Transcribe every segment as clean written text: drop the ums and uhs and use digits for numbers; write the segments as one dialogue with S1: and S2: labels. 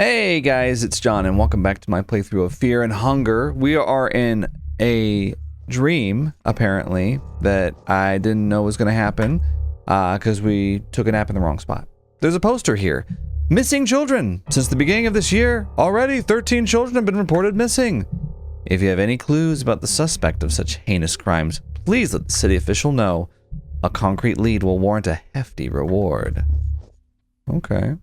S1: Hey guys, it's John and welcome back to my playthrough of Fear and Hunger. We are in a dream, apparently, that I didn't know was going to happen because we took a nap in the wrong spot. There's a poster here. Missing children. Since the beginning of this year, already 13 children have been reported missing. If you have any clues about the suspect of such heinous crimes, please let the city official know. A concrete lead will warrant a hefty reward. Okay.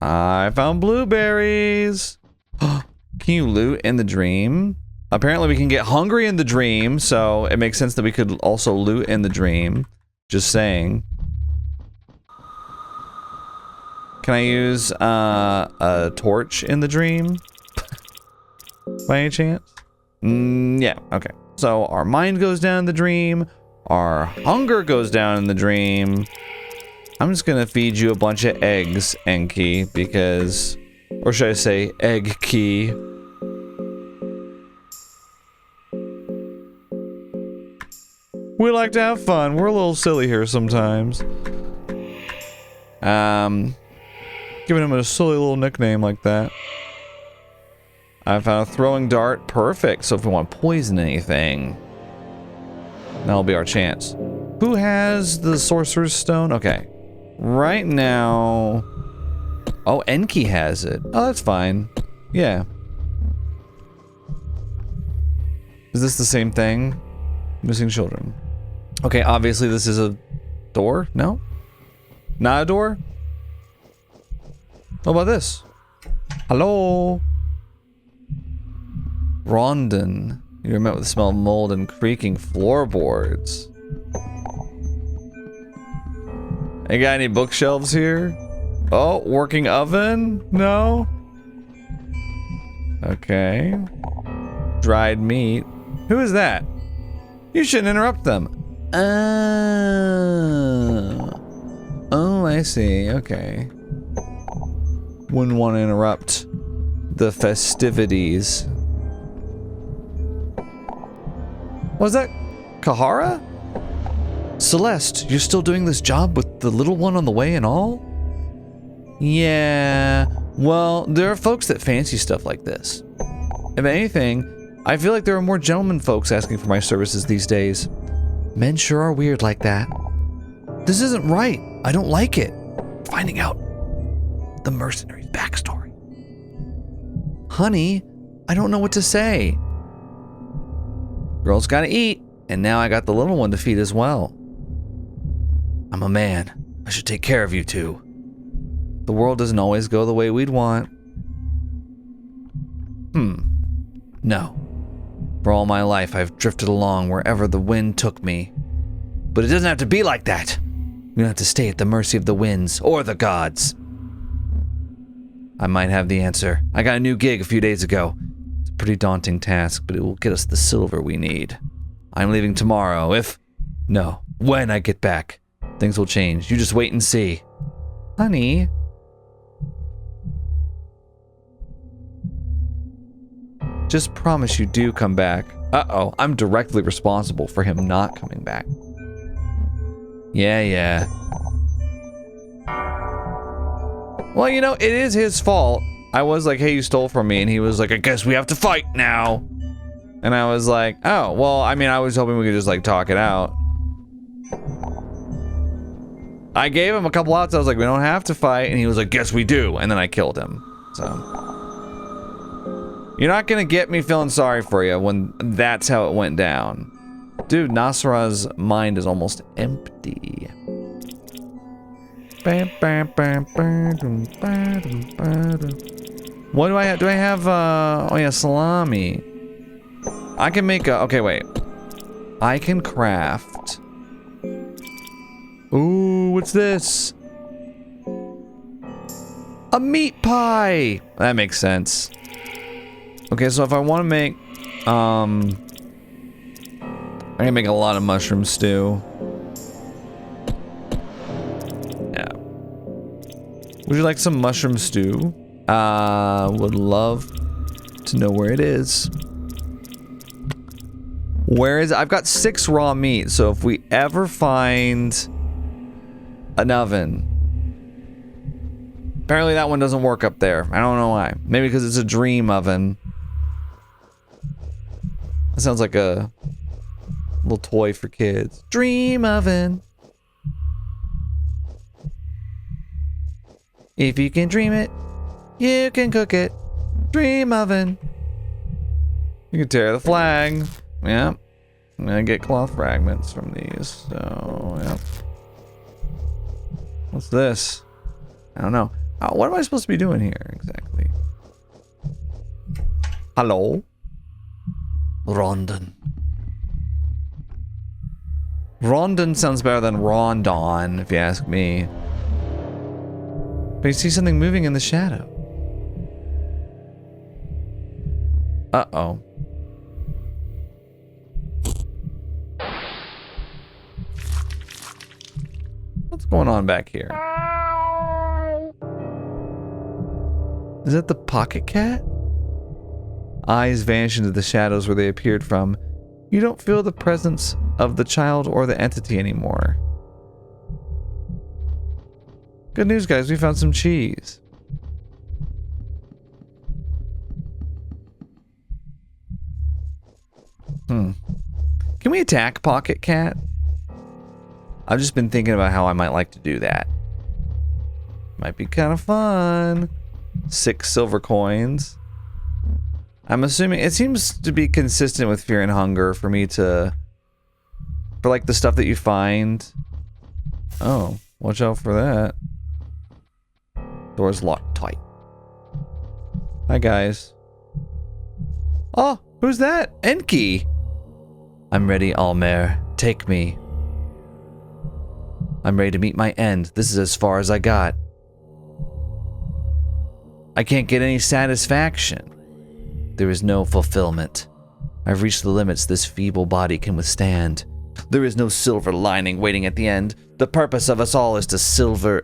S1: I found blueberries. Can you loot in the dream? Apparently we can get hungry in the dream, so it makes sense that we could also loot in the dream. Just saying. Can I use a torch in the dream? By any chance? Yeah, okay. So our mind goes down in the dream. Our hunger goes down in the dream. I'm just gonna feed you a bunch of eggs, Enki, because... Or should I say, Egg Key. We like to have fun. We're a little silly here sometimes. Giving him a silly little nickname like that. I found a throwing dart. Perfect. So if we want to poison anything, that'll be our chance. Who has the Sorcerer's Stone? Okay. Right now... Oh, Enki has it. Oh, that's fine. Yeah. Is this the same thing? Missing children. Okay, obviously this is a door? No? Not a door? What about this? Hello? Rondon. You're met with the smell of mold and creaking floorboards. You got any bookshelves here? Oh, working oven? No? Okay. Dried meat. Who is that? You shouldn't interrupt them. Oh, I see. Okay. Wouldn't want to interrupt the festivities. Was that Kahara? Celeste, you're still doing this job with the little one on the way and all? Yeah, well, there are folks that fancy stuff like this. If anything, I feel like there are more gentlemen folks asking for my services these days. Men sure are weird like that. This isn't right. I don't like it. Finding out the mercenary's backstory. Honey, I don't know what to say. Girls gotta eat, and now I got the little one to feed as well. I'm a man. I should take care of you two. The world doesn't always go the way we'd want. No. For all my life, I've drifted along wherever the wind took me. But it doesn't have to be like that. We don't have to stay at the mercy of the winds or the gods. I might have the answer. I got a new gig a few days ago. It's a pretty daunting task, but it will get us the silver we need. I'm leaving tomorrow when I get back. Things will change. You just wait and see. Honey. Just promise you do come back. Uh-oh, I'm directly responsible for him not coming back. Yeah. Well, you know, it is his fault. I was like, hey, you stole from me, and he was like, I guess we have to fight now. And I was like, oh, well, I mean, I was hoping we could just, like, talk it out. I gave him a couple outs. I was like, we don't have to fight. And he was like, yes, we do. And then I killed him. So. You're not going to get me feeling sorry for you when that's how it went down. Dude, Nasra's mind is almost empty. What do I have? Do I have, oh yeah, salami. I can make a, okay, wait. I can craft. Ooh, what's this? A meat pie! That makes sense. Okay, so if I want to make, I can make a lot of mushroom stew. Yeah. Would you like some mushroom stew? Would love to know where it is. Where is it? I've got 6 raw meat, so if we ever find an oven, Apparently that one doesn't work up there. I don't know why. Maybe because it's a dream oven. That sounds like a little toy for kids. Dream oven. If you can dream it, you can cook it. Dream oven. You can tear the flag. Yeah. I'm gonna get cloth fragments from these. So, yeah. What's this? I don't know. What am I supposed to be doing here exactly? Hello? Rondon. Rondon sounds better than Rondon, if you ask me. But you see something moving in the shadow. Uh-oh. What's going on back here? Is that the pocket cat? Eyes vanish into the shadows where they appeared from. You don't feel the presence of the child or the entity anymore. Good news, guys. We found some cheese. Can we attack Pocket Cat? I've just been thinking about how I might like to do that. Might be kind of fun. 6 silver coins. I'm assuming it seems to be consistent with Fear and Hunger for me to... For like the stuff that you find. Oh, watch out for that. Door's locked tight. Hi, guys. Oh, who's that? Enki. I'm ready, Almer. Take me. I'm ready to meet my end. This is as far as I got. I can't get any satisfaction. There is no fulfillment. I've reached the limits this feeble body can withstand. There is no silver lining waiting at the end. The purpose of us all is to sliver.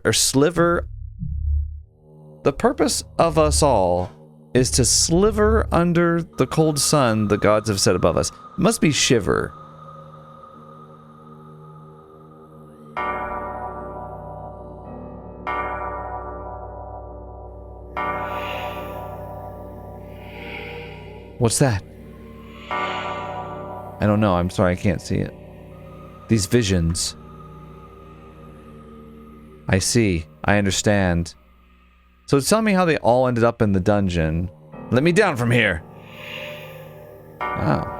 S1: The purpose of us all is to sliver under the cold sun the gods have set above us. It must be shiver. What's that? I don't know. I'm sorry, I can't see it. These visions. I see. I understand. So tell me how they all ended up in the dungeon. Let me down from here. Wow.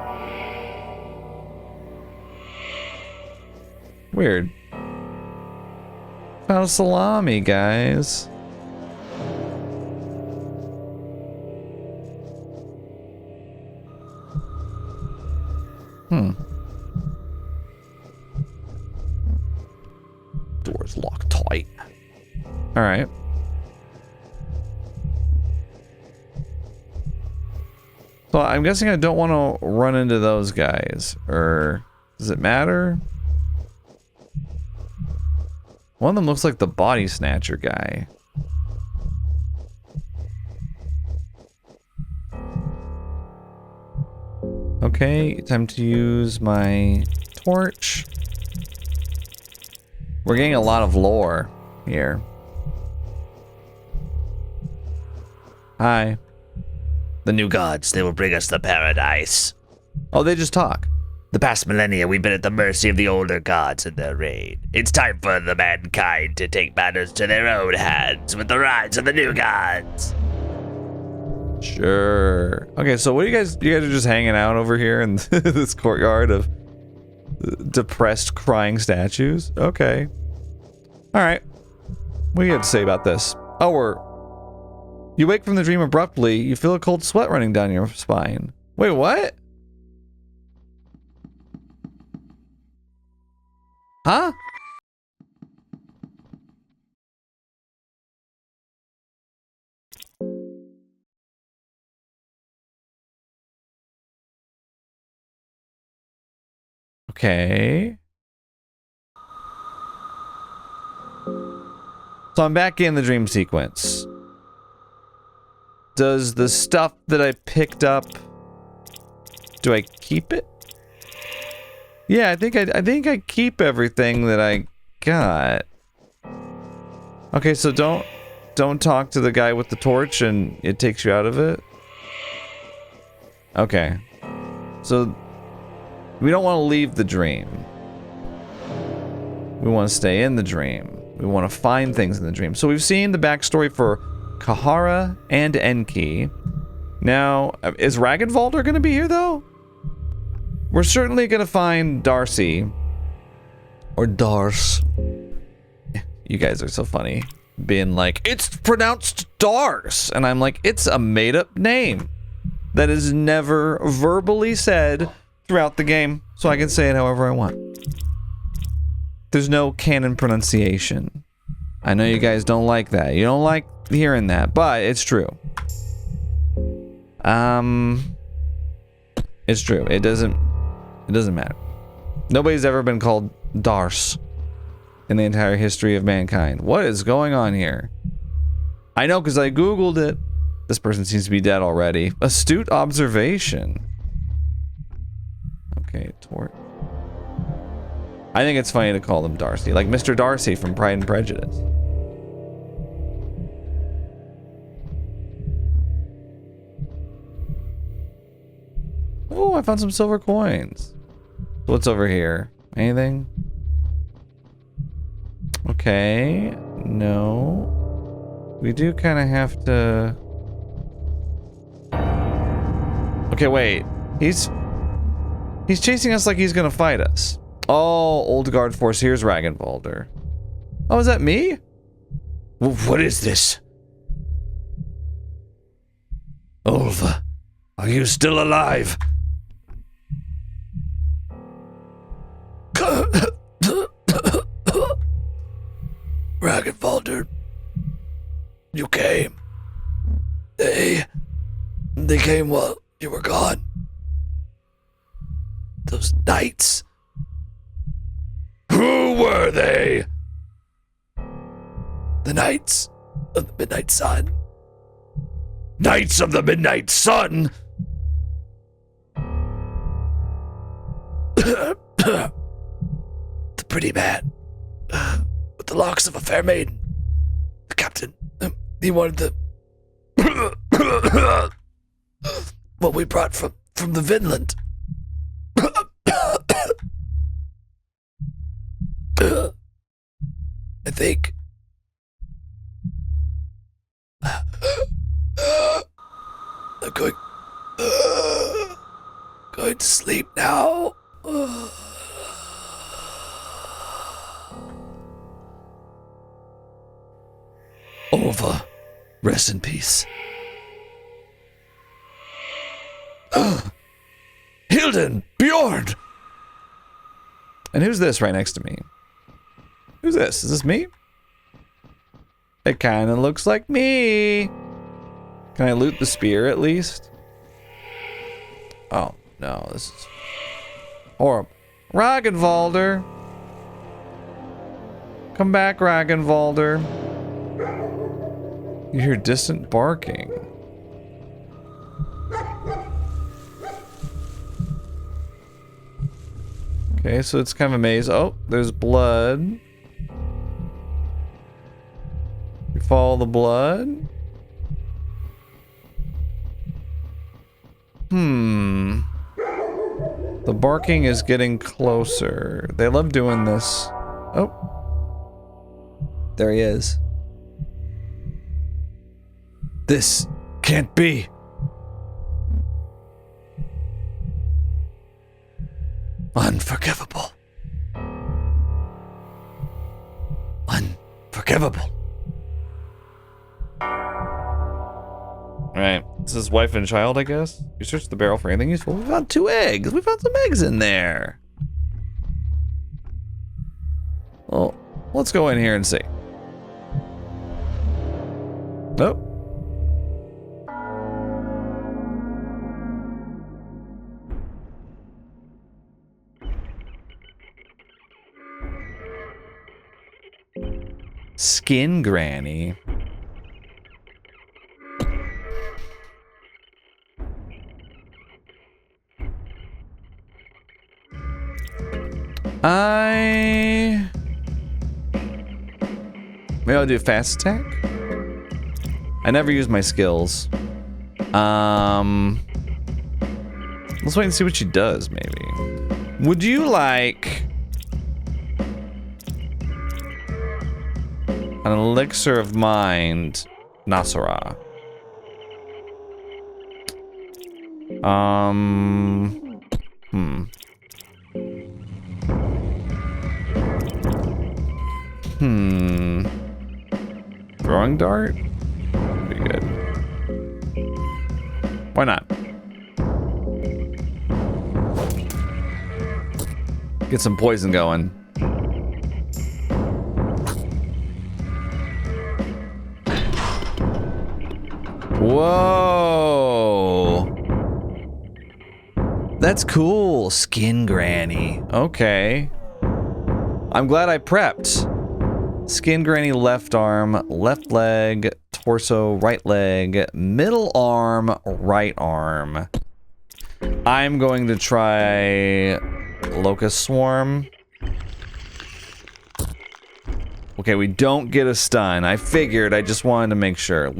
S1: Weird. Found salami, guys. Door's locked tight. Alright. So I'm guessing I don't want to run into those guys. Or does it matter? One of them looks like the body snatcher guy. Okay, time to use my torch. We're getting a lot of lore here. Hi.
S2: The new gods, they will bring us the paradise.
S1: Oh, they just talk.
S2: The past millennia, we've been at the mercy of the older gods and their reign. It's time for the mankind to take matters to their own hands with the rise of the new gods.
S1: Sure. Okay, so what are you guys are just hanging out over here in this courtyard of depressed crying statues? Okay. All right. What do you have to say about this? Oh, you wake from the dream abruptly. You feel a cold sweat running down your spine. Wait, what? Huh? Okay. So I'm back in the dream sequence. Does the stuff that I picked up, do I keep it? Yeah, I think I keep everything that I got. Okay, so don't don't talk to the guy with the torch and it takes you out of it? Okay. So, we don't want to leave the dream. We want to stay in the dream. We want to find things in the dream. So we've seen the backstory for Kahara and Enki. Now, is Ragnvaldr going to be here, though? We're certainly going to find Darcy. Or Dars. You guys are so funny. Being like, it's pronounced Dars. And I'm like, it's a made-up name that is never verbally said throughout the game. So I can say it however I want. There's no canon pronunciation. I know you guys don't like that. You don't like hearing that, but it's true. It's true. It doesn't matter. Nobody's ever been called Dars in the entire history of mankind. What is going on here? I know because I googled it. This person seems to be dead already. Astute observation. Okay, torch. I think it's funny to call them Darcy, like Mr. Darcy from Pride and Prejudice. Oh, I found some silver coins. What's over here? Anything? Okay. No. We do kind of have to... Okay, wait. He's chasing us like he's gonna fight us. Oh, Old Guard Force. Here's Ragnvaldr. Oh, is that me?
S2: What is this? Wolfe, are you still alive? Ragnvaldr, you came. They came while you were gone. Those knights. Who were they? The Knights of the Midnight Sun. Knights of the Midnight Sun? The pretty man with the locks of a fair maiden. The captain. He wanted the what we brought from the Vinland. I think I'm going to sleep now. Over. Rest in peace. Hilden! Bjorn!
S1: And who's this right next to me? Who's this? Is this me? It kind of looks like me. Can I loot the spear at least? Oh, no. This is horrible. Ragnvaldr. Come back, Ragnvaldr. You hear distant barking. Okay, so it's kind of a maze. Oh, there's blood. You follow the blood. The barking is getting closer. They love doing this. Oh. There he is. This can't be.
S2: Unforgivable. Unforgivable.
S1: Alright, this is wife and child, I guess. You search the barrel for anything useful. We found 2 eggs. We found some eggs in there. Well, let's go in here and see. Nope. Skin Granny. Maybe I'll do a fast attack. I never use my skills. Let's wait and see what she does, maybe. Would you like an elixir of mind, Nasara? Throwing dart? Be good. Why not? Get some poison going. Whoa. That's cool. Skin Granny. Okay. I'm glad I prepped. Skin Granny left arm, left leg, torso, right leg, middle arm, right arm. I'm going to try Locust Swarm. Okay, we don't get a stun. I figured, I just wanted to make sure.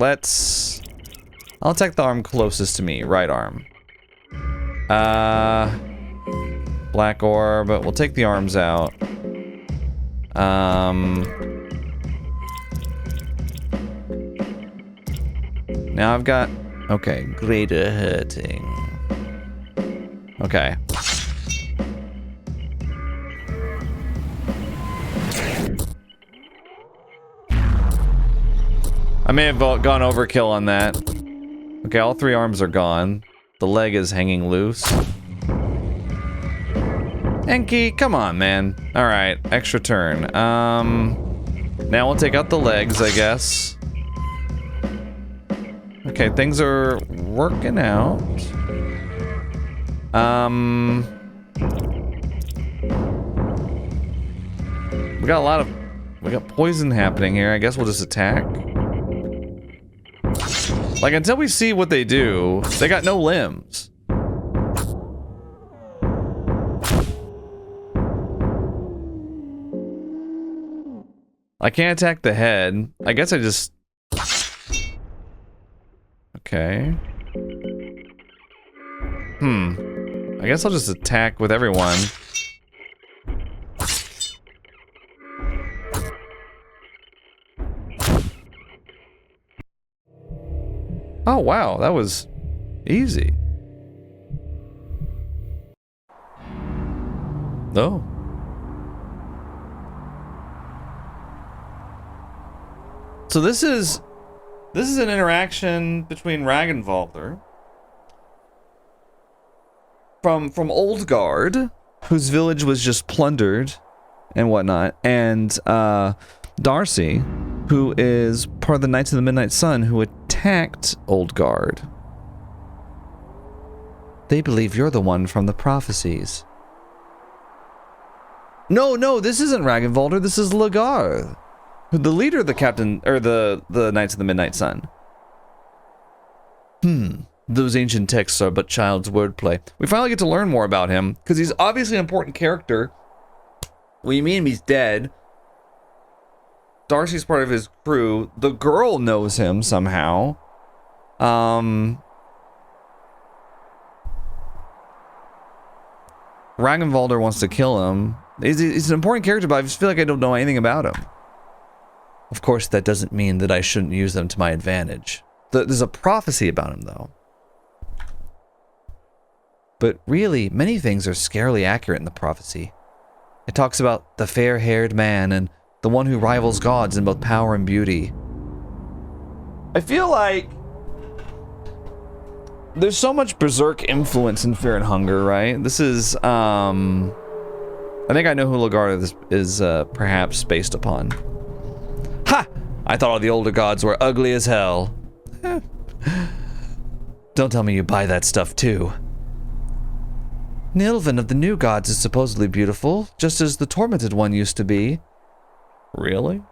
S1: I'll attack the arm closest to me, right arm. Black orb, we'll take the arms out. Now I've got, okay, greater hurting. Okay. I may have gone overkill on that. Okay, all three arms are gone. The leg is hanging loose. Enki, come on, man. Alright, extra turn. Now we'll take out the legs, I guess. Okay, things are working out. We got poison happening here. I guess we'll just attack. Like, until we see what they do, they got no limbs. I can't attack the head. I guess I just... Okay. I guess I'll just attack with everyone. Oh, wow, that was easy. Oh. So this is an interaction between Ragnvaldr from Oldgard, whose village was just plundered and whatnot, and Darcy, who is part of the Knights of the Midnight Sun, who attacked Oldgard. They believe you're the one from the prophecies. No, this isn't Ragnvaldr, this is Lagarth, the leader of the captain, or the Knights of the Midnight Sun. Those ancient texts are but child's wordplay. We finally get to learn more about him, because he's obviously an important character. What do you mean he's dead? Darcy's part of his crew. The girl knows him somehow. Ragnvaldr wants to kill him. He's an important character, but I just feel like I don't know anything about him. Of course, that doesn't mean that I shouldn't use them to my advantage. There's a prophecy about him, though. But really, many things are scarily accurate in the prophecy. It talks about the fair-haired man and the one who rivals gods in both power and beauty. I feel like there's so much berserk influence in Fear and Hunger, right? This is, I think I know who Lagarde is perhaps based upon. Ha! I thought all the older gods were ugly as hell. Don't tell me you buy that stuff too. Nilvin of the new gods is supposedly beautiful, just as the tormented one used to be. Really?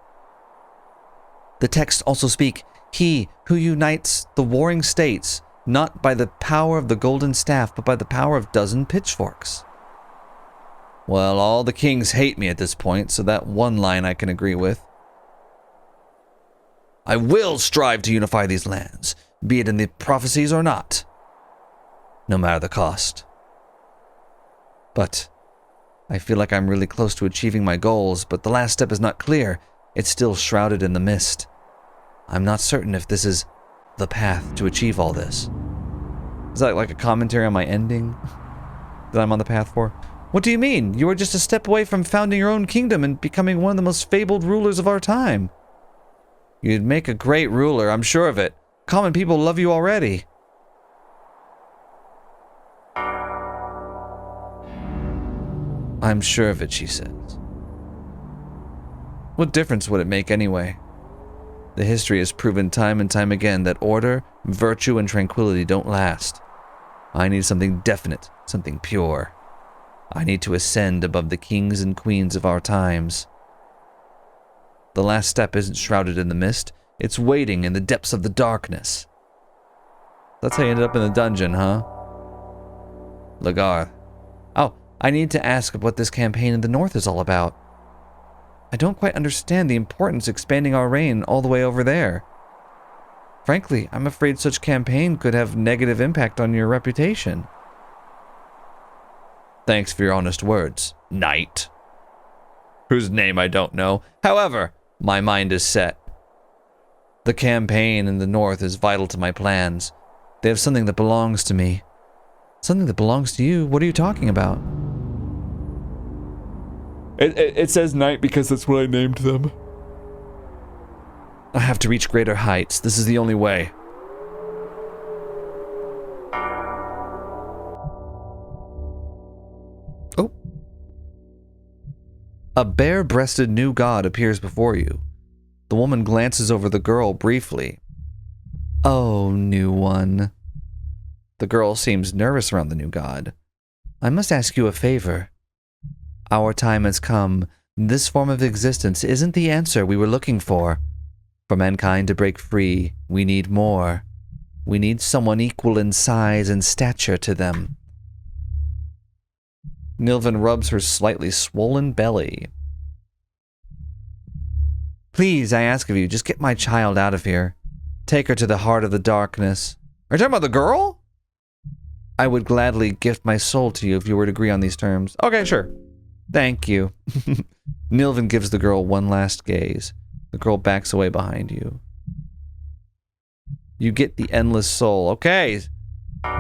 S1: The texts also speak, he who unites the warring states, not by the power of the golden staff, but by the power of dozen pitchforks. Well, all the kings hate me at this point, so that one line I can agree with. I will strive to unify these lands, be it in the prophecies or not, no matter the cost. But I feel like I'm really close to achieving my goals, but the last step is not clear. It's still shrouded in the mist. I'm not certain if this is the path to achieve all this. Is that like a commentary on my ending that I'm on the path for? What do you mean? You are just a step away from founding your own kingdom and becoming one of the most fabled rulers of our time. You'd make a great ruler, I'm sure of it. Common people love you already. I'm sure of it, she says. What difference would it make anyway? The history has proven time and time again that order, virtue, and tranquility don't last. I need something definite, something pure. I need to ascend above the kings and queens of our times. The last step isn't shrouded in the mist, it's waiting in the depths of the darkness. That's how you ended up in the dungeon, huh? Lagar. Oh, I need to ask what this campaign in the north is all about. I don't quite understand the importance of expanding our reign all the way over there. Frankly, I'm afraid such campaign could have negative impact on your reputation. Thanks for your honest words, knight. Whose name I don't know. However, my mind is set. The campaign in the north is vital to my plans. They have something that belongs to me. Something that belongs to you? What are you talking about? It says knight because that's what I named them. I have to reach greater heights. This is the only way. Oh. A bare-breasted new god appears before you. The woman glances over the girl briefly. Oh, new one. The girl seems nervous around the new god. I must ask you a favor. Our time has come. This form of existence isn't the answer we were looking for. For mankind to break free, we need more. We need someone equal in size and stature to them. Nilvan rubs her slightly swollen belly. Please, I ask of you, just get my child out of here. Take her to the heart of the darkness. Are you talking about the girl? I would gladly gift my soul to you if you were to agree on these terms. Okay, sure. Thank you. Nilvan gives the girl one last gaze. The girl backs away behind you. You get the endless soul. Okay.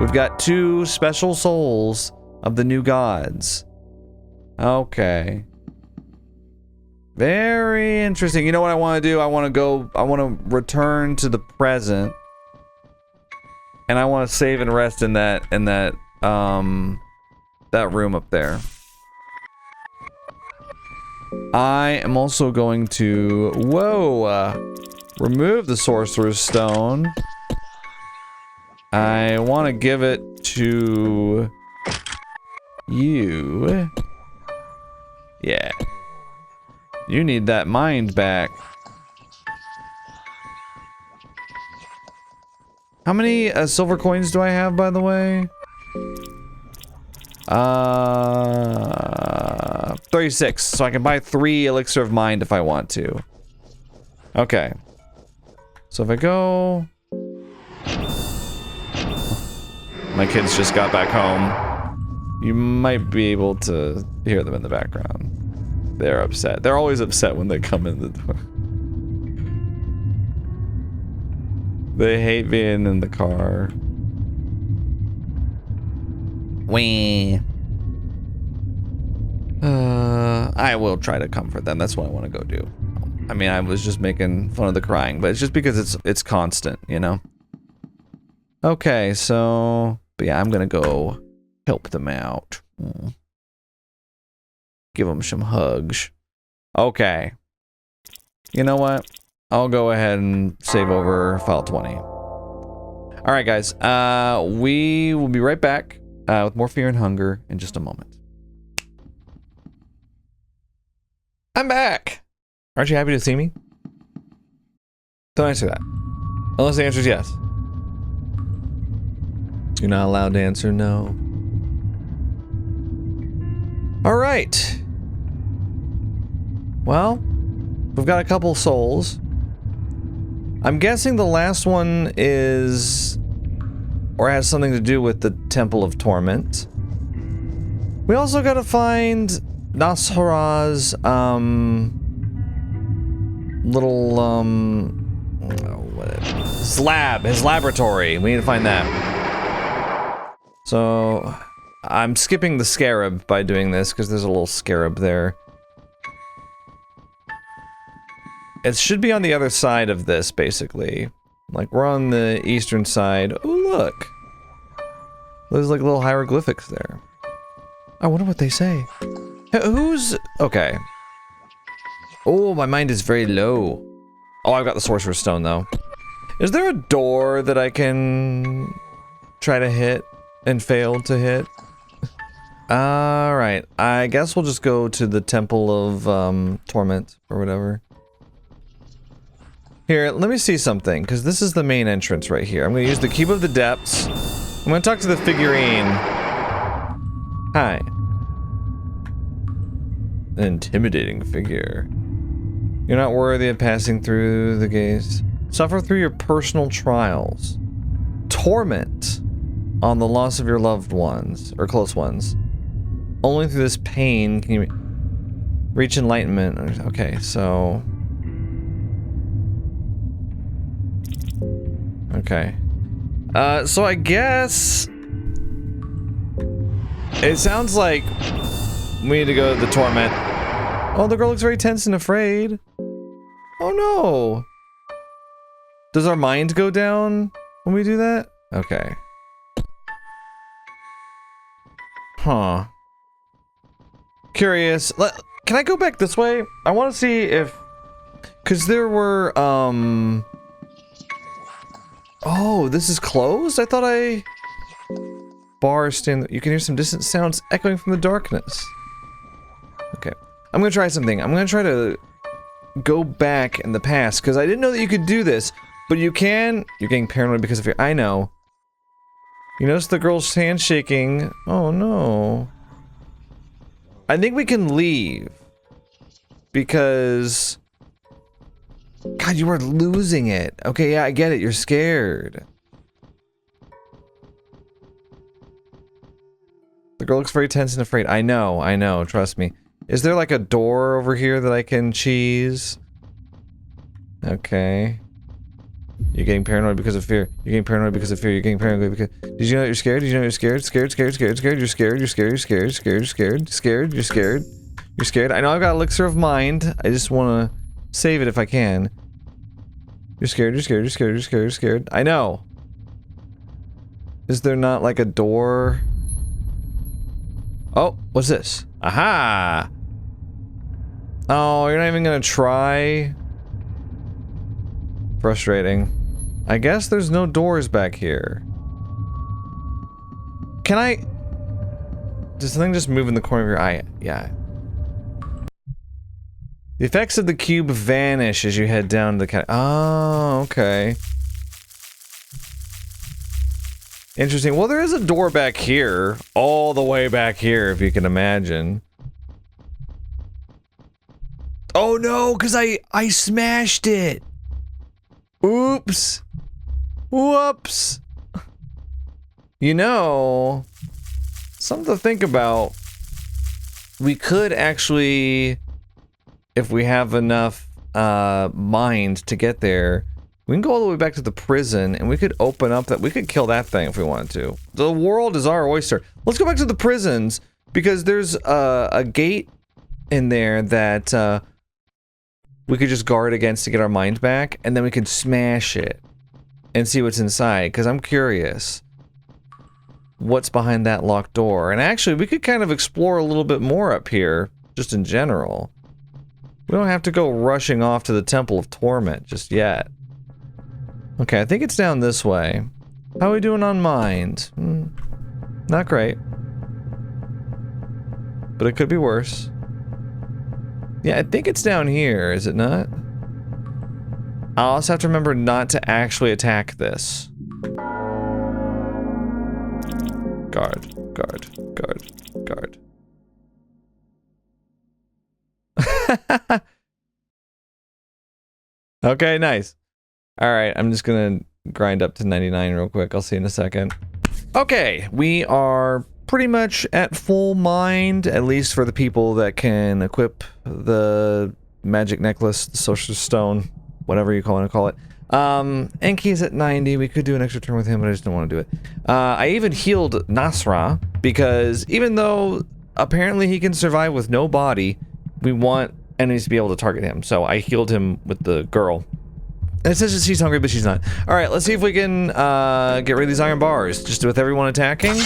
S1: We've got 2 special souls of the new gods. Okay. Very interesting. You know what I want to do? I want to return to the present. And I want to save and rest in that room up there. I am also going to, remove the Sorcerer's Stone. I want to give it to you. Yeah. You need that mind back. How many silver coins do I have, by the way? 36. So I can buy 3 elixir of mind if I want to. Okay. So if I go... My kids just got back home. You might be able to hear them in the background. They're upset. They're always upset when they come in the door. They hate being in the car. Wee. I will try to comfort them. That's what I want to go do. I mean, I was just making fun of the crying, but it's just because it's constant, you know? Okay, so... But yeah, I'm gonna go help them out. Give them some hugs. Okay. You know what? I'll go ahead and save over file 20. Alright, guys. We will be right back with more Fear and Hunger in just a moment. I'm back! Aren't you happy to see me? Don't answer that. Unless the answer is yes. You're not allowed to answer no. Alright. Well, we've got a couple souls. I'm guessing the last one is... or has something to do with the Temple of Torment. We also gotta find Nasara's, little, his lab, his laboratory. We need to find that. So, I'm skipping the scarab by doing this, because there's a little scarab there. It should be on the other side of this, basically. Like, we're on the eastern side. Oh, look! There's like little hieroglyphics there. I wonder what they say. Who's... okay. Oh, my mind is very low. Oh, I've got the Sorcerer's Stone, though. Is there a door that I can... try to hit and fail to hit? Alright. I guess we'll just go to the Temple of, Torment, or whatever. Here, let me see something, because this is the main entrance right here. I'm going to use the Cube of the Depths. I'm going to talk to the figurine. Hi. An intimidating figure. You're not worthy of passing through the gates. Suffer through your personal trials. Torment on the loss of your loved ones, or close ones. Only through this pain can you reach enlightenment. Okay, so... okay. So I guess... it sounds like we need to go to the Torment. Oh, the girl looks very tense and afraid. Oh no! Does our mind go down when we do that? Okay. Huh. Curious. Can I go back this way? I want to see if... because there were, oh, this is closed? I thought I... bar stand... you can hear some distant sounds echoing from the darkness. Okay. I'm gonna try something. I'm gonna try to go back in the past, because I didn't know that you could do this, but you can... you're getting paranoid because of your... I know. You notice the girl's hand shaking. Oh no. I think we can leave. Because... God, you are losing it. Okay, yeah, I get it. You're scared. The girl looks very tense and afraid. I know, trust me. Is there like a door over here that I can cheese? Okay. You're getting paranoid because of fear. You're getting paranoid because of fear. You're getting paranoid because... did you know that you're scared? Did you know you're scared? Scared. You're scared. You're scared. You're scared. I know I've got Elixir of Mind. I just want to save it if I can. You're scared. I know. Is there not like a door? Oh, what's this? Aha! Oh, you're not even gonna try? Frustrating. I guess there's no doors back here. Can I... does something just move in the corner of your eye? Yeah. The effects of the cube vanish as you head down the cat. Oh, okay. Interesting. Well, there is a door back here. All the way back here, if you can imagine. Oh no, because I smashed it! Oops! Whoops! You know, something to think about. We could actually, if we have enough mind to get there, we can go all the way back to the prison and we could open up that, we could kill that thing if we wanted to. The world is our oyster. Let's go back to the prisons because there's a gate in there that we could just guard against to get our mind back, and then we could smash it and see what's inside, because I'm curious what's behind that locked door. And actually, we could kind of explore a little bit more up here, just in general. We don't have to go rushing off to the Temple of Torment just yet. Okay, I think it's down this way. How are we doing on mind? Not great. But it could be worse. Yeah, I think it's down here, is it not? I'll also have to remember not to actually attack this. Guard. Okay, nice. Alright, I'm just gonna grind up to 99 real quick. I'll see you in a second. Okay, we are pretty much at full mind, at least for the people that can equip the magic necklace, the sorcerer's stone, whatever you want to call it. Enki's at 90. We could do an extra turn with him, but I just don't want to do it. I even healed Nasra, because even though apparently he can survive with no body, we want enemies to be able to target him. So I healed him with the girl. And it says that she's hungry, but she's not. Alright, let's see if we can get rid of these iron bars. Just with everyone attacking.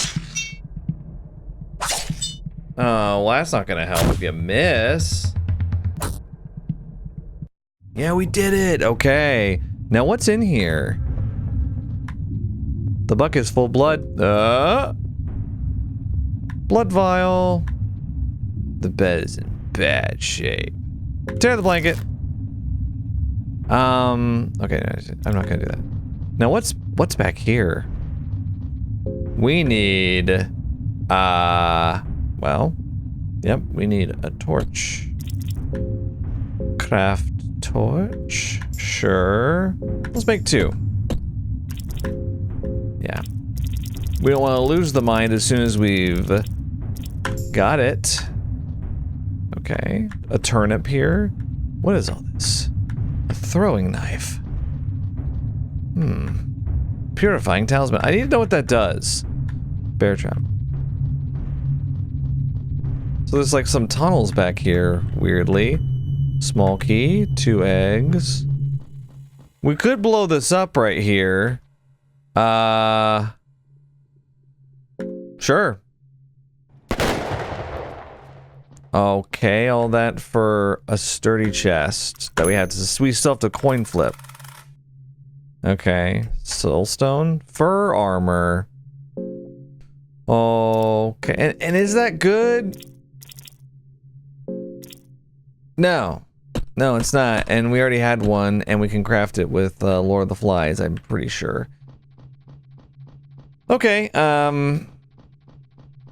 S1: Oh, well, that's not gonna help if you miss. Yeah, we did it! Okay. Now what's in here? The bucket's full of blood. Blood vial. The bed is in bad shape. Tear the blanket. Okay, I'm not gonna do that. Now what's back here? We need, well, yep, we need a torch. Craft torch, sure. Let's make 2. Yeah. We don't want to lose the mind as soon as we've got it. Okay, a turnip here. What is all this? A throwing knife. Purifying talisman. I need to know what that does. Bear trap. So there's like some tunnels back here, weirdly. Small key, 2 eggs. We could blow this up right here. Sure. Okay, all that for a sturdy chest that we still have to coin flip. Okay, soulstone, fur armor. Okay, and is that good? No, it's not. And we already had one, and we can craft it with Lord of the Flies, I'm pretty sure. Okay,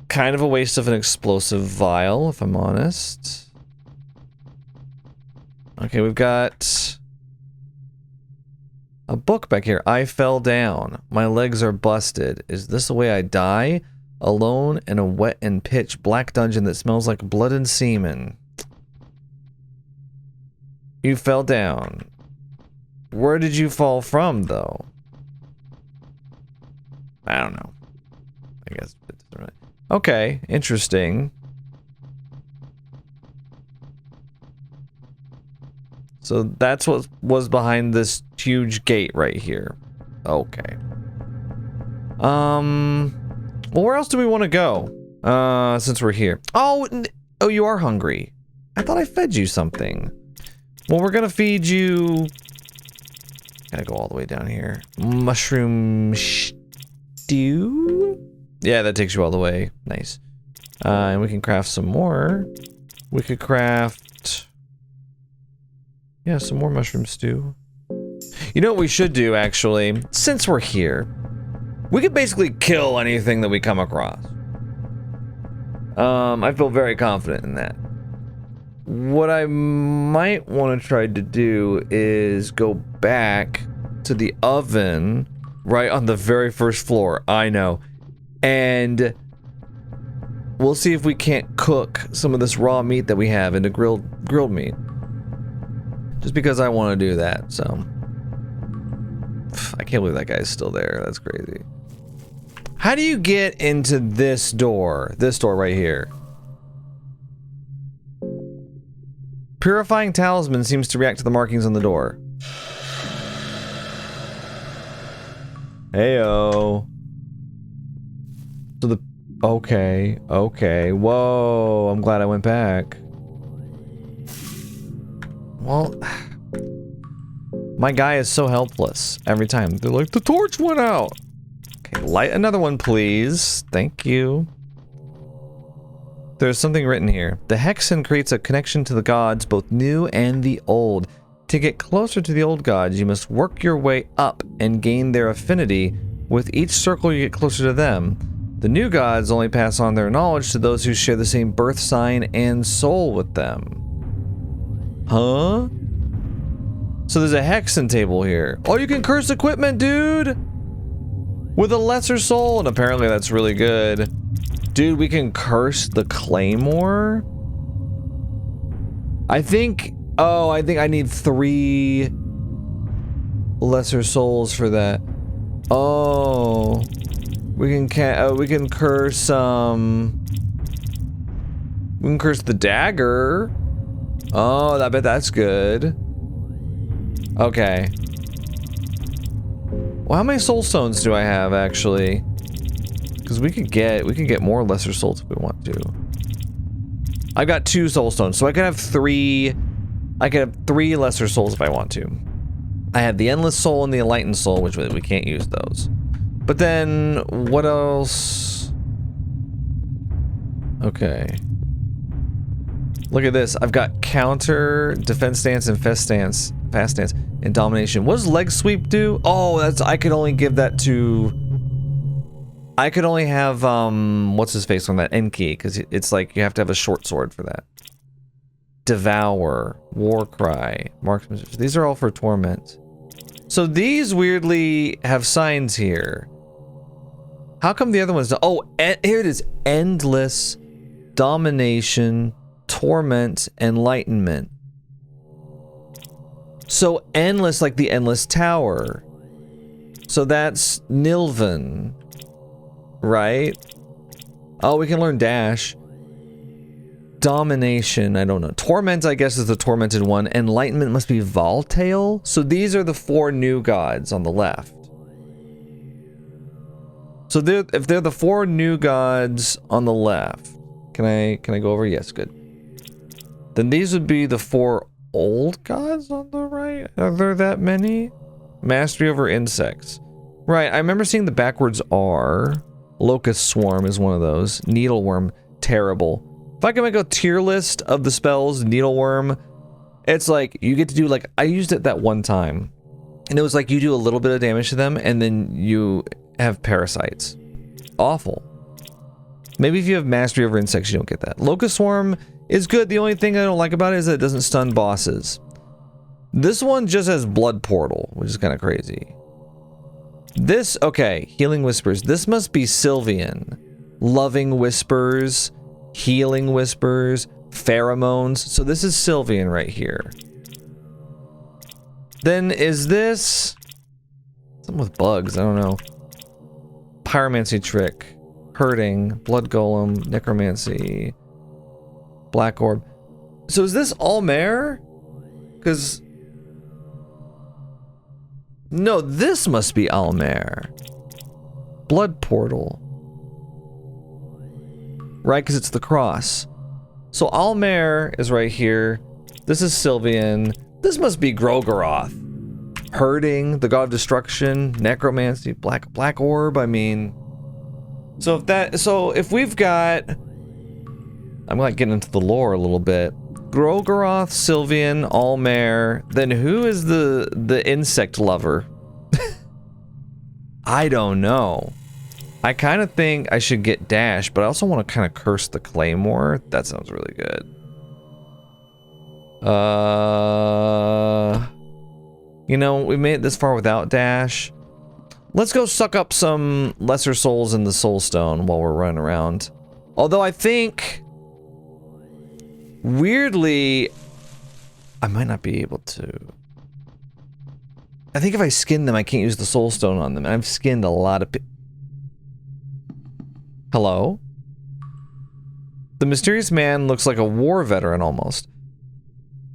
S1: kind of a waste of an explosive vial, if I'm honest. Okay, we've got a book back here. I fell down. My legs are busted. Is this the way I die? Alone in a wet and pitch black dungeon that smells like blood and semen. You fell down. Where did you fall from, though? I don't know. I guess it doesn't really... Okay, interesting. So that's what was behind this huge gate right here. Okay. Well, where else do we want to go? Since we're here. Oh, you are hungry. I thought I fed you something. Well, we're gonna feed you... Gotta go all the way down here. Mushroom stew? Yeah, that takes you all the way. Nice. And we can craft some more. We could craft... Yeah, some more mushroom stew. You know what we should do, actually? Since we're here, we could basically kill anything that we come across. I feel very confident in that. What I might want to try to do is go back to the oven right on the very first floor. I know. And we'll see if we can't cook some of this raw meat that we have into grilled meat. Just because I want to do that, so. I can't believe that guy's still there. That's crazy. How do you get into this door? This door right here. Purifying talisman seems to react to the markings on the door. Heyo. So the... Okay. Whoa, I'm glad I went back. Well... My guy is so helpless every time. They're like, the torch went out! Okay, light another one, please. Thank you. There's something written here. The hexen creates a connection to the gods, both new and the old. To get closer to the old gods, you must work your way up and gain their affinity. With each circle you get closer to them. The new gods only pass on their knowledge to those who share the same birth sign and soul with them. Huh? So there's a hexen table here. Oh, you can curse equipment, dude! With a lesser soul, and apparently that's really good. Dude, we can curse the claymore? I think I need 3 lesser souls for that. Oh. We can curse, we can curse the dagger. Oh, I bet that's good. Okay. Well, how many soul stones do I have, actually? Because we could get more lesser souls if we want to. I've got 2 soul stones, so I could have 3. I could have 3 lesser souls if I want to. I have the endless soul and the enlightened soul, which we can't use those. But then, what else? Okay. Look at this. I've got counter, defense stance, and fast stance, and domination. What does leg sweep do? Oh, that's, I could only give that to, I could only have, what's his face on that Enki, because it's like you have to have a short sword for that. Devour, war cry, marksmanship. These are all for torment. So these weirdly have signs here. How come the other ones don't? Oh, here it is. Endless, domination, torment, enlightenment. So endless, like the endless tower. So that's Nilvan, right? Oh, we can learn dash. Domination, I don't know. Torment, I guess, is the tormented one. Enlightenment must be Voltail. So these are the 4 new gods on the left. So if they're the 4 new gods on the left, can I go over? Yes, good. Then these would be the 4 old gods on the right. Are there that many? Mastery over insects. Right, I remember seeing the backwards R. Locust Swarm is one of those. Needleworm, terrible. If I can make a tier list of the spells, Needleworm, it's like, you get to do like, I used it that one time. And it was like, you do a little bit of damage to them, and then you have parasites. Awful. Maybe if you have mastery over insects, you don't get that. Locust Swarm is good. The only thing I don't like about it is that it doesn't stun bosses. This one just has Blood Portal, which is kind of crazy. This, okay, Healing Whispers. This must be Sylvian. Loving Whispers, Healing Whispers, Pheromones. So this is Sylvian right here. Then is this something with bugs? I don't know. Pyromancy Trick, Hurting, Blood Golem, Necromancy, Black Orb. So is this Almer? Because no, this must be Almer. Blood Portal. Right, because it's the cross. So Almer is right here. This is Sylvian. This must be Grogoroth. Hurting, the god of destruction, necromancy, black orb. I mean, so if we've got, I'm like getting into the lore a little bit. Grogoroth, Sylvian, Almer. Then who is the insect lover? I don't know. I kind of think I should get Dash, but I also want to kind of curse the Claymore. That sounds really good. You know, we made it this far without Dash. Let's go suck up some lesser souls in the Soul Stone while we're running around. Although I think, weirdly, I might not be able to. I think if I skin them, I can't use the Soul Stone on them. And I've skinned a lot of Hello? The mysterious man looks like a war veteran almost.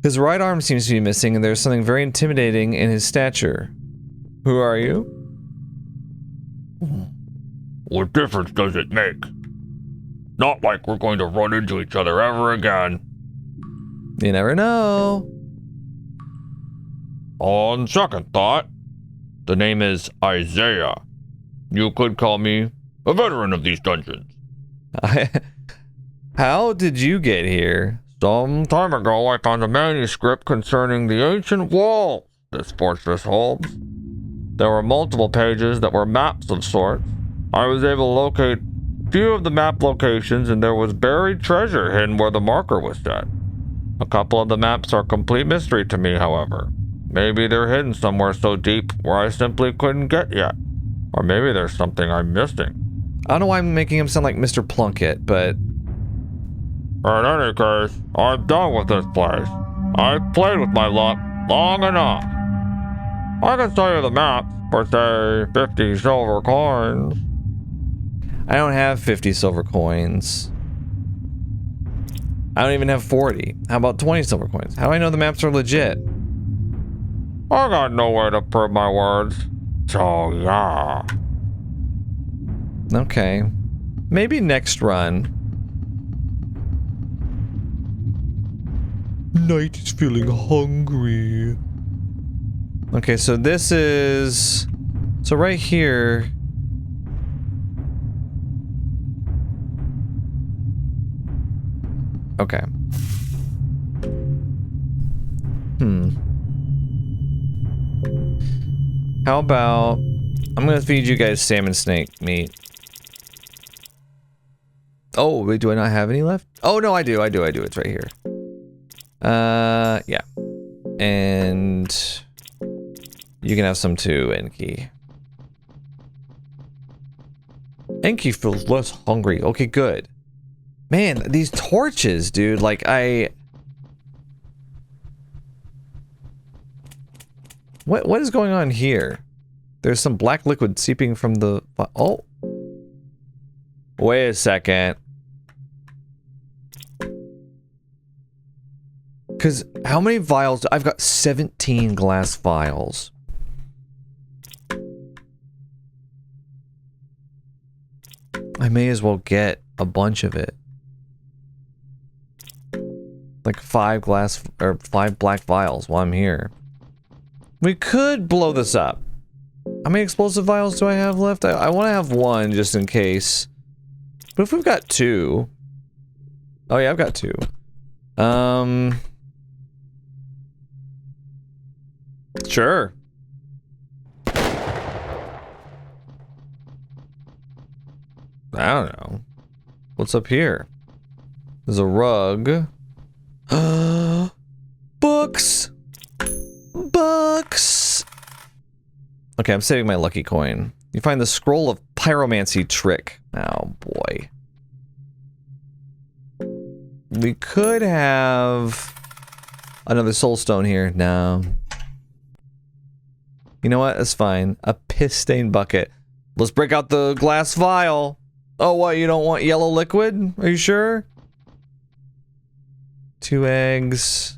S1: His right arm seems to be missing, and there's something very intimidating in his stature. Who are you?
S3: What difference does it make? Not like we're going to run into each other ever again.
S1: You never know.
S3: On second thought, the name is Isaiah. You could call me a veteran of these dungeons.
S1: How did you get here?
S3: Some time ago, I found a manuscript concerning the ancient walls this fortress holds. There were multiple pages that were maps of sorts. I was able to locate a few of the map locations, and there was buried treasure hidden where the marker was set. A couple of the maps are a complete mystery to me, however. Maybe they're hidden somewhere so deep where I simply couldn't get yet. Or maybe there's something I'm missing.
S1: I don't know why I'm making him sound like Mr. Plunkett, but...
S3: In any case, I'm done with this place. I've played with my luck long enough. I can sell you the map for, say, 50 silver coins.
S1: I don't have 50 silver coins. I don't even have 40. How about 20 silver coins? How do I know the maps are legit?
S3: I got no way to prove my words. So, yeah.
S1: Okay. Maybe next run. Knight is feeling hungry. Okay, so this is... So right here... Okay. How about... I'm gonna feed you guys salmon snake meat. Oh, wait, do I not have any left? Oh, no, I do. It's right here. Yeah. And... You can have some too, Enki. Enki feels less hungry. Okay, good. Man, these torches, dude, like, What is going on here? There's some black liquid seeping from the... Oh. Wait a second. Because how many vials? I've got 17 glass vials. I may as well get a bunch of it. Like 5 black vials while I'm here. We could blow this up. How many explosive vials do I have left? I want to have 1 just in case. But if we've got 2... Oh yeah, I've got 2. Sure. I don't know. What's up here? There's a rug. Books! Books! Okay, I'm saving my lucky coin. You find the scroll of pyromancy trick. Oh boy. We could have another soul stone here. No. You know what? That's fine. A piss stained bucket. Let's break out the glass vial. Oh, what? You don't want yellow liquid? Are you sure? 2 eggs.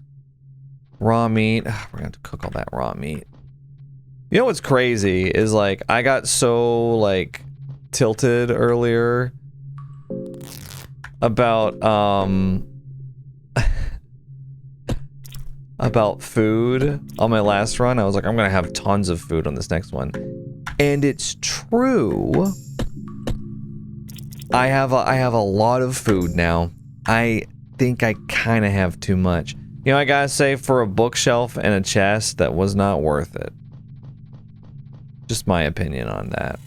S1: Raw meat. Ugh, we're gonna have to cook all that raw meat. You know what's crazy is, like, I got so, like, tilted earlier about, about food on my last run. I was like, I'm gonna have tons of food on this next one. And it's true. I have a lot of food now. I think I kind of have too much. You know, I gotta say, for a bookshelf and a chest, that was not worth it. Just my opinion on that.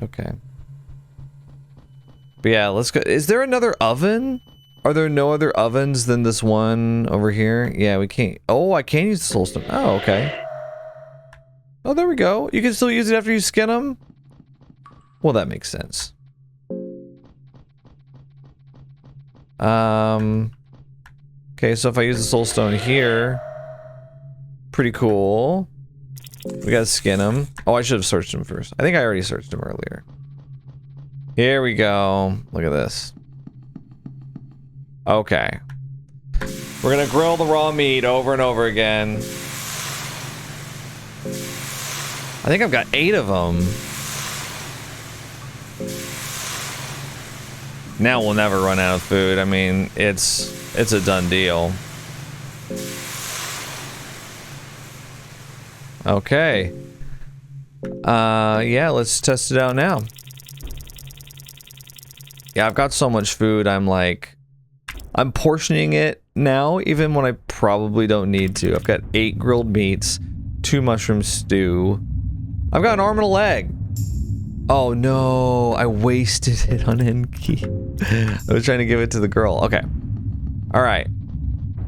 S1: Okay. But yeah, let's go. Is there another oven? Are there no other ovens than this one over here? Yeah, we can't. Oh, I can use the soul stone. Oh, okay. Oh, there we go. You can still use it after you skin them? Well, that makes sense. Okay, so if I use the soul stone here, pretty cool. We gotta skin him. Oh, I should have searched him first. I think I already searched him earlier. Here we go. Look at this. Okay. We're gonna grill the raw meat over and over again. I think I've got 8 of them. Now we'll never run out of food. I mean, it's a done deal. Okay. Yeah, let's test it out now. Yeah, I've got so much food, I'm portioning it now, even when I probably don't need to. I've got 8 grilled meats, 2 mushroom stew. I've got an arm and a leg. Oh no, I wasted it on Enki. I was trying to give it to the girl. Okay. Alright.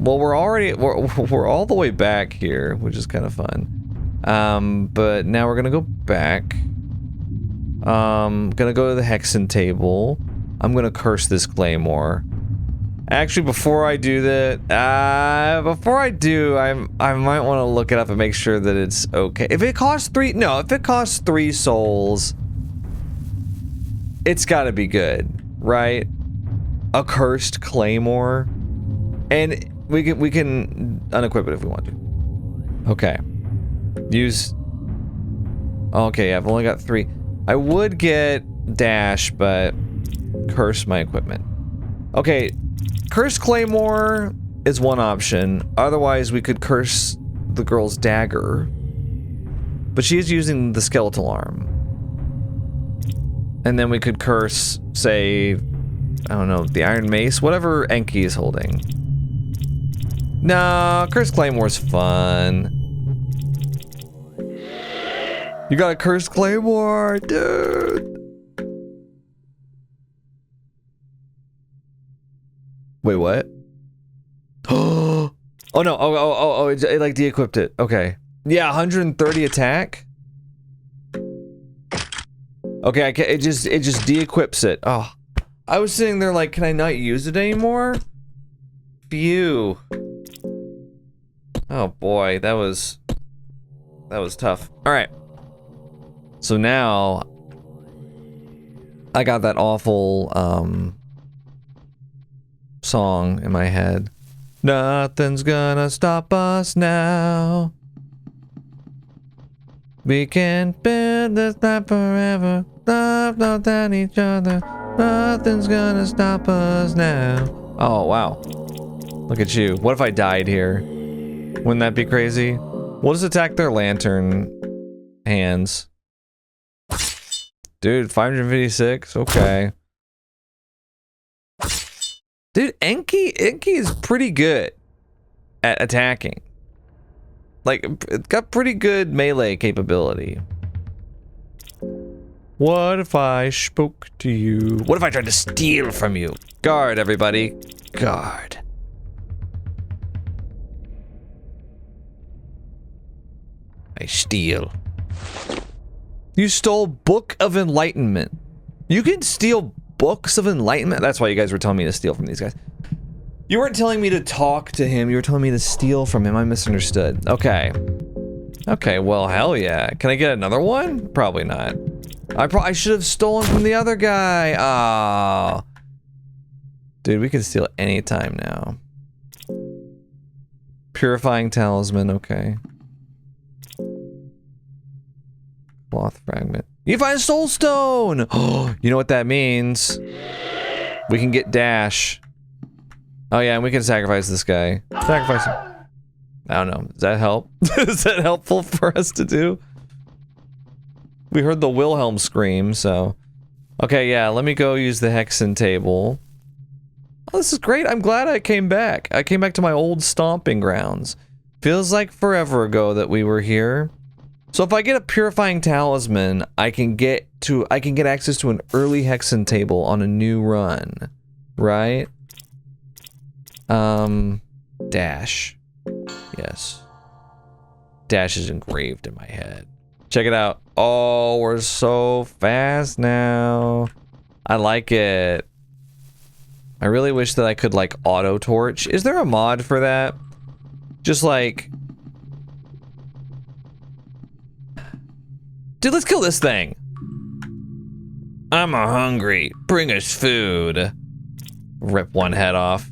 S1: Well, we're all the way back here, which is kind of fun. But now we're gonna go back. Gonna go to the hexen table. I'm gonna curse this claymore. Actually, before I do that, I might want to look it up and make sure that it's okay. If it costs three souls, it's gotta be good, right? A cursed claymore. And we can unequip it if we want to. Okay. Use... Okay, I've only got 3. I would get dash, but curse my equipment. Okay, curse claymore is one option. Otherwise, we could curse the girl's dagger. But she is using the skeletal arm. And then we could curse, say, I don't know, the iron mace, whatever Enki is holding. Nah, curse claymore's fun. You got a cursed claymore, dude. Wait, what? Oh no! Oh! It like de-equipped it. Okay. Yeah, 130 attack. Okay, it just de-equips it. Oh, I was sitting there like, can I not use it anymore? Phew. Oh boy, that was tough. All right. So now I got that awful song in my head. Nothing's gonna stop us now. We can build this life forever. Love than each other. Nothing's gonna stop us now. Oh wow. Look at you. What if I died here? Wouldn't that be crazy? We'll just attack their lantern hands. Dude, 556? Okay. Dude, Enki is pretty good at attacking. Like, it's got pretty good melee capability. What if I spoke to you? What if I tried to steal from you? Guard, everybody. Guard. I steal. You stole Book of Enlightenment. You can steal Books of Enlightenment? That's why you guys were telling me to steal from these guys. You weren't telling me to talk to him, you were telling me to steal from him. I misunderstood. Okay. Okay, well, hell yeah. Can I get another one? Probably not. I should have stolen from the other guy. Ah. Oh. Dude, we can steal anytime now. Purifying Talisman, okay. Cloth fragment. You find a soul stone! Oh, you know what that means? We can get dash. Oh yeah, and we can sacrifice this guy. Sacrifice him. I don't know. Does that help? Is that helpful for us to do? We heard the Wilhelm scream, so... Okay, yeah, let me go use the hexen table. Oh, this is great. I'm glad I came back. I came back to my old stomping grounds. Feels like forever ago that we were here. So if I get a purifying talisman, I can get access to an early hexen table on a new run, right? Dash. Yes. Dash is engraved in my head. Check it out. Oh, we're so fast now. I like it. I really wish that I could like auto torch. Is there a mod for that? Just like... Dude, let's kill this thing. I'm hungry. Bring us food. Rip one head off.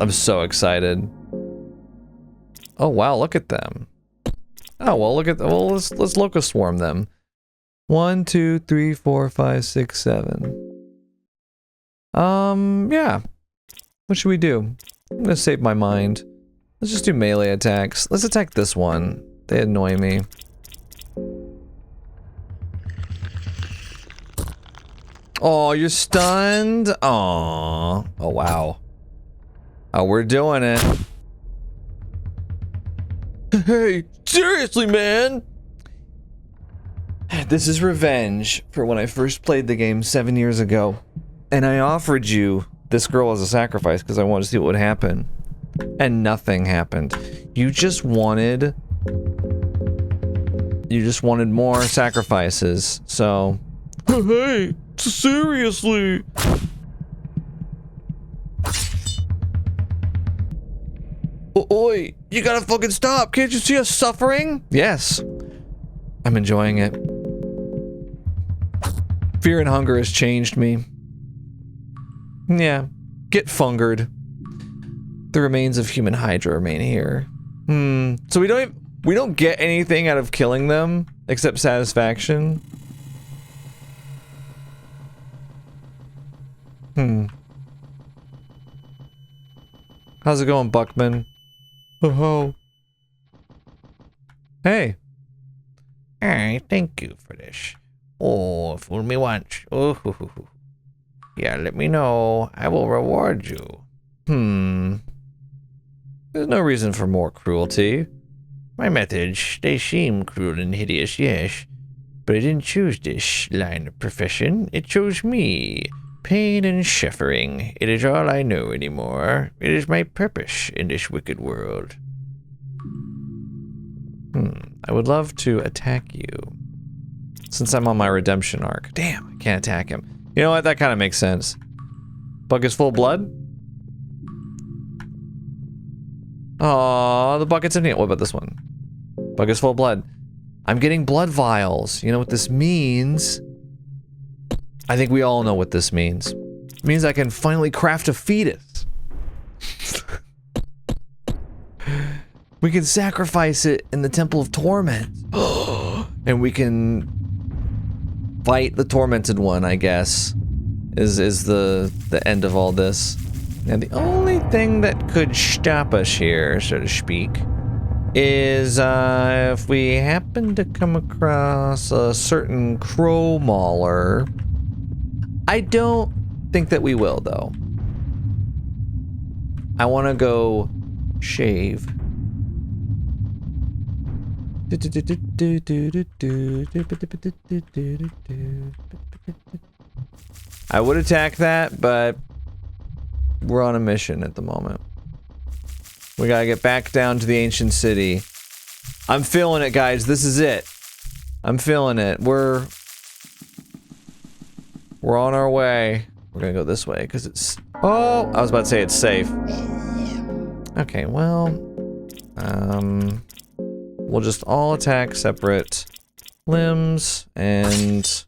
S1: I'm so excited. Oh wow, look at them. Oh well, look at them. Well, let's locust swarm them. 1, 2, 3, 4, 5, 6, 7. Yeah. What should we do? I'm gonna save my mind. Let's just do melee attacks. Let's attack this one. They annoy me. Oh, you're stunned? Aww. Oh, wow. Oh, we're doing it. Hey, seriously, man? This is revenge for when I first played the game 7 years ago. And I offered you this girl as a sacrifice because I wanted to see what would happen. And nothing happened. You just wanted more sacrifices, so... Hey, seriously! Oi, you gotta fucking stop! Can't you see us suffering? Yes. I'm enjoying it. Fear and hunger has changed me. Yeah, get fungered. The remains of human Hydra remain here. So we don't get anything out of killing them except satisfaction. How's it going, Buckman? Oh. Hey.
S4: I thank you for this. Oh, fool me once. Oh, yeah, let me know. I will reward you.
S1: There's no reason for more cruelty.
S4: My methods, they seem cruel and hideous, yes. But I didn't choose this line of profession. It chose me. Pain and suffering. It is all I know anymore. It is my purpose in this wicked world.
S1: I would love to attack you. Since I'm on my redemption arc. Damn, I can't attack him. You know what? That kind of makes sense. Bucket's full of blood? Aw, the bucket's empty. What about this one? Bucket's full of blood. I'm getting blood vials. You know what this means? I think we all know what this means. It means I can finally craft a fetus. We can sacrifice it in the Temple of Torment. And we can fight the Tormented One, I guess. Is the end of all this. And the only thing that could stop us here, so to speak, is if we happen to come across a certain crow mauler. I don't think that we will, though. I want to go shave. I would attack that, but we're on a mission at the moment. We gotta get back down to the ancient city. I'm feeling it, guys. This is it. I'm feeling it. We're on our way. We're gonna go this way because it's... Oh, I was about to say it's safe. Okay, well... we'll just all attack separate limbs, and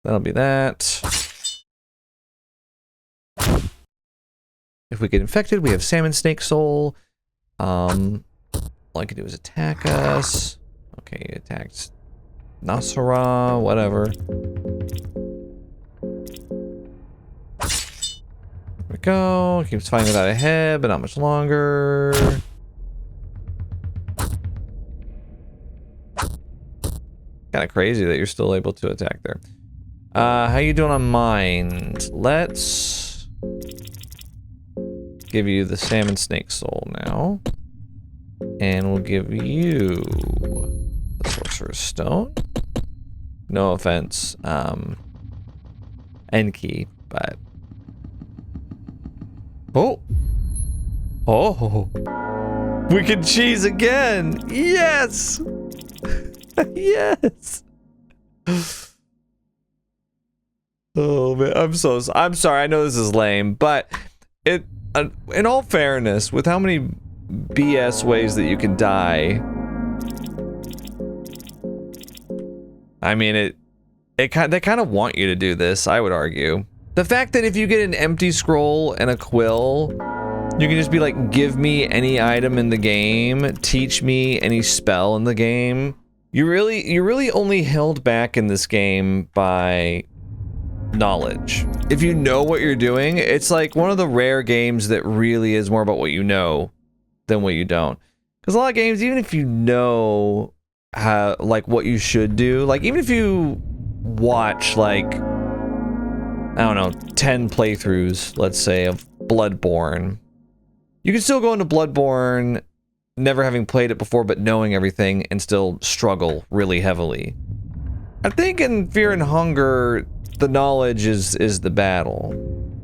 S1: that'll be that. If we get infected, we have Salmon Snake Soul. All I can do is attack us. Okay, he attacked Nasara, whatever. There we go. Keeps fighting without a head, but not much longer. Kind of crazy that you're still able to attack there. How you doing on mind? Let's give you the Salmon Snake Soul now. And we'll give you the Sorcerer's Stone. No offense, Enki, but... Oh! Oh! We can cheese again! Yes! Yes! Oh man, I'm sorry, I know this is lame, but it, in all fairness, with how many BS ways that you can die, I mean, they kind of want you to do this, I would argue. The fact that if you get an empty scroll and a quill, you can just be like, give me any item in the game, teach me any spell in the game. You're really only held back in this game by knowledge. If you know what you're doing, it's like one of the rare games that really is more about what you know than what you don't. Because a lot of games, even if you know how, like, what you should do, like, even if you watch, like, I don't know, 10 playthroughs, let's say, of Bloodborne, you can still go into Bloodborne never having played it before, but knowing everything, and still struggle really heavily. I think in Fear and Hunger, the knowledge is the battle.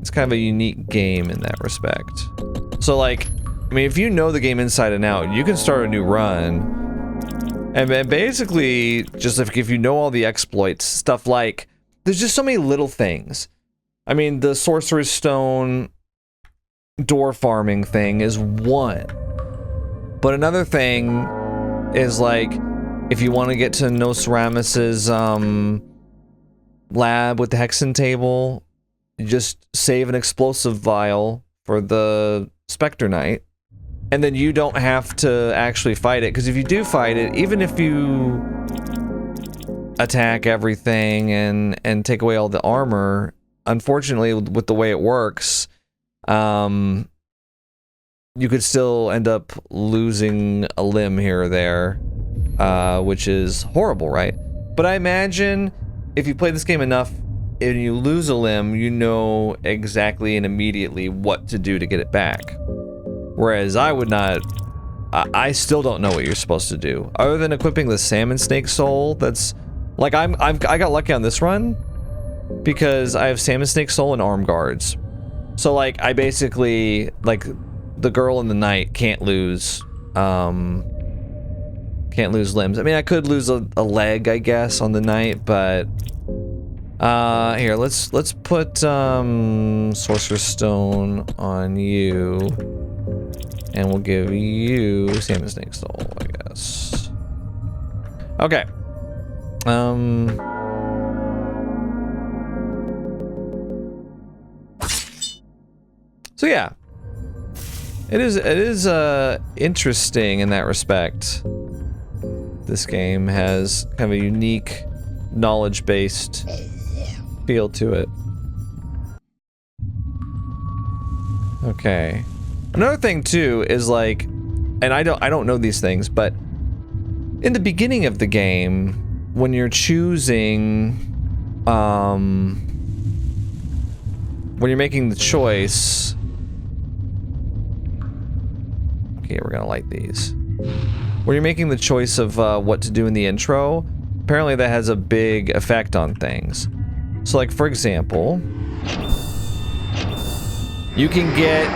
S1: It's kind of a unique game in that respect. So like, I mean, if you know the game inside and out, you can start a new run. And then basically, just if you know all the exploits, stuff like, there's just so many little things. I mean, the Sorcerer's Stone door farming thing is one. But another thing is like, if you want to get to Nostradamus's lab with the Hexen table, you just save an explosive vial for the Spectre Knight. And then you don't have to actually fight it, because if you do fight it, even if you attack everything and take away all the armor, unfortunately, with the way it works, you could still end up losing a limb here or there, which is horrible, right? But I imagine if you play this game enough and you lose a limb, you know exactly and immediately what to do to get it back. Whereas I would not. I still don't know what you're supposed to do, other than equipping the salmon snake soul. That's like I got lucky on this run because I have salmon snake soul and arm guards. So like I basically, like, the girl in the night can't lose limbs. I mean, I could lose a leg, I guess, on the night, but here, let's put Sorcerer's Stone on you, and we'll give you salmon snake soul, I guess. Okay. So yeah, it is interesting in that respect. This game has kind of a unique knowledge-based feel to it. Okay. Another thing too is like, and I don't know these things, but in the beginning of the game, when you're choosing, when you're making the choice. Okay, we're gonna light these. When you're making the choice of what to do in the intro, apparently that has a big effect on things. So like, for example, you can get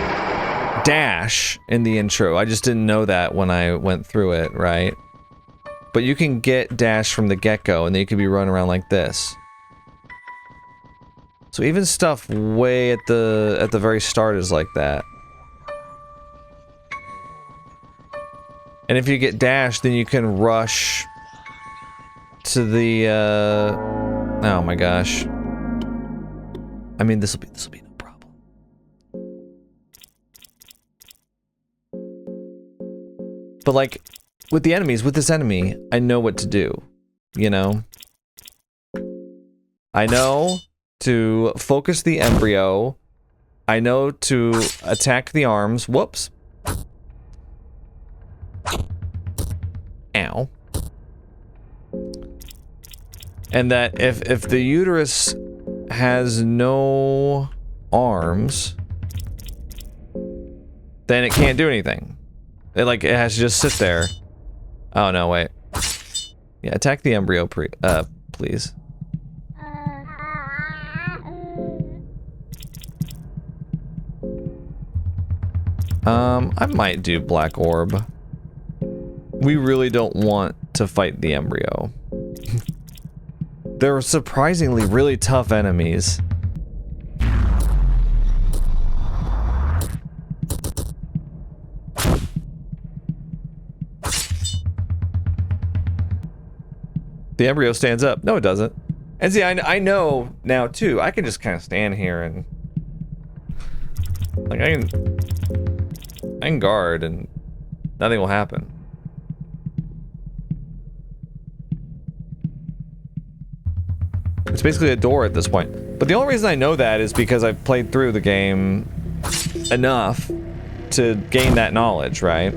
S1: dash in the intro. I just didn't know that when I went through it, right? But you can get dash from the get-go, and then you could be running around like this. So even stuff way at the very start is like that. And if you get dash, then you can rush to the oh my gosh. I mean, this will be no problem. But like with the enemies, with this enemy, I know what to do, you know? I know to focus the embryo. I know to attack the arms. Whoops. Ow. And that if the uterus has no arms, then it can't do anything. It has to just sit there. Oh no, wait. Yeah, attack the embryo please. I might do Black Orb. We really don't want to fight the embryo. They're surprisingly really tough enemies. The embryo stands up. No, it doesn't. And see, I know now too. I can just kind of stand here and like I can guard and nothing will happen. It's basically a door at this point. But the only reason I know that is because I've played through the game enough to gain that knowledge, right?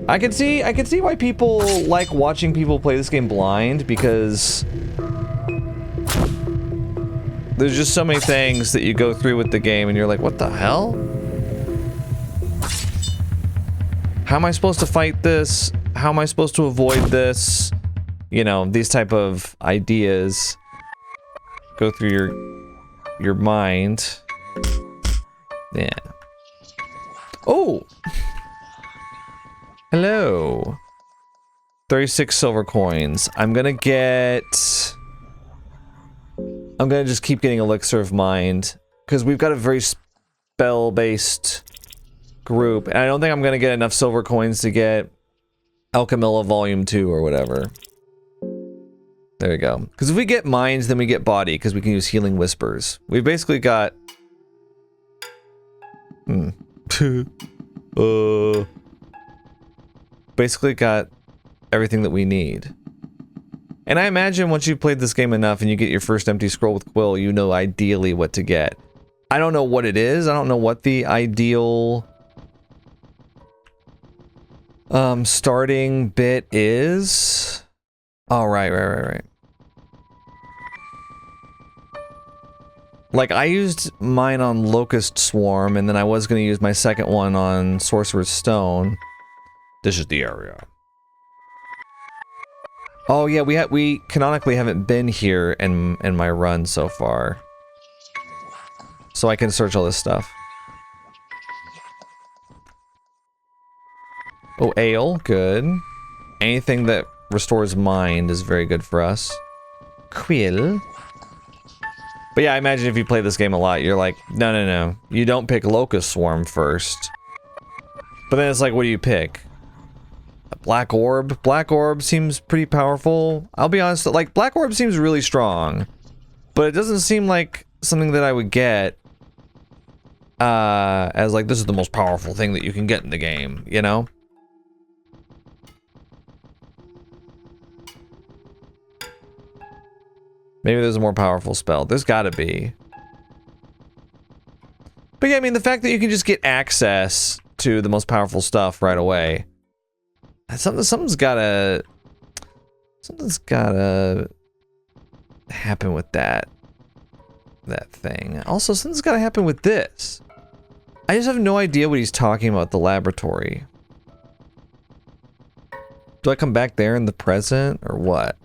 S1: I can see why people like watching people play this game blind, because there's just so many things that you go through with the game and you're like, what the hell? How am I supposed to fight this? How am I supposed to avoid this? You know, these type of ideas. go through your mind. Yeah. Oh! Hello. 36 silver coins. I'm gonna just keep getting Elixir of Mind, because we've got a very spell-based group, and I don't think I'm gonna get enough silver coins to get Alchemilla Volume 2 or whatever. There we go. Because if we get Minds, then we get Body, because we can use Healing Whispers. We've basically got... basically got everything that we need. And I imagine once you've played this game enough and you get your first empty scroll with Quill, you know ideally what to get. I don't know what it is. I don't know what the ideal starting bit is. Oh, right. Like, I used mine on Locust Swarm, and then I was going to use my second one on Sorcerer's Stone. This is the area. Oh yeah, we canonically haven't been here in my run so far. So I can search all this stuff. Oh, ale, good. Anything that restores mind is very good for us. Quill. But yeah, I imagine if you play this game a lot, you're like, no. You don't pick Locust Swarm first. But then it's like, what do you pick? A Black Orb? Black Orb seems pretty powerful. I'll be honest, like, Black Orb seems really strong. But it doesn't seem like something that I would get as like, this is the most powerful thing that you can get in the game, you know? Maybe there's a more powerful spell. There's gotta be. But yeah, I mean, the fact that you can just get access to the most powerful stuff right away. Something's gotta happen with that thing. Also, something's gotta happen with this. I just have no idea what he's talking about, the laboratory. Do I come back there in the present, or what?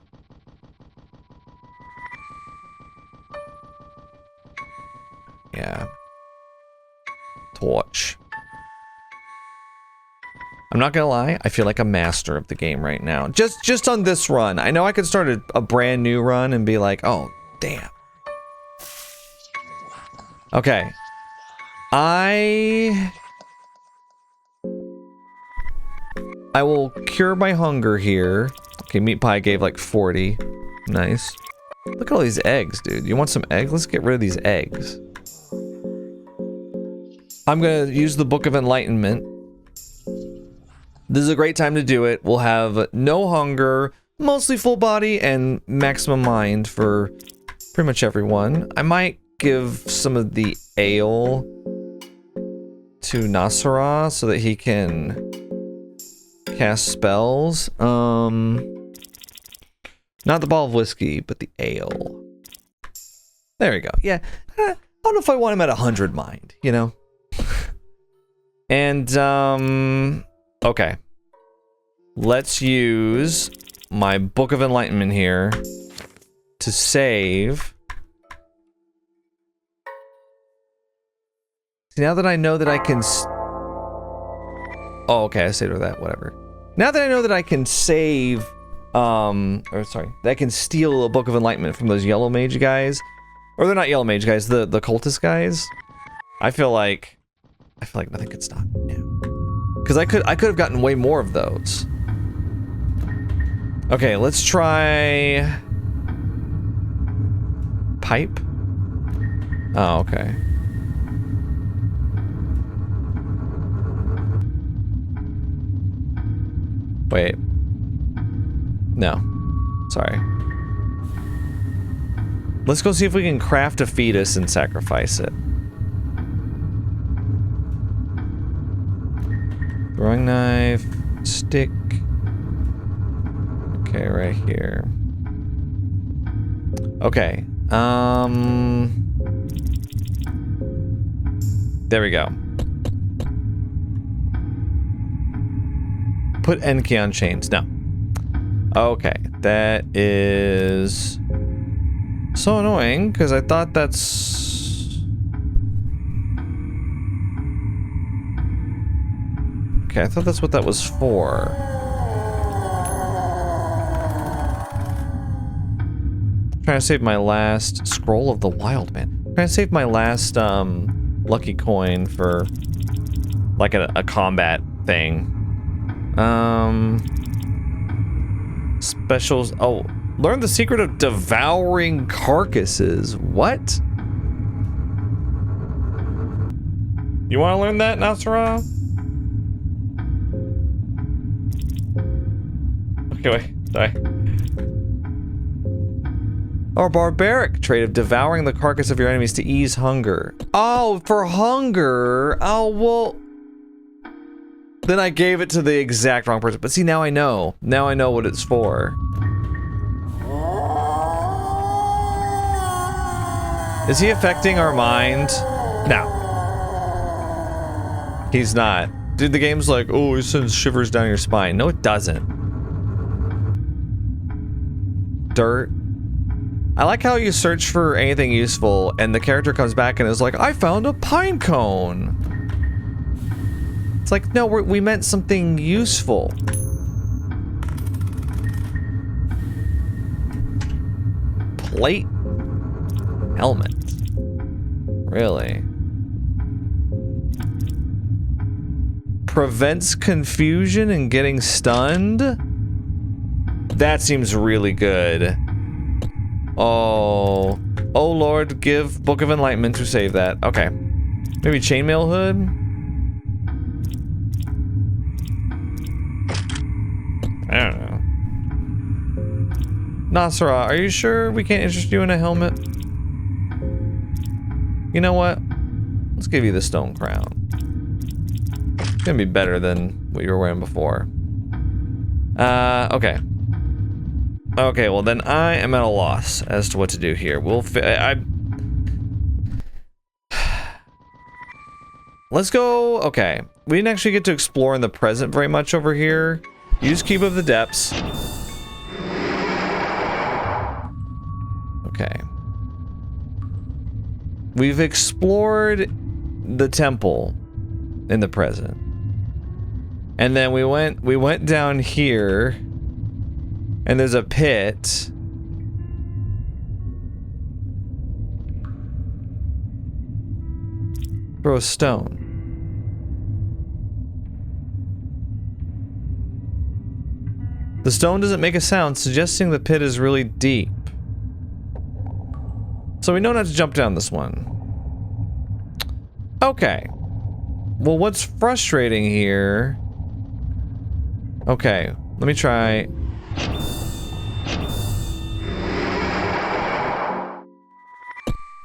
S1: Yeah. Torch. I'm not gonna lie, I feel like a master of the game right now. Just on this run. I know I could start a brand new run and be like, oh, damn. Okay. I will cure my hunger here. Okay, meat pie gave like 40. Nice. Look at all these eggs, dude. You want some eggs? Let's get rid of these eggs. I'm gonna use the Book of Enlightenment. This is a great time to do it. We'll have no hunger, mostly full body, and maximum mind for pretty much everyone. I might give some of the ale to Nasara so that he can cast spells. Not the ball of whiskey, but the ale. There we go. Yeah, I don't know if I want him at 100 mind, you know? And, okay. Let's use my Book of Enlightenment here to save. See, now that I know that I can... Oh, okay, I saved with that, whatever. Now that I know that I can save, that I can steal a Book of Enlightenment from those Yellow Mage guys. Or they're not Yellow Mage guys, the cultist guys. I feel like nothing could stop me now. Because I could have gotten way more of those. Okay, let's try... Pipe? Oh, okay. Wait. No. Sorry. Let's go see if we can craft a fetus and sacrifice it. Throwing knife, stick. Okay, right here. Okay. There we go. Put Enki on chains. No. Okay, that is So annoying, because I thought that's... Okay, I thought that's what that was for. Trying to save my last scroll of the wild man. Trying to save my last lucky coin for like a combat thing. Specials. Oh, learn the secret of devouring carcasses. What? You want to learn that, Nasra? Okay, wait. Sorry. Or barbaric trait of devouring the carcass of your enemies to ease hunger. Oh, for hunger. Oh, well. Then I gave it to the exact wrong person. But see, now I know. Now I know what it's for. Is he affecting our mind? No. He's not. Dude, the game's like, oh, it sends shivers down your spine. No, it doesn't. Dirt. I like how you search for anything useful and the character comes back and is like, I found a pine cone. It's like, no, we meant something useful. Plate. Helmet. Really? Prevents confusion and getting stunned? That seems really good. Oh. Oh Lord, give Book of Enlightenment to save that. Okay. Maybe chainmail hood? I don't know. Nasra, are you sure we can't interest you in a helmet? You know what? Let's give you the stone crown. It's gonna be better than what you were wearing before. Okay. Okay, well then I am at a loss as to what to do here. Let's go. Okay. We didn't actually get to explore in the present very much over here. Use Keep of the Depths. Okay. We've explored the temple in the present. And then we went down here. And there's a pit. Throw a stone. The stone doesn't make a sound, suggesting the pit is really deep. So we know not to jump down this one. Okay. Well, what's frustrating here... Okay, let me try...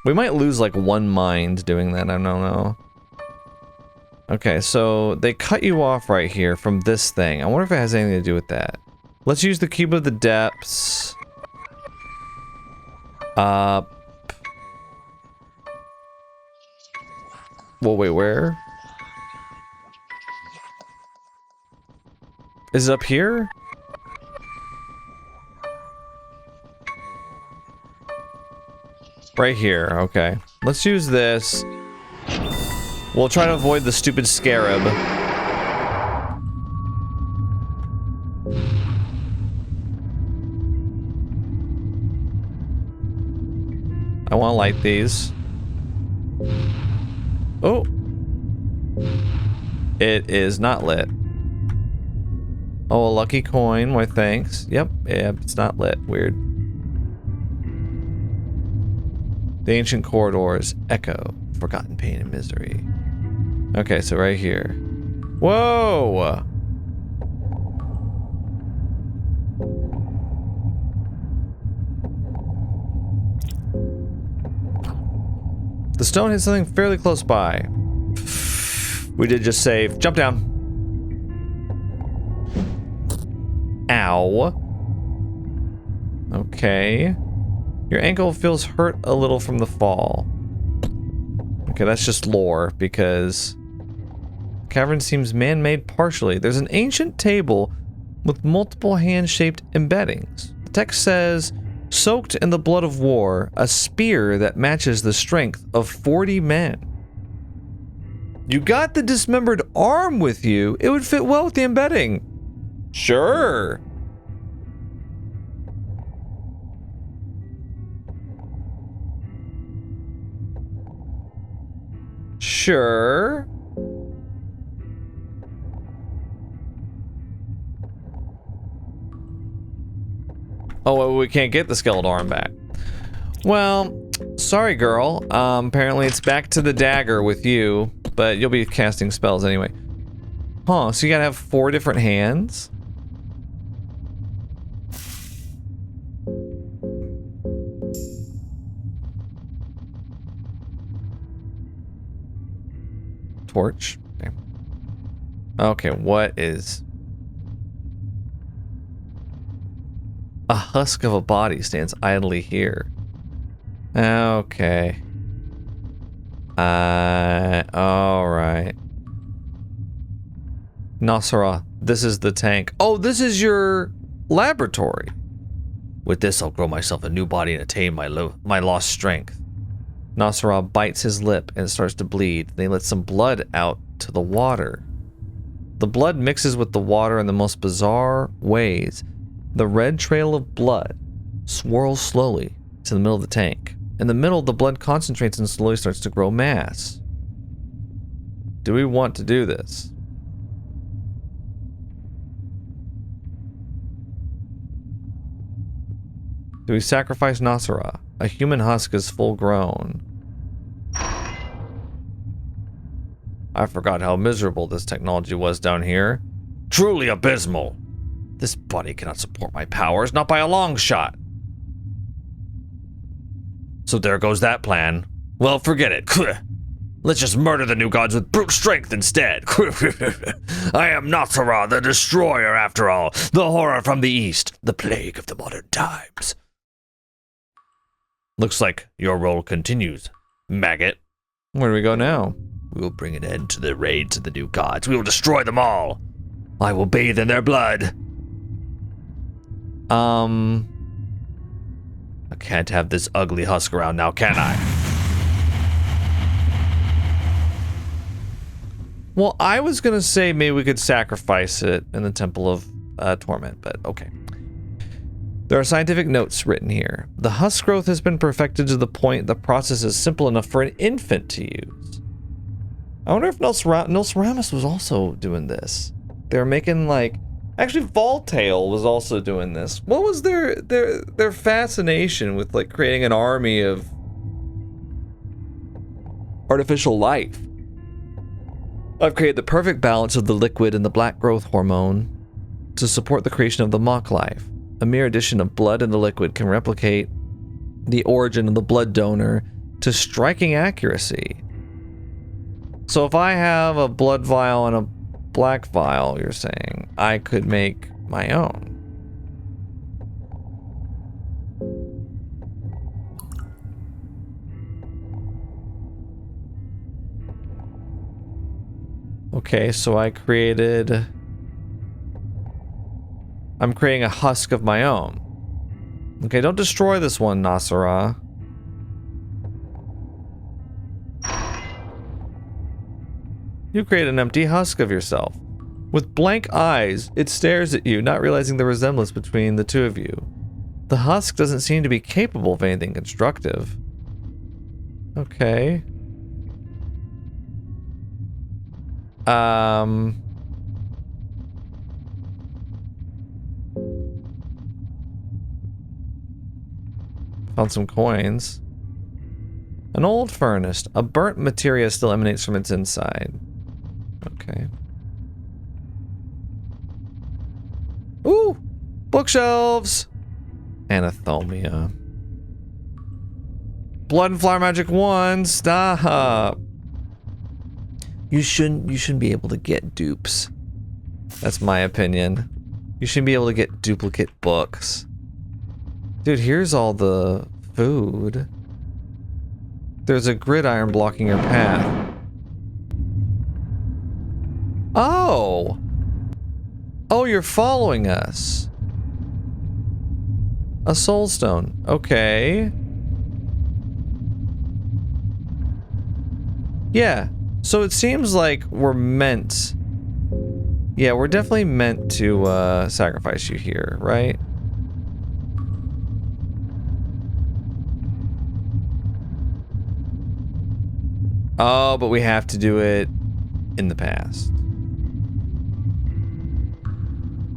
S1: We might lose like one mind doing that, I don't know. Okay, so they cut you off right here from this thing. I wonder if it has anything to do with that. Let's use the Cube of the Depths. Well, wait, where? Is it up here? Right here, okay. Let's use this. We'll try to avoid the stupid scarab. I want to light these. Oh. It is not lit. Oh, a lucky coin. Why, thanks. Yep, it's not lit. Weird. The ancient corridors echo forgotten pain and misery. Okay, so right here. Whoa! The stone hit something fairly close by. We did just save. Jump down. Ow. Okay. Your ankle feels hurt a little from the fall. Okay, that's just lore, because... the cavern seems man-made partially. There's an ancient table with multiple hand-shaped embeddings. The text says, Soaked in the blood of war, a spear that matches the strength of 40 men. You got the dismembered arm with you. It would fit well with the embedding. Sure. Sure. Oh, well, we can't get the skeletal arm back. Well, sorry, girl. Apparently it's back to the dagger with you, but you'll be casting spells anyway. Huh, so you gotta have 4 different hands? Torch. Okay. Okay, what is... A husk of a body stands idly here. Okay. Alright. Nasara, this is the tank. Oh, this is your laboratory.
S4: With this, I'll grow myself a new body and attain my lost strength.
S1: Nasara bites his lip and starts to bleed. Then he lets some blood out to the water. The blood mixes with the water in the most bizarre ways. The red trail of blood swirls slowly to the middle of the tank. In the middle, the blood concentrates and slowly starts to grow mass. Do we want to do this? Do we sacrifice Nasara? A human husk is full grown. I forgot how miserable this technology was down here.
S4: Truly abysmal. This body cannot support my powers, not by a long shot. So there goes that plan. Well, forget it. Let's just murder the new gods with brute strength instead. I am Nasara, the destroyer after all. The horror from the east. The plague of the modern times. Looks like your role continues, maggot.
S1: Where do we go now?
S4: We will bring an end to the raids of the new gods. We will destroy them all. I will bathe in their blood. I can't have this ugly husk around now, can I?
S1: Well, I was gonna say maybe we could sacrifice it in the Temple of Torment, but okay. There are scientific notes written here. The husk growth has been perfected to the point the process is simple enough for an infant to use. I wonder if Nostradamus was also doing this. They were making like... Actually, Voltaire was also doing this. What was their fascination with like creating an army of artificial life? I've created the perfect balance of the liquid and the black growth hormone to support the creation of the mock life. A mere addition of blood in the liquid can replicate the origin of the blood donor to striking accuracy. So if I have a blood vial and a black vial, you're saying, I could make my own. Okay, so I'm creating a husk of my own. Okay, don't destroy this one, Nasara. You create an empty husk of yourself. With blank eyes, it stares at you, not realizing the resemblance between the two of you. The husk doesn't seem to be capable of anything constructive. Okay. Found some coins. An old furnace. A burnt materia still emanates from its inside. Okay. Ooh! Bookshelves! Anathomia. Blood and flower magic 1. Stop! You shouldn't be able to get dupes. That's my opinion. You shouldn't be able to get duplicate books. Dude, here's all the food. There's a gridiron blocking your path. Oh! Oh, you're following us. A soul stone. Okay. Yeah. So it seems like we're meant... Yeah, we're definitely meant to sacrifice you here, right? Oh, but we have to do it in the past.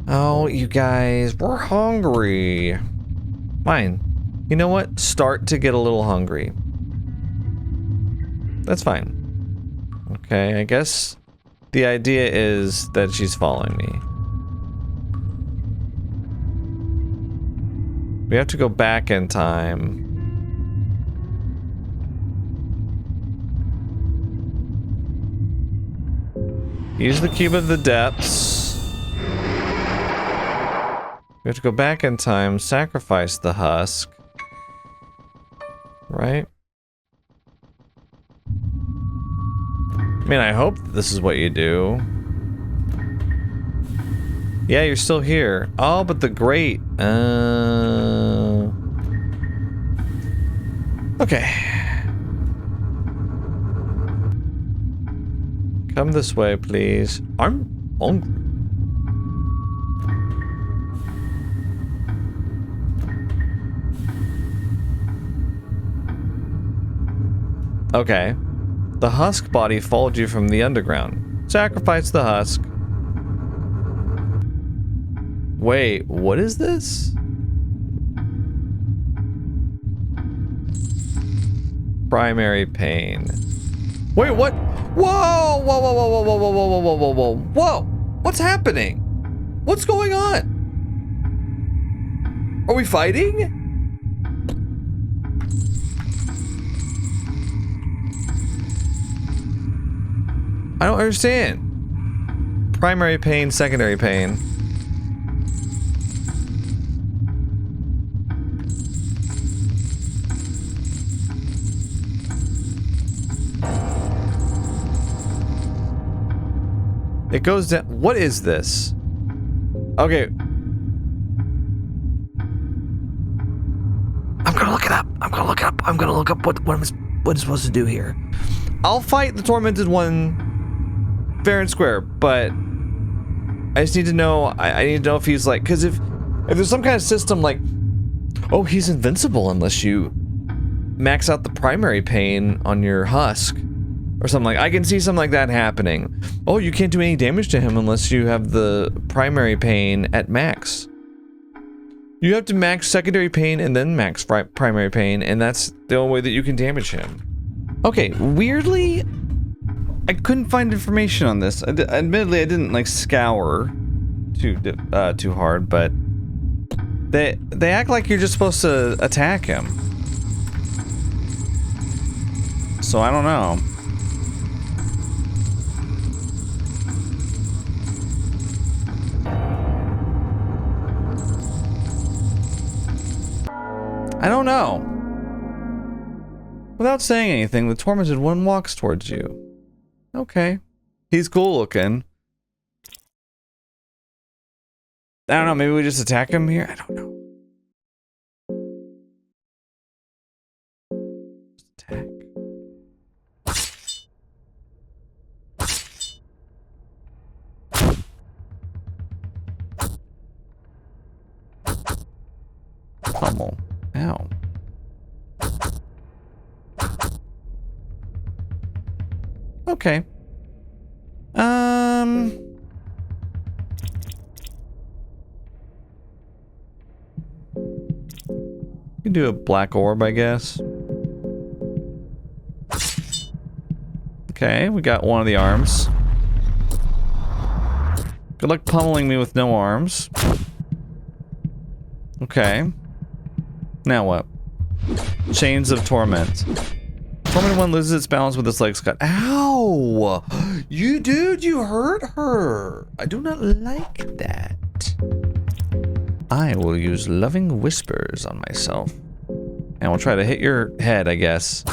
S1: Oh, you guys, we're hungry. Fine. You know what? Start to get a little hungry. That's fine. Okay, I guess the idea is that she's following me. We have to go back in time. Use the Cube of the Depths. We have to go back in time, sacrifice the husk. Right? I mean, I hope this is what you do. Yeah, you're still here. Oh, but the grate. Okay. Come this way, please. I'm hungry. Okay. The husk body followed you from the underground. Sacrifice the husk. Wait, what is this? Primary pain. Wait, what? Whoa! Whoa, whoa, whoa, whoa, whoa, whoa, whoa, whoa, whoa, whoa, whoa! What's happening? What's going on? Are we fighting? I don't understand. Primary pain, secondary pain. It goes down. What is this? Okay. I'm gonna look it up. I'm gonna look up. I'm gonna look up what I'm supposed to do here. I'll fight the tormented one fair and square, but I just need to know. I need to know if he's like, because if there's some kind of system like, oh, he's invincible unless you max out the primary pain on your husk. Or something like, I can see something like that happening. Oh, you can't do any damage to him unless you have the primary pain at max. You have to max secondary pain and then max primary pain, and that's the only way that you can damage him. Okay, weirdly, I couldn't find information on this. Admittedly, I didn't like scour too hard, but they act like you're just supposed to attack him. So I don't know. I don't know. Without saying anything, the tormented one walks towards you. Okay. He's cool looking. I don't know, maybe we just attack him here? I don't know. Just attack. Pummel. Ow. Okay. You can do a black orb, I guess. Okay, we got one of the arms. Good luck pummeling me with no arms. Okay. Now what? Chains of Torment. Tormented one loses its balance with its legs cut. Ow! You dude, you hurt her. I do not like that. I will use loving whispers on myself. And we'll try to hit your head, I guess.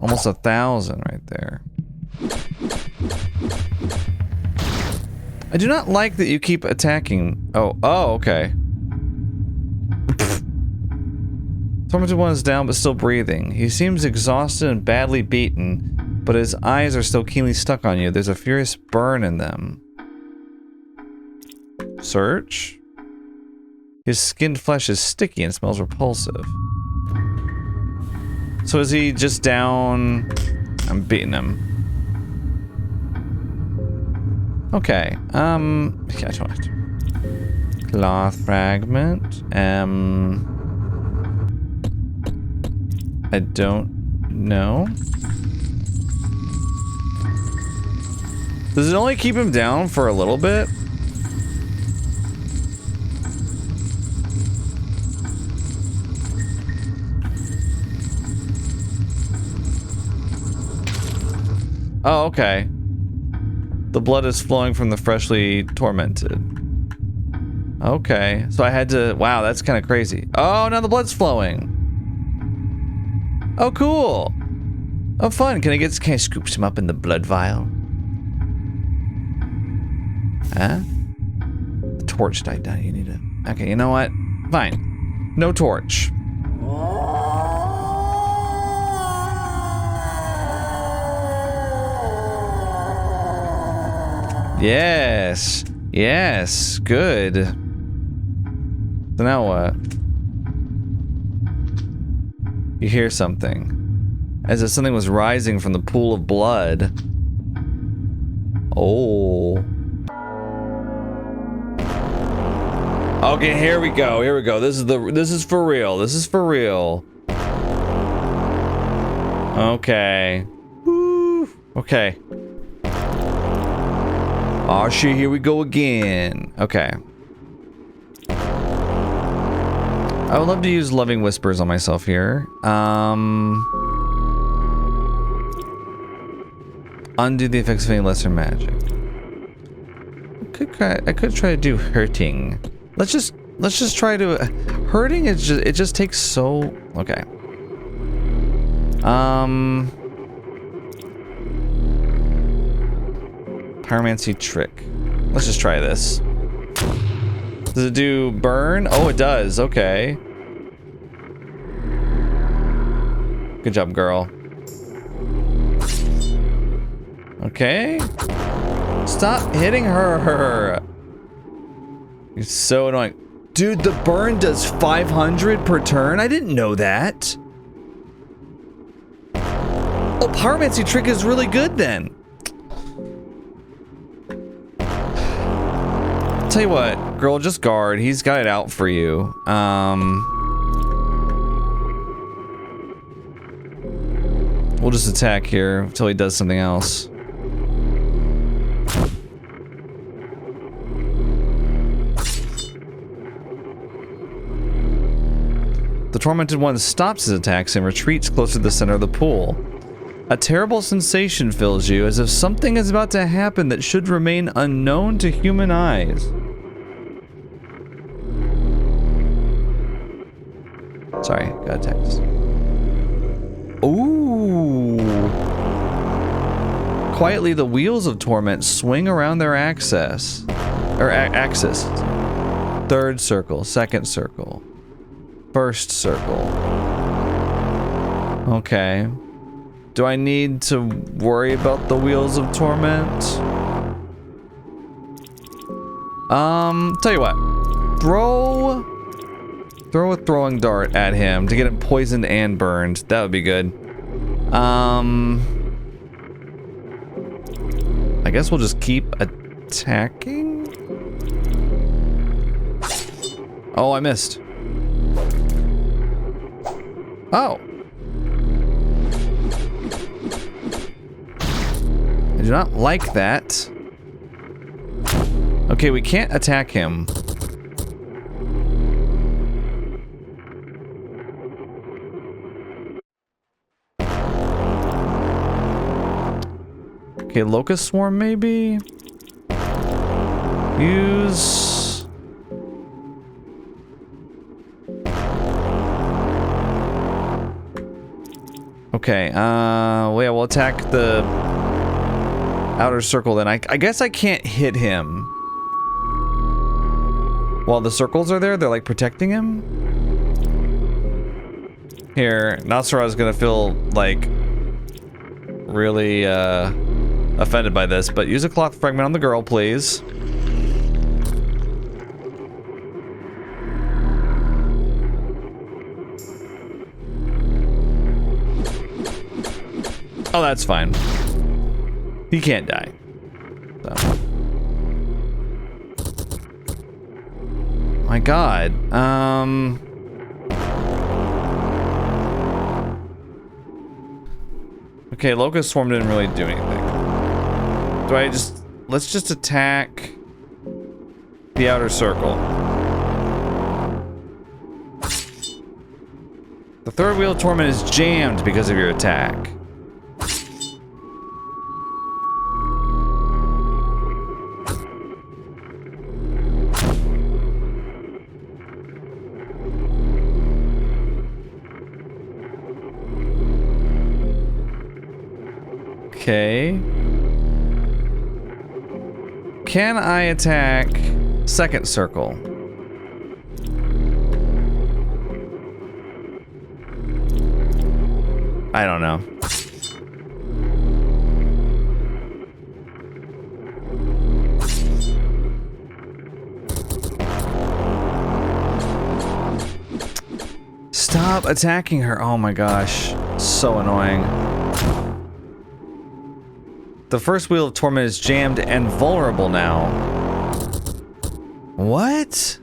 S1: Almost 1,000 right there. I do not like that you keep attacking. Oh, okay. Tormented one is down but still breathing. He seems exhausted and badly beaten, but his eyes are still keenly stuck on you. There's a furious burn in them. Search? His skinned flesh is sticky and smells repulsive. So is he just down? I'm beating him. Okay, yeah, I don't have to. Cloth fragment, I don't know. Does it only keep him down for a little bit? Oh, okay. The blood is flowing from the freshly tormented. Okay, so I had to... Wow, that's kind of crazy. Oh, now the blood's flowing. Oh, cool. Oh, fun. Can I scoop some up in the blood vial? Huh? The torch died down. You need to... Okay, you know what? Fine. No torch. Yes. Yes. Good. So now what? You hear something. As if something was rising from the pool of blood. Oh. Okay, here we go. Here we go. This is for real. This is for real. Okay. Woo. Okay. Oh shit, here we go again. Okay. I would love to use loving whispers on myself here. Undo the effects of any lesser magic. I could try to do hurting. Let's just try to hurting. It just takes so okay. Pyromancy trick. Let's just try this. Does it do burn? Oh, it does. Okay. Good job, girl. Okay. Stop hitting her. You're so annoying. Dude, the burn does 500 per turn? I didn't know that. Oh, Pyromancy trick is really good then. Tell you what, girl, just guard. He's got it out for you. We'll just attack here until he does something else. The tormented one stops his attacks and retreats closer to the center of the pool. A terrible sensation fills you, as if something is about to happen that should remain unknown to human eyes. Sorry, got a text. Ooh. Quietly, the wheels of torment swing around their axis. Third circle, second circle, first circle. Okay. Do I need to worry about the wheels of torment? Tell you what. Throw a throwing dart at him to get him poisoned and burned. That would be good. I guess we'll just keep attacking. Oh, I missed. Oh. I do not like that. Okay, we can't attack him. Okay, Locust Swarm maybe? Use... Okay, well, yeah, we'll attack the outer circle then. I guess I can't hit him. While the circles are there, they're like protecting him? Here, Nasara's gonna feel like really offended by this, but use a cloth fragment on the girl, please. Oh, that's fine. He can't die. So. My God. Okay, Locust Swarm didn't really do anything. Let's just attack the outer circle. The third wheel of torment is jammed because of your attack. Okay. Can I attack second circle? I don't know. Stop attacking her. Oh my gosh. So annoying. The first wheel of torment is jammed and vulnerable now. What?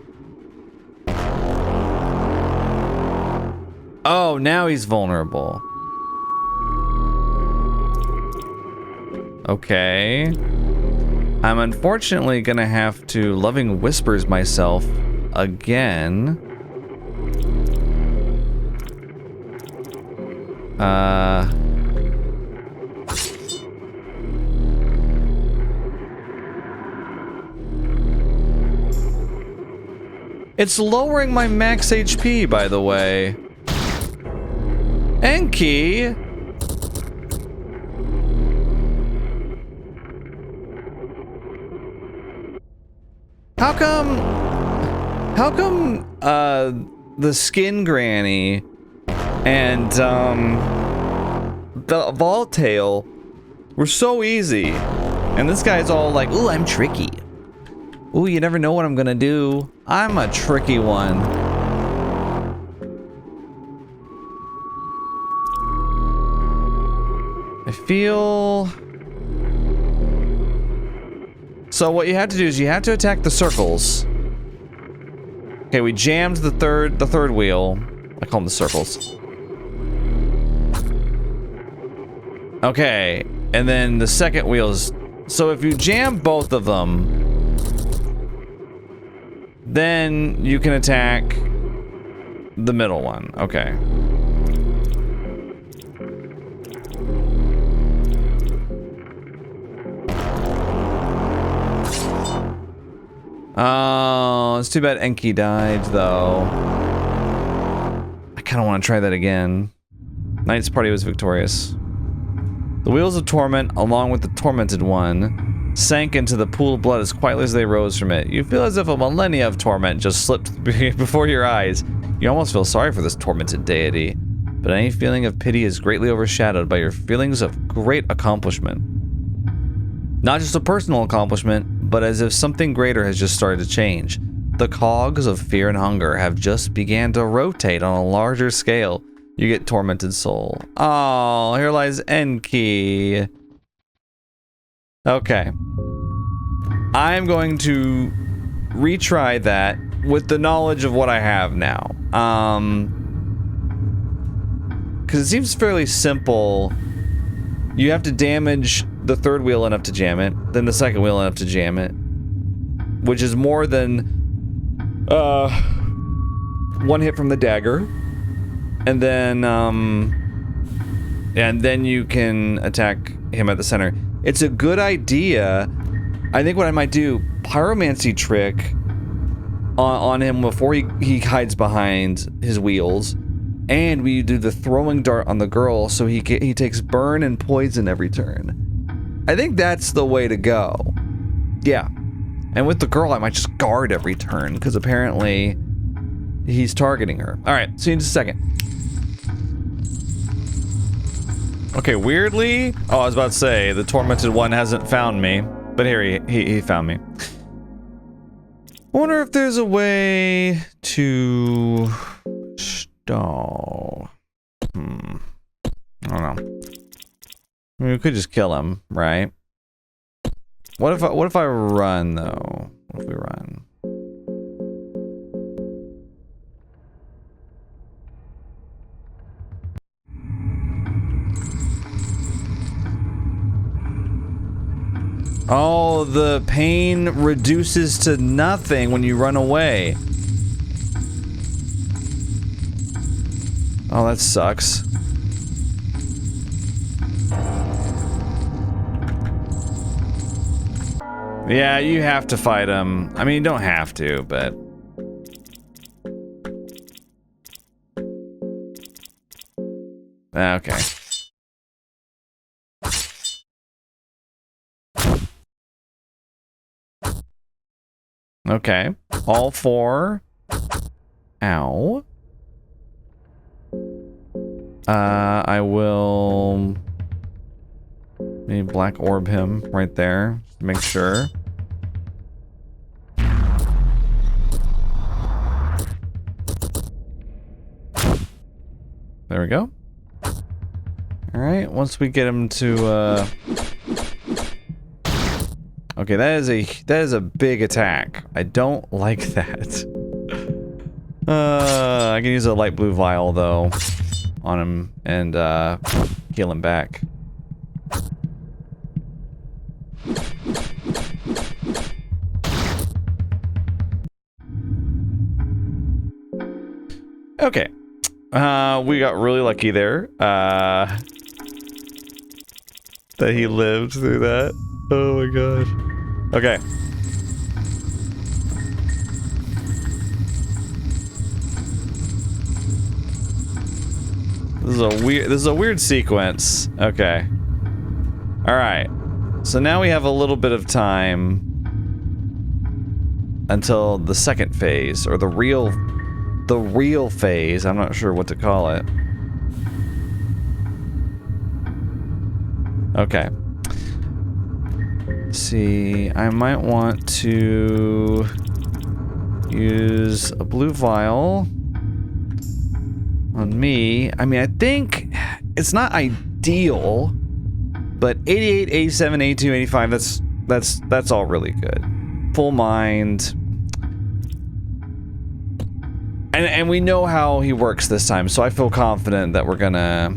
S1: Oh, now he's vulnerable. Okay. I'm unfortunately gonna have to Loving Whispers myself again. It's lowering my max HP, by the way. Enki! How come, the Skin Granny and, the Vault Tail were so easy, and this guy's all like, ooh, I'm tricky. Ooh, you never know what I'm gonna do. I'm a tricky one. I feel... So what you have to do is you have to attack the circles. Okay, we jammed the third wheel. I call them the circles. Okay, and then the second wheel is... So if you jam both of them, then you can attack the middle one. Okay. Oh, it's too bad Enki died, though. I kind of want to try that again. Knight's party was victorious. The wheels of torment, along with the tormented one, sank into the pool of blood as quietly as they rose from it. You feel as if a millennia of torment just slipped before your eyes. You almost feel sorry for this tormented deity, but any feeling of pity is greatly overshadowed by your feelings of great accomplishment. Not just a personal accomplishment, but as if something greater has just started to change. The cogs of fear and hunger have just began to rotate on a larger scale. You get tormented soul. Oh, here lies Enki. Okay. I'm going to retry that with the knowledge of what I have now. Because it seems fairly simple. You have to damage the third wheel enough to jam it, then the second wheel enough to jam it, which is more than one hit from the dagger, and then you can attack him at the center. It's a good idea. I think what I might do, pyromancy trick on him before he hides behind his wheels. And we do the throwing dart on the girl so he takes burn and poison every turn. I think that's the way to go. Yeah. And with the girl, I might just guard every turn, because apparently he's targeting her. All right, see you in just a second. Okay, weirdly, oh, I was about to say, the tormented one hasn't found me, but here he found me. I wonder if there's a way to stall. I don't know. I mean, we could just kill him, right? What if I run though? What if we run? Oh, the pain reduces to nothing when you run away. Oh, that sucks. Yeah, you have to fight him. I mean, you don't have to, but... Okay. Okay. All four. Ow. I will... maybe black orb him right there. Just to make sure. There we go. Alright, once we get him to, okay, that is a big attack. I don't like that. I can use a light blue vial, though, on him and, heal him back. Okay. We got really lucky there. That he lived through that. Oh my god. Okay. This is a weird sequence. Okay. All right. So now we have a little bit of time until the second phase, or the real phase. I'm not sure what to call it. Okay. Let's see, I might want to use a blue vial on me. I mean, I think it's not ideal, but 88, 87, 82, 85, that's all really good. Full mind. And we know how he works this time, so I feel confident that we're gonna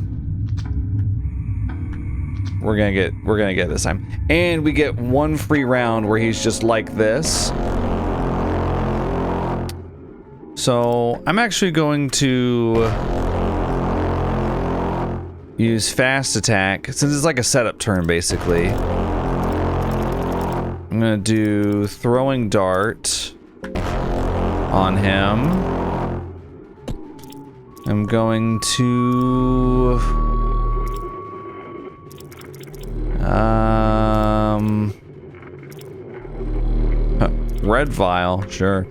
S1: get this time. And we get one free round where he's just like this. So I'm actually going to use fast attack, since it's like a setup turn basically. I'm gonna do throwing dart on him. I'm going to red vial, sure.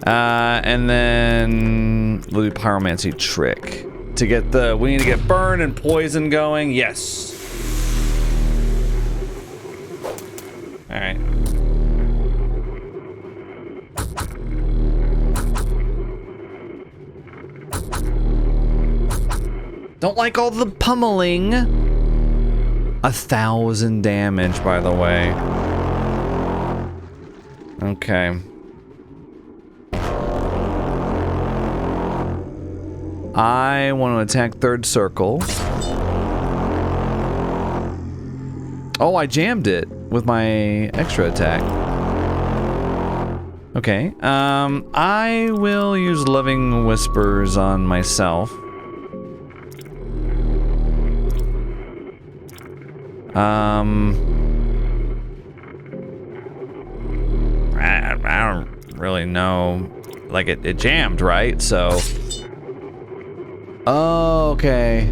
S1: And then we'll do pyromancy trick to get the, we need to get burn and poison going. Yes. All right. Don't like all the pummeling. 1,000 damage, by the way. Okay. I want to attack third circle. Oh, I jammed it with my extra attack. Okay. I will use Loving Whispers on myself. I don't really know. Like, it jammed, right? So... Oh, okay.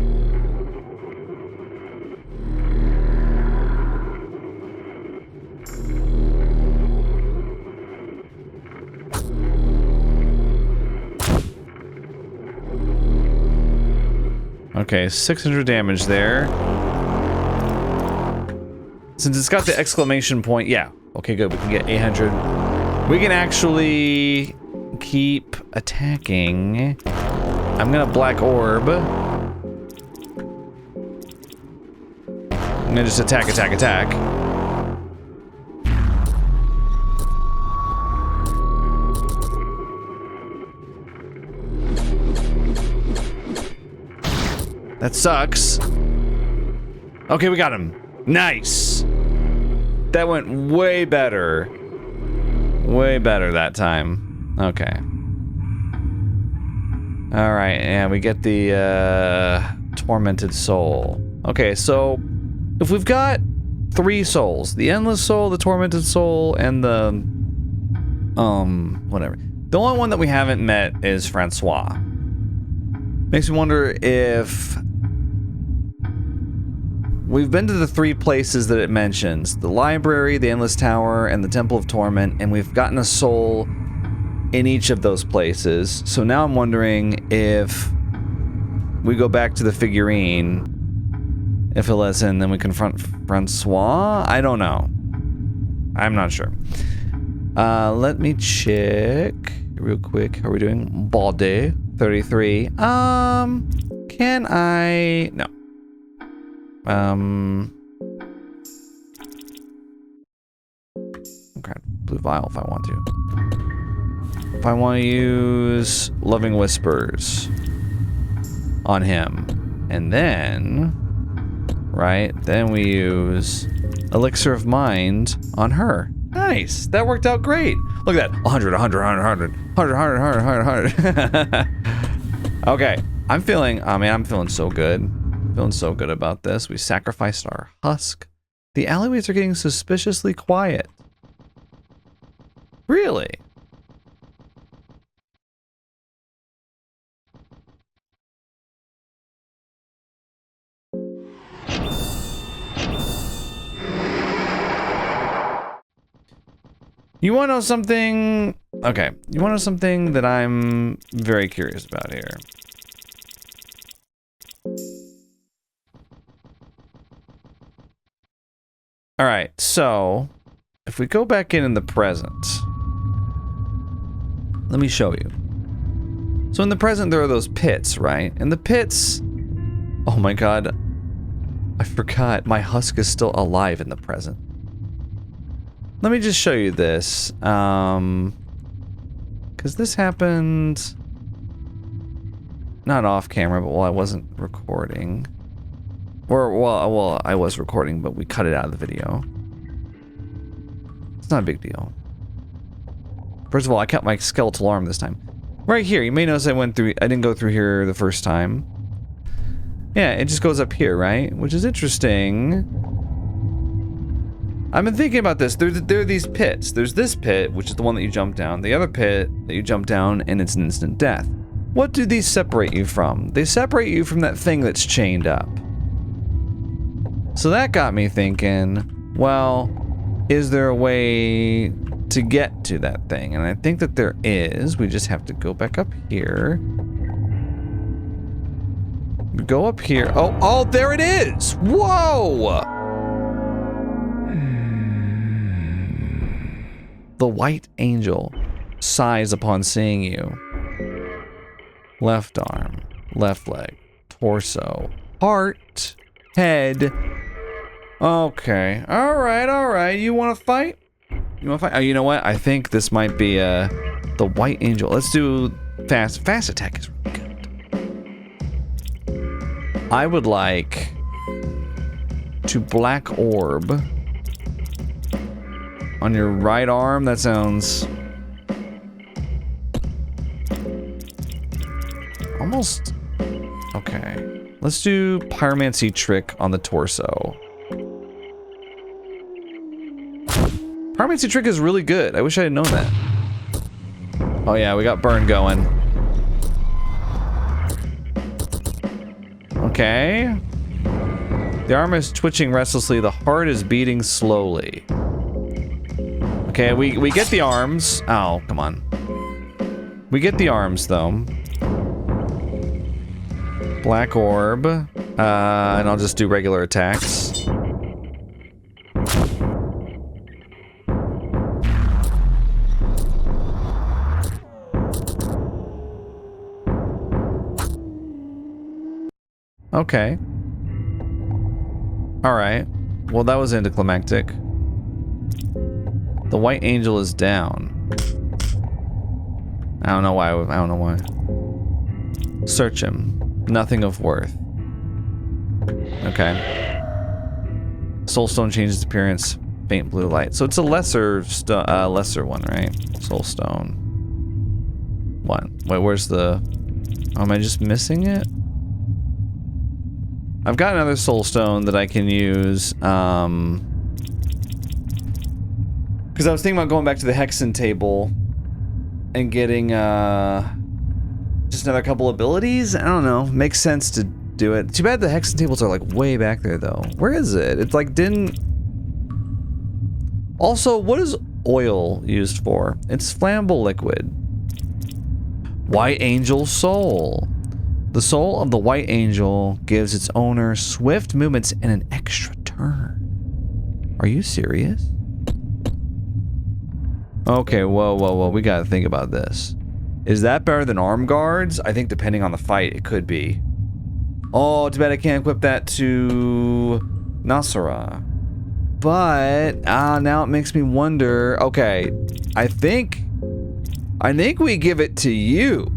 S1: Okay, 600 damage there. Since it's got the exclamation point, yeah. Okay, good. We can get 800. We can actually keep attacking. I'm gonna black orb. I'm gonna just attack, attack, attack. That sucks. Okay, we got him. Nice. That went way better. Way better that time. Okay. All right, and we get the tormented soul. Okay, so if we've got 3 souls, the endless soul, the tormented soul, and the whatever. The only one that we haven't met is Francois. Makes me wonder if we've been to the 3 places that it mentions. The library, the Endless Tower, and the Temple of Torment, and we've gotten a soul in each of those places. So now I'm wondering if we go back to the figurine, if it lets in, then we confront Francois? I don't know. I'm not sure. Let me check real quick. How are we doing? Baudet, 33. Can I... No. Okay, blue vial if I want to. If I want to use Loving Whispers on him, and then, right, then we use Elixir of Mind on her. Nice, that worked out great. Look at that, 100, 100, 100, 100, 100, 100, 100, 100. Okay, I'm feeling so good. Feeling so good about this. We sacrificed our husk. The alleyways are getting suspiciously quiet. Really? You want to know something? Okay. You want to know something that I'm very curious about here? All right, so if we go back in the present, let me show you. So in the present, there are those pits, right? And the pits, oh my God, I forgot my husk is still alive in the present. Let me just show you this, because this happened not off camera, but while I wasn't recording. Or, well, I was recording, but we cut it out of the video. It's not a big deal. First of all, I kept my skeletal arm this time. Right here, you may notice I didn't go through here the first time. Yeah, it just goes up here, right? Which is interesting. I've been thinking about this. There are these pits. There's this pit, which is the one that you jump down. The other pit that you jump down, and it's an instant death. What do these separate you from? They separate you from that thing that's chained up. So that got me thinking, well, is there a way to get to that thing? And I think that there is. We just have to go back up here. Go up here. Oh, there it is! Whoa! The white angel sighs upon seeing you. Left arm, left leg, torso, heart, head. Okay. All right. You want to fight? You want to fight? Oh, you know what? I think this might be the white angel. Let's do fast. Fast attack is really good. I would like to black orb on your right arm. That sounds almost okay. Let's do pyromancy trick on the torso. Pyromancy trick is really good. I wish I had known that. Oh yeah, we got burn going. Okay. The arm is twitching restlessly. The heart is beating slowly. Okay, we get the arms. Oh, come on. We get the arms, though. Black orb. And I'll just do regular attacks. Okay. Alright. Well, that was anticlimactic. The white angel is down. I don't know why. I don't know why. Search him. Nothing of worth. Okay. Soulstone changes appearance. Faint blue light. So it's a lesser one, right? Soulstone. One. Wait, where's the... Oh, am I just missing it? I've got another soulstone that I can use, because I was thinking about going back to the Hexen table and getting, just another couple abilities? I don't know. Makes sense to do it. Too bad the Hexen tables are, like, way back there, though. Where is it? It's, like, didn't... Also, what is oil used for? It's flammable liquid. White Angel Soul. The soul of the White Angel gives its owner swift movements and an extra turn. Are you serious? Okay, whoa. We gotta think about this. Is that better than arm guards? I think depending on the fight, it could be. Oh, too bad I can't equip that to Nasara. But, now it makes me wonder. Okay, I think we give it to you.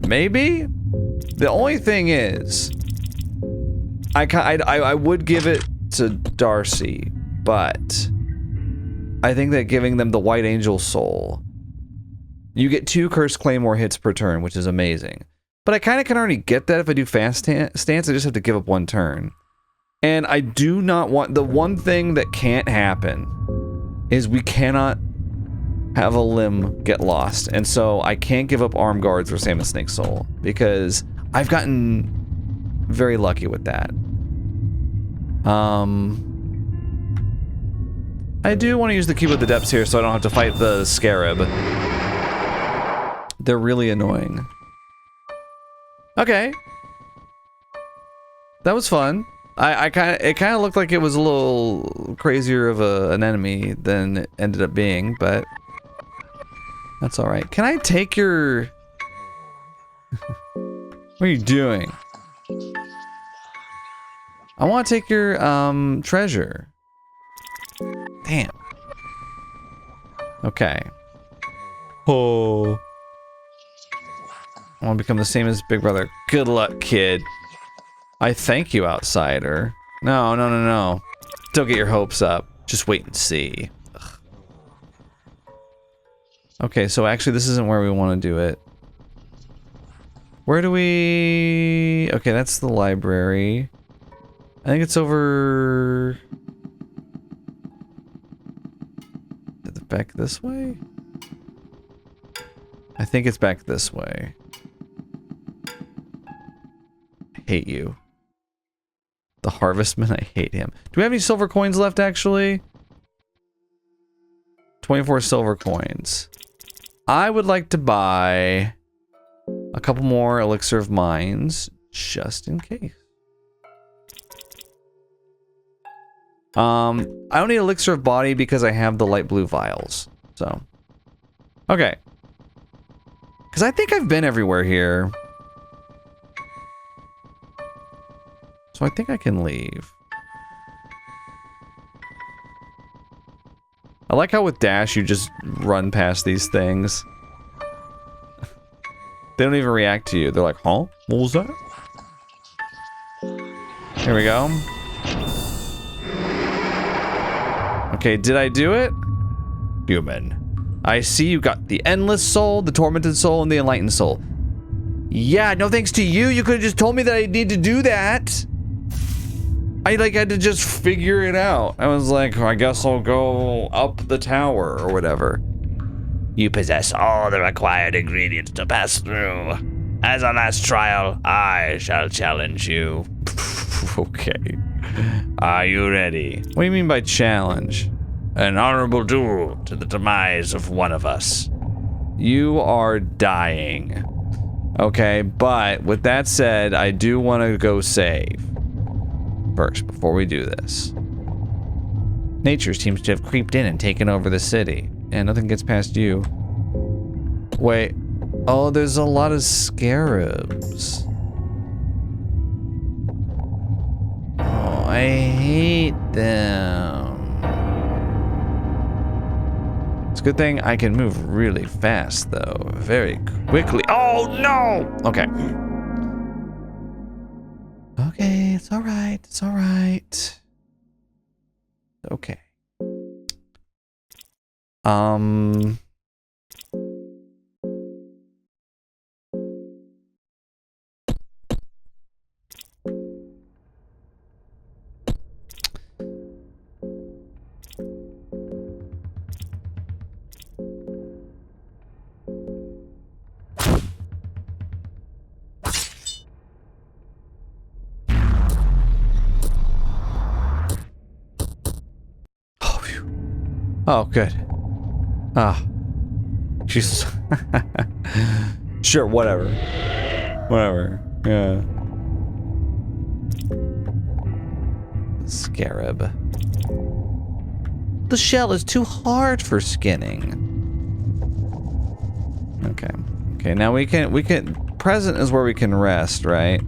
S1: Maybe? The only thing is, I would give it to Darcy, but I think that giving them the White Angel Soul, you get 2 Cursed Claymore hits per turn, which is amazing. But I kind of can already get that if I do Fast Stance, I just have to give up 1 turn. And I do not want, the one thing that can't happen is we cannot have a limb get lost, and so I can't give up arm guards for Salmon Snake Soul because I've gotten very lucky with that. I do want to use the Cube of the Depths here so I don't have to fight the Scarab. They're really annoying. Okay. That was fun. It kind of looked like it was a little crazier of an enemy than it ended up being, but that's all right. Can I take your... What are you doing? I want to take your treasure. Damn. Okay. Oh. I want to become the same as Big Brother. Good luck, kid. I thank you, outsider. No. Don't get your hopes up. Just wait and see. Ugh. Okay, so actually this isn't where we want to do it. Where do we... Okay, that's the library. I think it's over... Is it back this way? I think it's back this way. I hate you. The Harvestman, I hate him. Do we have any silver coins left, actually? 24 silver coins. I would like to buy a couple more Elixir of Mines, just in case. I don't need Elixir of Body because I have the light blue vials, so. Okay. Because I think I've been everywhere here. So I think I can leave. I like how with Dash you just run past these things. They don't even react to you. They're like, huh? What was that? Here we go. Okay, did I do it? Human. I see you got the Endless Soul, the Tormented Soul, and the Enlightened Soul. Yeah, no thanks to you. You could have just told me that I need to do that. I had to just figure it out. I was like, I guess I'll go up the tower or whatever.
S2: You possess all the required ingredients to pass through. As our last trial, I shall challenge you.
S1: Okay.
S2: Are you ready?
S1: What do you mean by challenge?
S2: An honorable duel to the demise of one of us.
S1: You are dying. Okay, but with that said, I do want to go save first before we do this. Nature seems to have creeped in and taken over the city. And nothing gets past you. Wait. Oh, there's a lot of scarabs. Oh, I hate them. It's a good thing I can move really fast, though. Very quickly. Oh, no! Okay. Okay, it's alright. It's alright. Okay. Oh, phew. Oh, good. Ah. Jesus. Sure, whatever. Whatever. Yeah. Scarab. The shell is too hard for skinning. Okay. Okay, now we can present is where we can rest, right?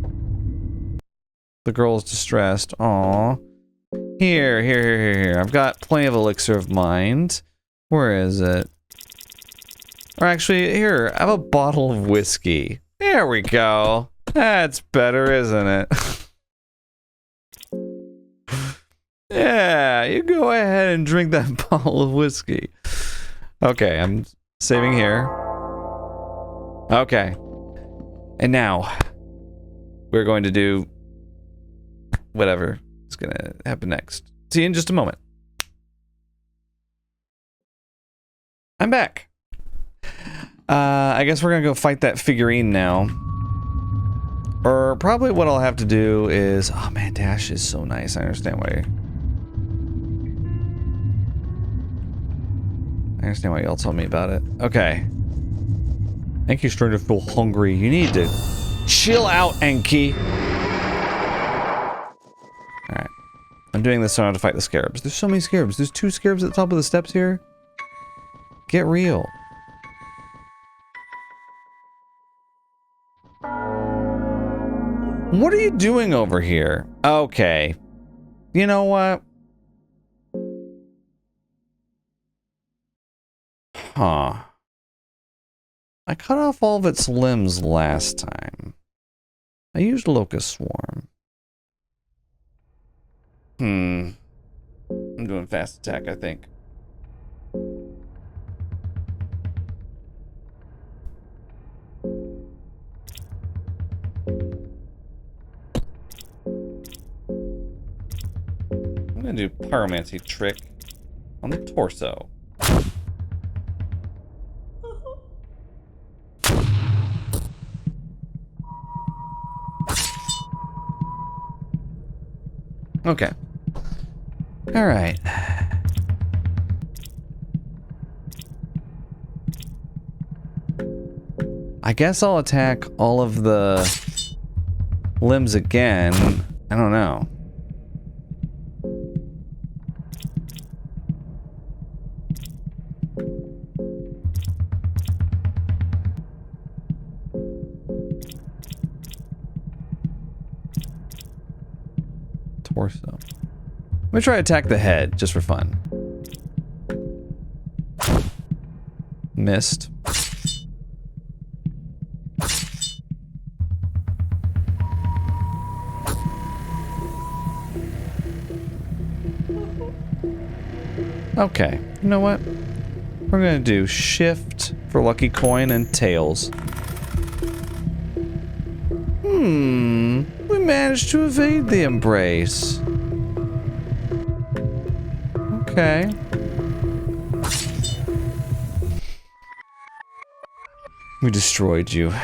S1: The girl is distressed. Aw. Here. I've got plenty of elixir of mind. Where is it? Or actually, here, I have a bottle of whiskey. There we go. That's better, isn't it? Yeah, you go ahead and drink that bottle of whiskey. Okay, I'm saving here. Okay. And now, we're going to do whatever is going to happen next. See you in just a moment. I'm back. I guess we're gonna go fight that figurine now. Or probably what I'll have to do is... Oh man, Dash is so nice. I understand why... I understand why y'all told me about it. Okay. Enki's starting to feel hungry. You need to chill out, Enki. Alright. I'm doing this so I don't have to fight the scarabs. There's so many scarabs. There's 2 scarabs at the top of the steps here. Get real. What are you doing over here? Okay. You know what? Huh. I cut off all of its limbs last time. I used Locust Swarm. I'm doing fast attack, I think. I'm gonna do pyromancy trick on the torso. Okay. All right. I guess I'll attack all of the limbs again. I don't know. Torso. Let me try to attack the head, just for fun. Missed. Okay, you know what? We're gonna do shift for lucky coin and tails. We managed to evade the embrace. Okay. We destroyed you.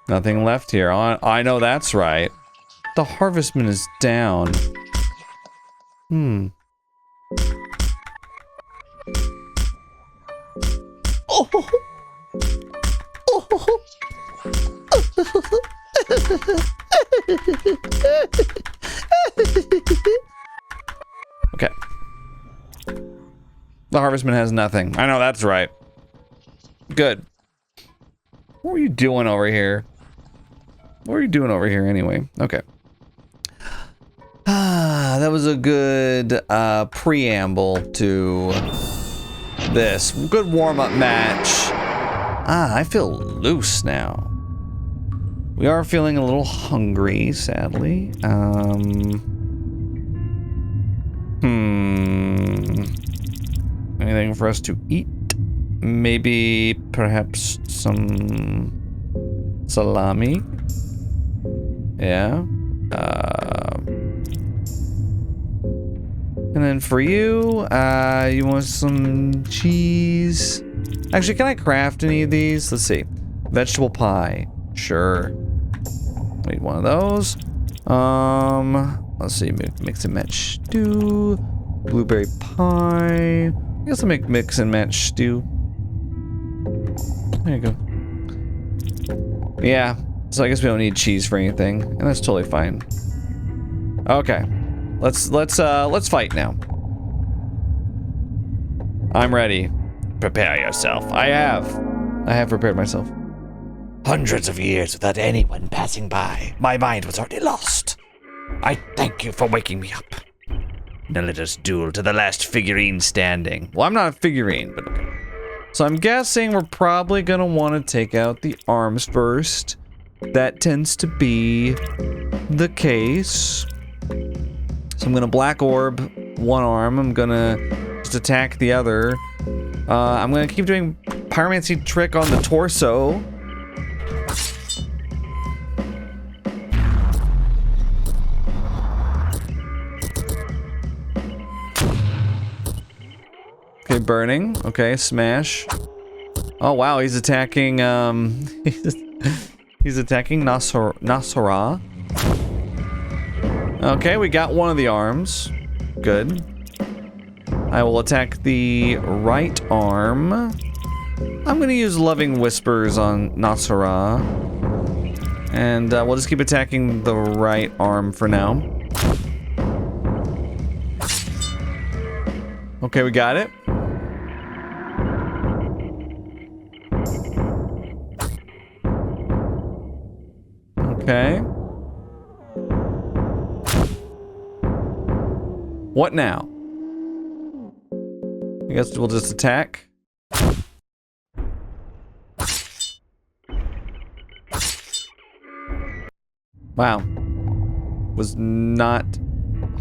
S1: Nothing left here. I know that's right. The harvestman is down. Oh. Oh. Okay. The harvestman has nothing. I know, that's right. Good. What were you doing over here? What are you doing over here anyway? Okay. Ah, that was a good preamble to this. Good warm-up match. Ah, I feel loose now. We are feeling a little hungry, sadly. Anything for us to eat? Maybe, perhaps, some salami? Yeah. And then for you, you want some cheese? Actually, can I craft any of these? Let's see. Vegetable pie. Sure. Need one of those. Let's see. Mix and match stew. Blueberry pie. I guess I'll make mix and match stew. There you go. Yeah. So I guess we don't need cheese for anything, and that's totally fine. Okay. Let's fight now. I'm ready.
S2: Prepare yourself.
S1: I have prepared myself.
S2: Hundreds of years without anyone passing by. My mind was already lost. I thank you for waking me up. Now let us duel to the last figurine standing.
S1: Well, I'm not a figurine, but okay. So I'm guessing we're probably gonna want to take out the arms first. That tends to be the case. So I'm gonna black orb one arm. I'm gonna just attack the other. I'm gonna keep doing pyromancy trick on the torso. Okay, burning. Okay, smash. Oh wow, he's attacking. He's attacking Nasara. Okay, we got one of the arms. Good. I will attack the right arm. I'm gonna use Loving Whispers on Nasara. And we'll just keep attacking the right arm for now. Okay, we got it. Okay. What now? I guess we'll just attack. Wow. Was not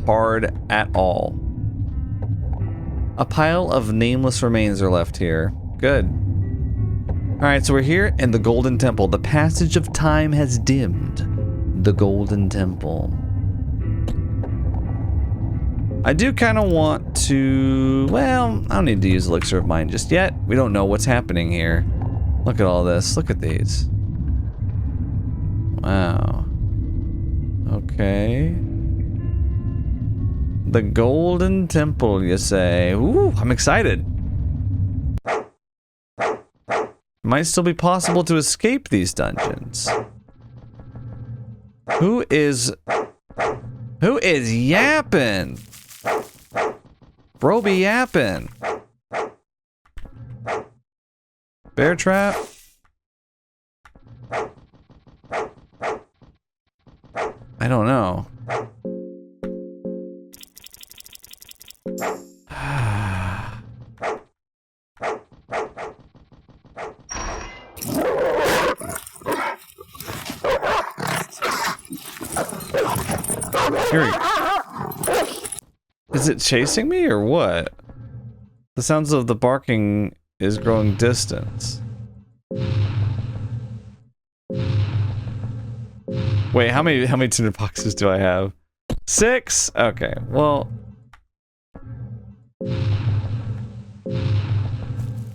S1: hard at all. A pile of nameless remains are left here. Good. Alright, so we're here in the Golden Temple. The passage of time has dimmed the Golden Temple. I do kind of want to... Well, I don't need to use Elixir of Mind just yet. We don't know what's happening here. Look at all this. Look at these. Wow. Okay. The Golden Temple, you say? Ooh, I'm excited. Might still be possible to escape these dungeons. Who is yapping? Bro be yapping. Bear trap? I don't know. Fury. Is it chasing me or what? The sounds of the barking is growing distance. Wait, how many tinder boxes do I have? 6? Okay, well.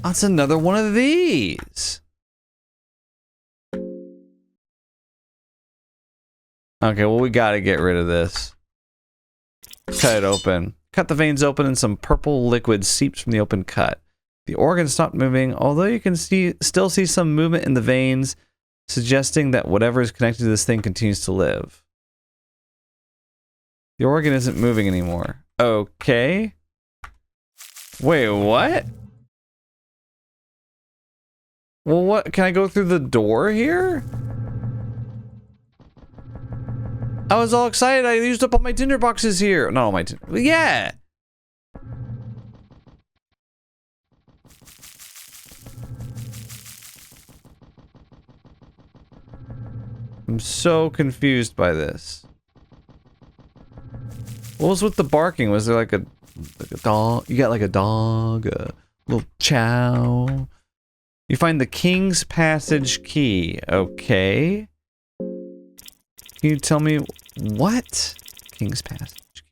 S1: That's another one of these. Okay, well, we gotta get rid of this. Cut it open. Cut the veins open and some purple liquid seeps from the open cut. The organ stopped moving, although you can still see some movement in the veins, suggesting that whatever is connected to this thing continues to live. The organ isn't moving anymore. Okay. Wait, what? Well, what? Can I go through the door here? I was all excited. I used up all my tinder boxes here. Not all my tinder. Yeah. I'm so confused by this. What was with the barking? Was there like a dog? You got like a dog, a little chow. You find the King's Passage key. Okay. Can you tell me what? King's Passage.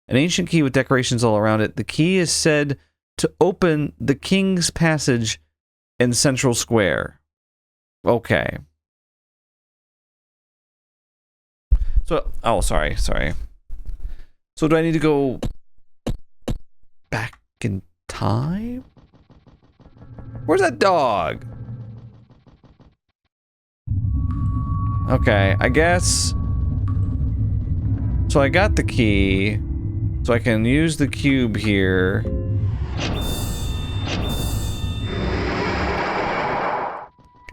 S1: An ancient key with decorations all around it. The key is said to open the King's Passage in Central Square. Okay. So, oh, sorry. So do I need to go back in time? Where's that dog? Okay, I guess. So I got the key. So I can use the cube here.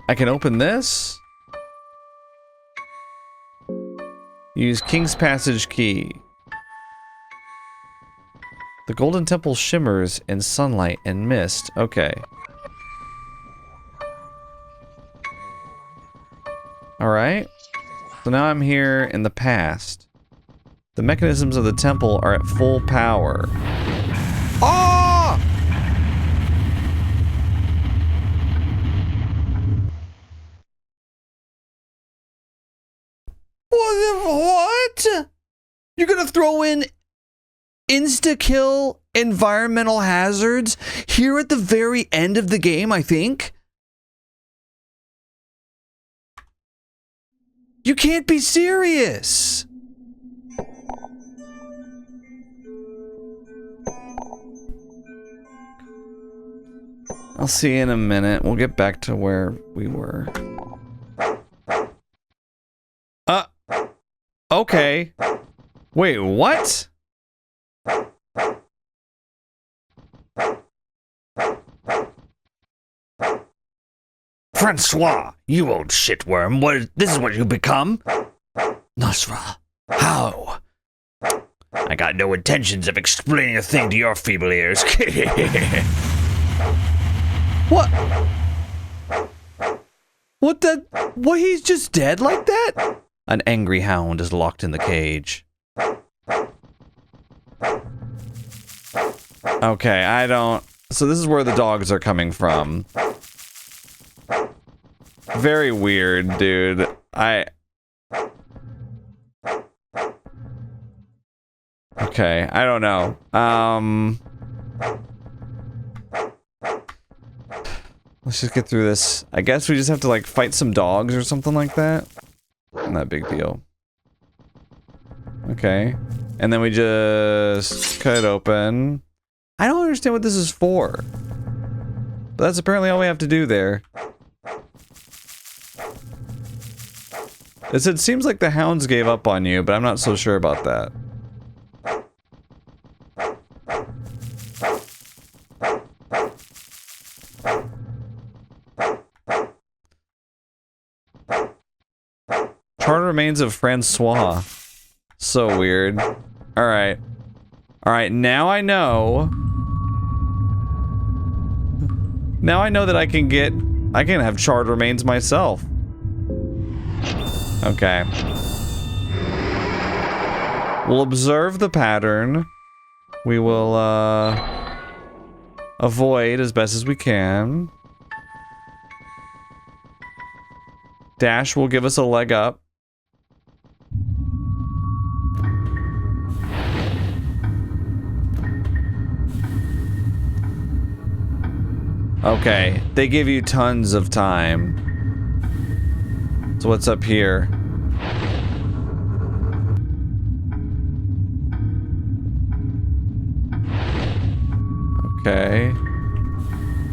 S1: I can open this. Use King's Passage key. The Golden Temple shimmers in sunlight and mist. Okay. Alright. So now I'm here in the past. The mechanisms of the temple are at full power. Oh! What? You're gonna throw in insta-kill environmental hazards here at the very end of the game, I think? You can't be serious! I'll see you in a minute. We'll get back to where we were. Okay. Wait, what?
S2: Francois, you old shitworm, this is what you become? Nasra, how? I got no intentions of explaining a thing to your feeble ears.
S1: What? What, he's just dead like that? An angry hound is locked in the cage. Okay, so this is where the dogs are coming from. Very weird, dude. Okay, I don't know. Let's just get through this. I guess we just have to, like, fight some dogs or something like that. Not a big deal. Okay. And then we just cut it open. I don't understand what this is for. But that's apparently all we have to do there. It seems like the hounds gave up on you, but I'm not so sure about that. Charred remains of Francois. So weird. Alright. Alright, now I know. Now I know that I can have charred remains myself. Okay. We'll observe the pattern. We will, avoid as best as we can. Dash will give us a leg up. Okay, they give you tons of time. So what's up here? Okay.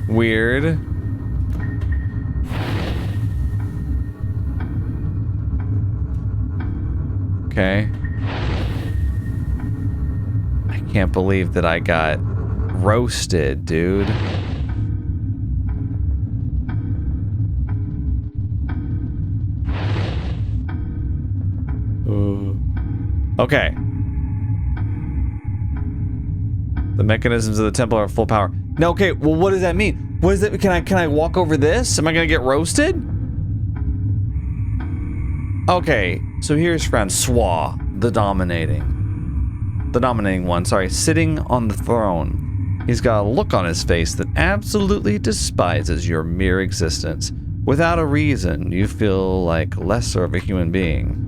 S1: Weird. Okay. I can't believe that I got roasted, dude. Okay. The mechanisms of the temple are full power. No, okay, well what does that mean? What is that? Can I walk over this? Am I gonna get roasted? Okay, so here's Francois, the dominating one, sorry, sitting on the throne. He's got a look on his face that absolutely despises your mere existence. Without a reason, you feel like lesser of a human being.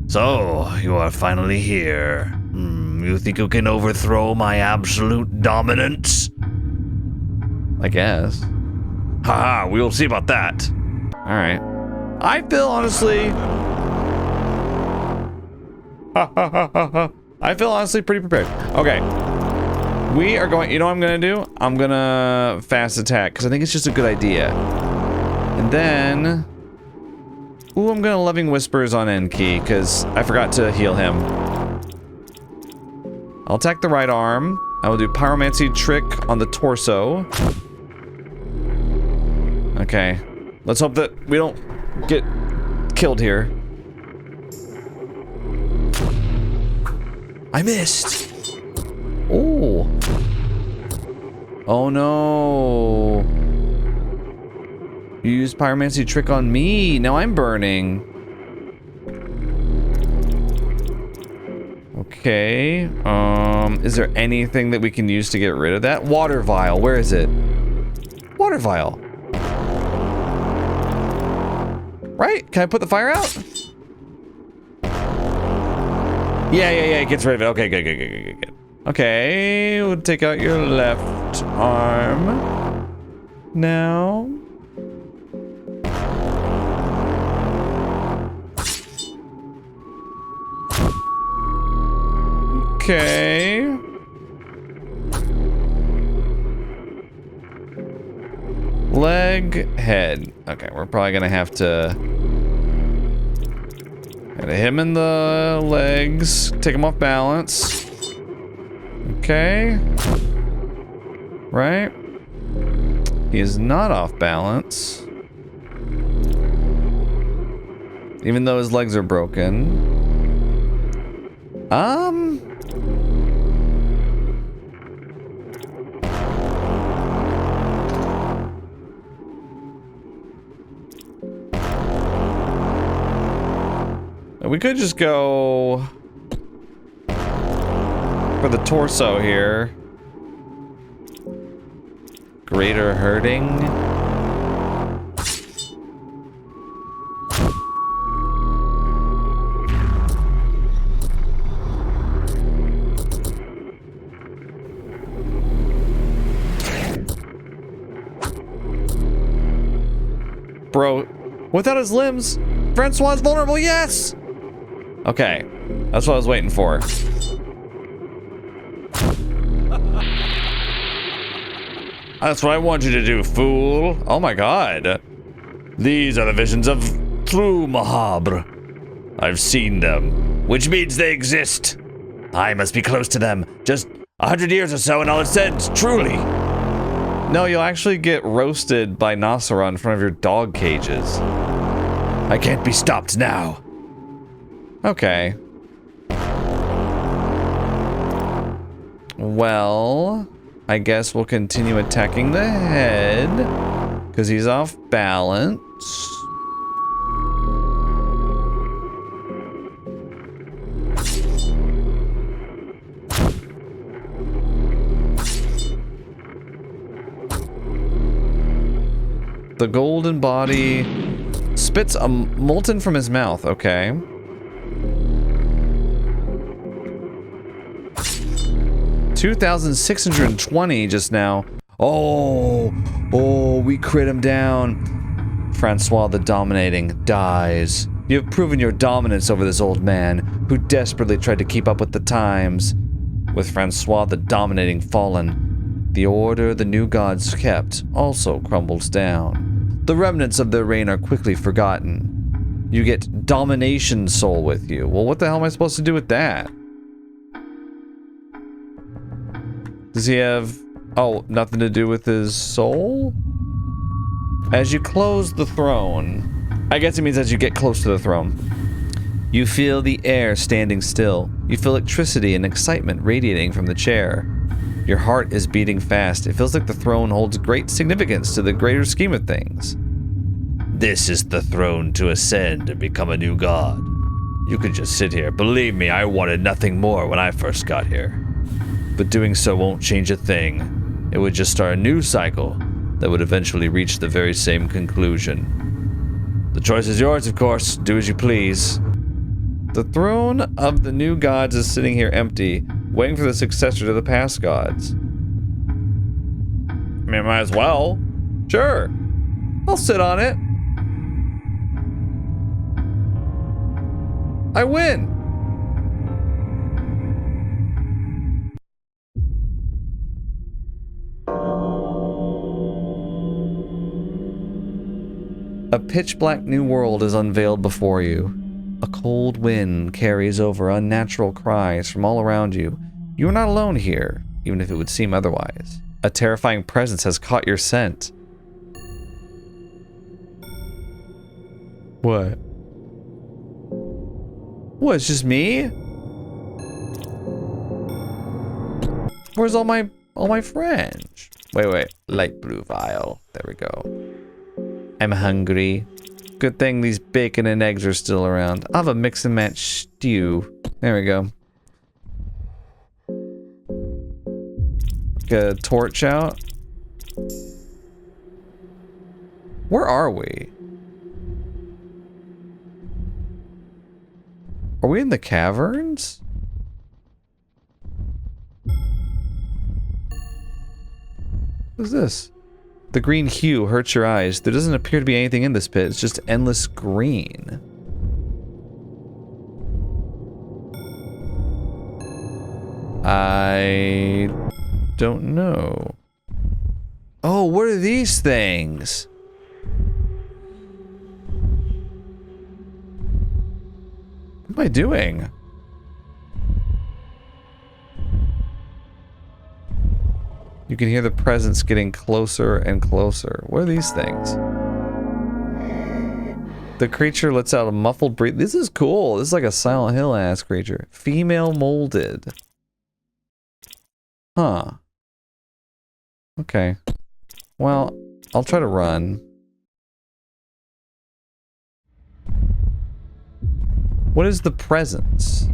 S2: So, you are finally here. You think you can overthrow my absolute dominance?
S1: I guess.
S2: Haha, we'll see about that.
S1: Alright. I feel honestly... I feel honestly pretty prepared. Okay. We are going... You know what I'm going to do? I'm going to fast attack, because I think it's just a good idea. And then... Ooh, I'm going to Loving Whispers on Enki, because I forgot to heal him. I'll attack the right arm. I will do Pyromancy Trick on the torso. Okay. Let's hope that we don't get killed here. I missed. Oh. Oh no. You used Pyromancy Trick on me. Now I'm burning. Okay. Is there anything that we can use to get rid of that? Water vial. Where is it? Water vial. Right? Can I put the fire out? Yeah, it gets rid of it. Okay, good. Okay, we'll take out your left arm. Now. Okay. Leg, head. Okay, we're probably gonna have to... Gotta hit him in the legs. Take him off balance. Okay. Right. He is not off balance. Even though his legs are broken. We could just go for the torso here. Greater hurting. Bro, without his limbs, Francois is vulnerable, yes! Okay, that's what I was waiting for. That's what I want you to do, fool. Oh my god. These are the visions of true Mahabre. I've seen them, which means they exist. I must be close to them. Just 100 years or so and all it says, truly. No, you'll actually get roasted by Nasara in front of your dog cages.
S2: I can't be stopped now.
S1: Okay. Well, I guess we'll continue attacking the head, because he's off balance. The golden body spits a molten from his mouth, okay. $2,620 just now. Oh, we crit him down. Francois the Dominating dies. You have proven your dominance over this old man, who desperately tried to keep up with the times. With Francois the dominating fallen, the order the new gods kept also crumbles down. The remnants of their reign are quickly forgotten. You get domination soul with you. Well, what the hell am I supposed to do with that? Does he have... oh, nothing to do with his soul? As you close the throne... I guess it means as you get close to the throne. You feel the air standing still. You feel electricity and excitement radiating from the chair. Your heart is beating fast. It feels like the throne holds great significance to the greater scheme of things.
S2: This is the throne to ascend and become a new god. You could just sit here. Believe me, I wanted nothing more when I first got here. But doing so won't change a thing. It would just start a new cycle that would eventually reach the very same conclusion. The choice is yours, of course. Do as you please.
S1: The throne of the new gods is sitting here empty, waiting for the successor to the past gods. I mean, I might as well. Sure. I'll sit on it. I win. A pitch-black new world is unveiled before you. A cold wind carries over unnatural cries from all around you. You are not alone here, even if it would seem otherwise. A terrifying presence has caught your scent. What? What, it's just me? Where's all my friends? Wait, light blue vial. There we go. I'm hungry. Good thing these bacon and eggs are still around. I'll have a mix and match stew. There we go. Get a torch out. Where are we? Are we in the caverns? What is this? The green hue hurts your eyes. There doesn't appear to be anything in this pit. It's just endless green. I don't know. Oh, what are these things? What am I doing? You can hear the presence getting closer and closer. What are these things? The creature lets out a muffled breath. This is cool. This is like a Silent Hill ass creature. Female molded. Huh. Okay. Well, I'll try to run. What is the presence?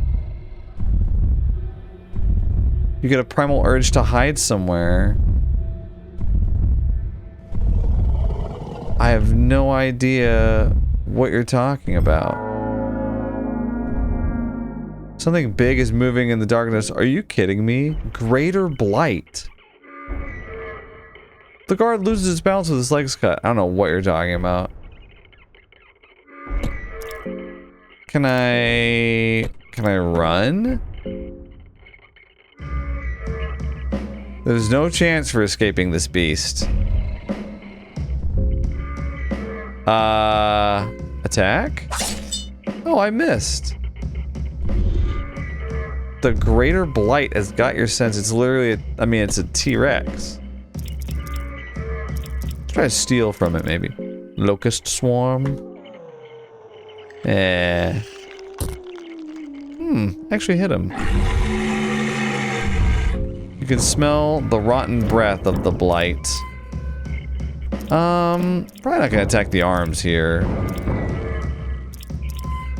S1: You get a primal urge to hide somewhere. I have no idea what you're talking about. Something big is moving in the darkness. Are you kidding me? Greater blight. The guard loses his balance with his legs cut. I don't know what you're talking about. Can I run? There's no chance for escaping this beast. Attack? Oh, I missed. The Greater Blight has got your sense. It's literally, I mean, it's a T-Rex. Let's try to steal from it, maybe. Locust Swarm. Actually hit him. You can smell the rotten breath of the blight. Probably not gonna attack the arms here.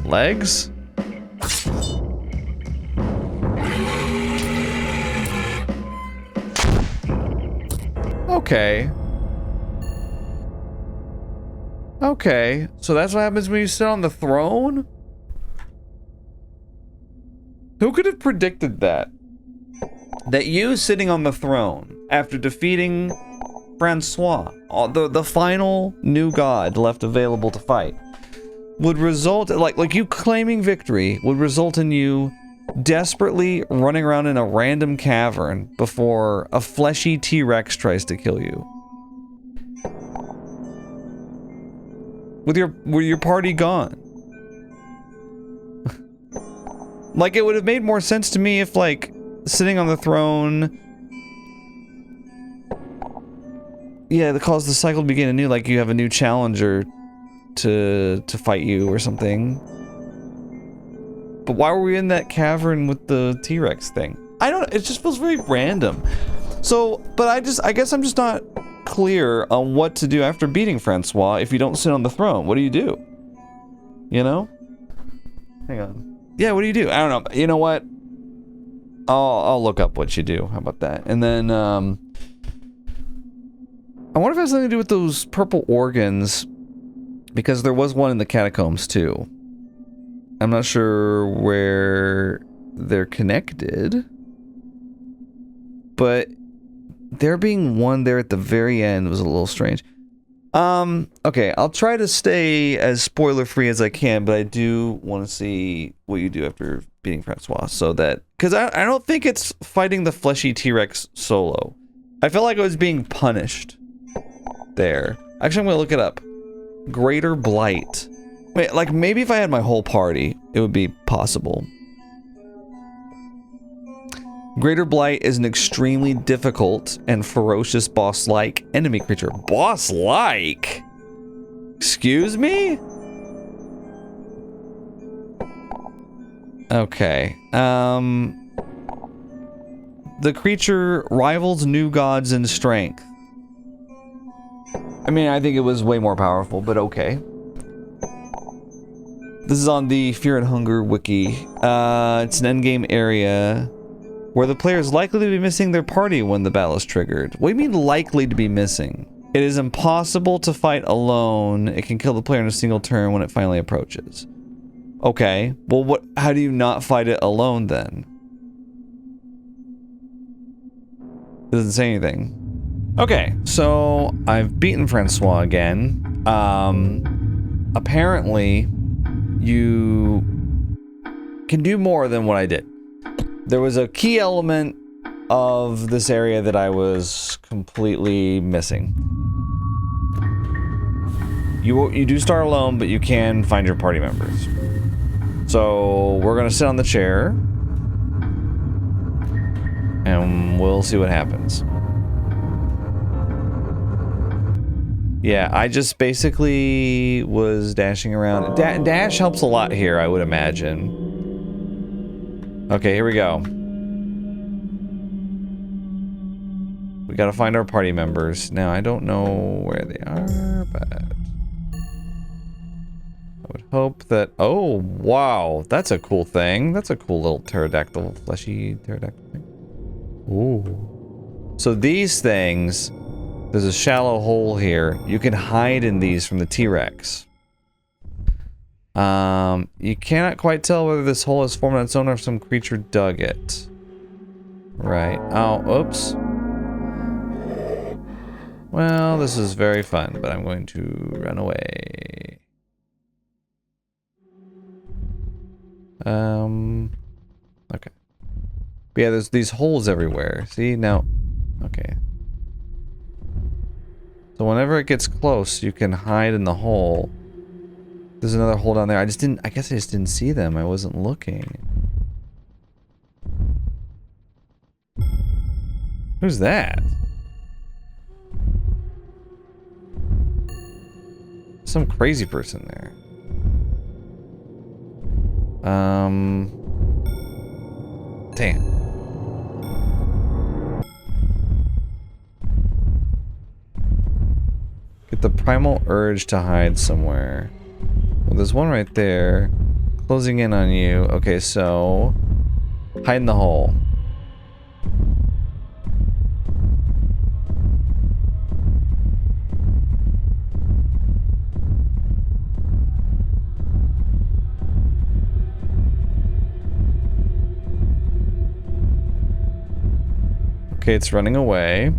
S1: Legs? Okay. Okay, so that's what happens when you sit on the throne? Who could have predicted that? That you sitting on the throne after defeating Francois, the final new god left available to fight, would result, like you claiming victory, would result in you desperately running around in a random cavern before a fleshy T-Rex tries to kill you. With your party gone. Like, it would have made more sense to me if, like, sitting on the throne... Yeah, that caused the cycle to begin anew, like you have a new challenger to fight you or something. But why were we in that cavern with the T-Rex thing? I don't... It just feels very random. So, but I guess I'm just not clear on what to do after beating Francois if you don't sit on the throne. What do you do? You know? Hang on. Yeah, what do you do? I don't know. You know what? I'll look up what you do. How about that? And then, I wonder if it has something to do with those purple organs, because there was one in the catacombs too. I'm not sure where they're connected, but there being one there at the very end was a little strange. Okay, I'll try to stay as spoiler-free as I can, but I do want to see what you do after beating Francois, so that... Because I don't think it's fighting the fleshy T-Rex solo. I felt like I was being punished there. Actually, I'm going to look it up. Greater Blight. Wait, like, maybe if I had my whole party, it would be possible. Greater Blight is an extremely difficult and ferocious boss-like enemy creature. Boss-like? Excuse me? Okay. The creature rivals new gods in strength. I mean, I think it was way more powerful, but okay. This is on the Fear and Hunger wiki. It's an endgame area where the player is likely to be missing their party when the battle is triggered. What do you mean likely to be missing? It is impossible to fight alone. It can kill the player in a single turn when it finally approaches. Okay, well how do you not fight it alone then? It doesn't say anything. Okay, so I've beaten Francois again. Apparently you can do more than what I did. There was a key element of this area that I was completely missing. You do start alone, but you can find your party members. So we're gonna sit on the chair and we'll see what happens. Yeah, I just basically was dashing around. Dash helps a lot here, I would imagine. Okay, here we go. We gotta find our party members. Now, I don't know where they are, but... I would hope that... Oh, wow. That's a cool thing. That's a cool little pterodactyl, fleshy pterodactyl thing. Ooh. So these things... There's a shallow hole here. You can hide in these from the T-Rex. You cannot quite tell whether this hole is formed on its own or if some creature dug it. Right. Oh, oops. Well, this is very fun, but I'm going to run away. Okay. But yeah, there's these holes everywhere. See, now... Okay. So whenever it gets close, you can hide in the hole. There's another hole down there. I guess I just didn't see them. I wasn't looking. Who's that? Some crazy person there. Damn. Get the primal urge to hide somewhere. Well, there's one right there. Closing in on you. Okay, so... hide in the hole. Okay, it's running away.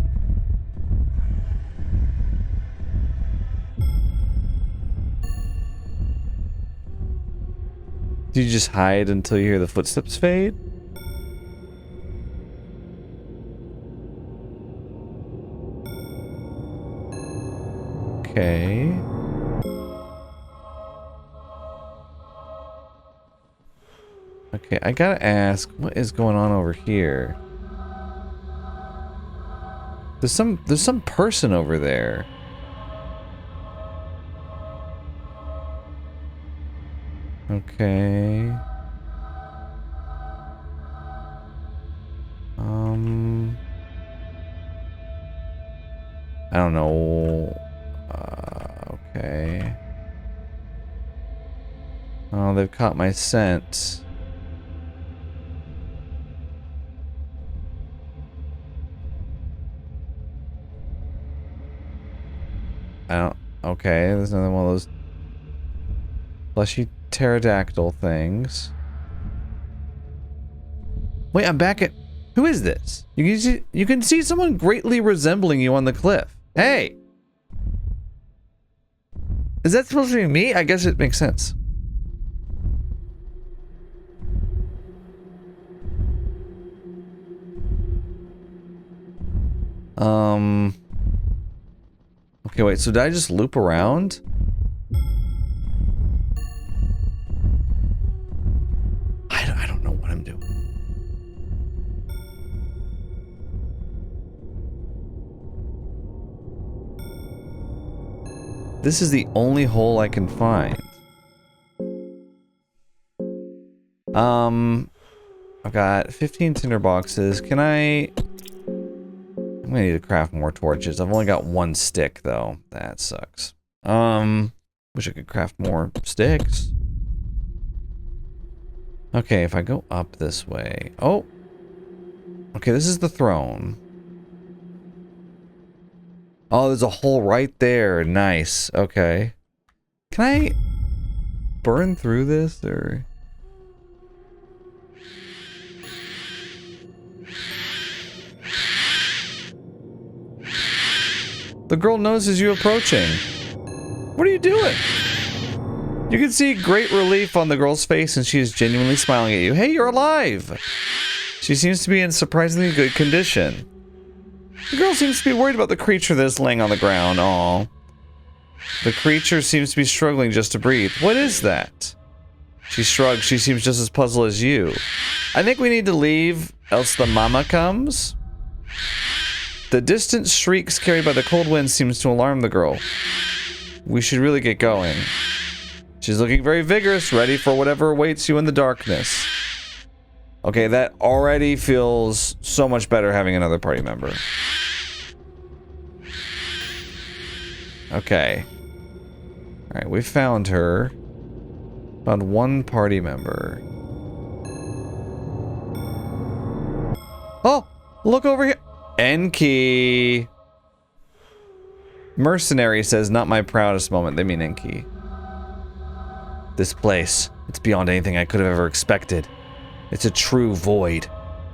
S1: Do you just hide until you hear the footsteps fade? Okay. Okay, I gotta ask, what is going on over here? There's some person over there. Okay. I don't know. Okay. Oh, they've caught my scent. I don't. Okay, there's another one of those fleshy pterodactyl things. Wait, I'm back at. Who is this? You can see someone greatly resembling you on the cliff. Hey! Is that supposed to be me? I guess it makes sense. Okay, wait, so did I just loop around? I don't know what I'm doing. This is the only hole I can find. I've got 15 tinder boxes. Can I'm gonna need to craft more torches. I've only got one stick though. That sucks. Wish I could craft more sticks. Okay, if I go up this way. Oh! Okay, this is the throne. Oh, there's a hole right there. Nice. Okay. Can I burn through this or? The girl notices you approaching. What are you doing? You can see great relief on the girl's face and she is genuinely smiling at you. Hey, you're alive! She seems to be in surprisingly good condition. The girl seems to be worried about the creature that is laying on the ground. Aww. The creature seems to be struggling just to breathe. What is that? She shrugs. She seems just as puzzled as you. I think we need to leave, else the mama comes. The distant shrieks carried by the cold wind seems to alarm the girl. We should really get going. She's looking very vigorous, ready for whatever awaits you in the darkness. Okay, that already feels so much better having another party member. Okay. Alright, we found her. Found one party member. Oh! Look over here! Enki! Mercenary says, not my proudest moment. They mean Enki. This place, it's beyond anything I could have ever expected. It's a true void.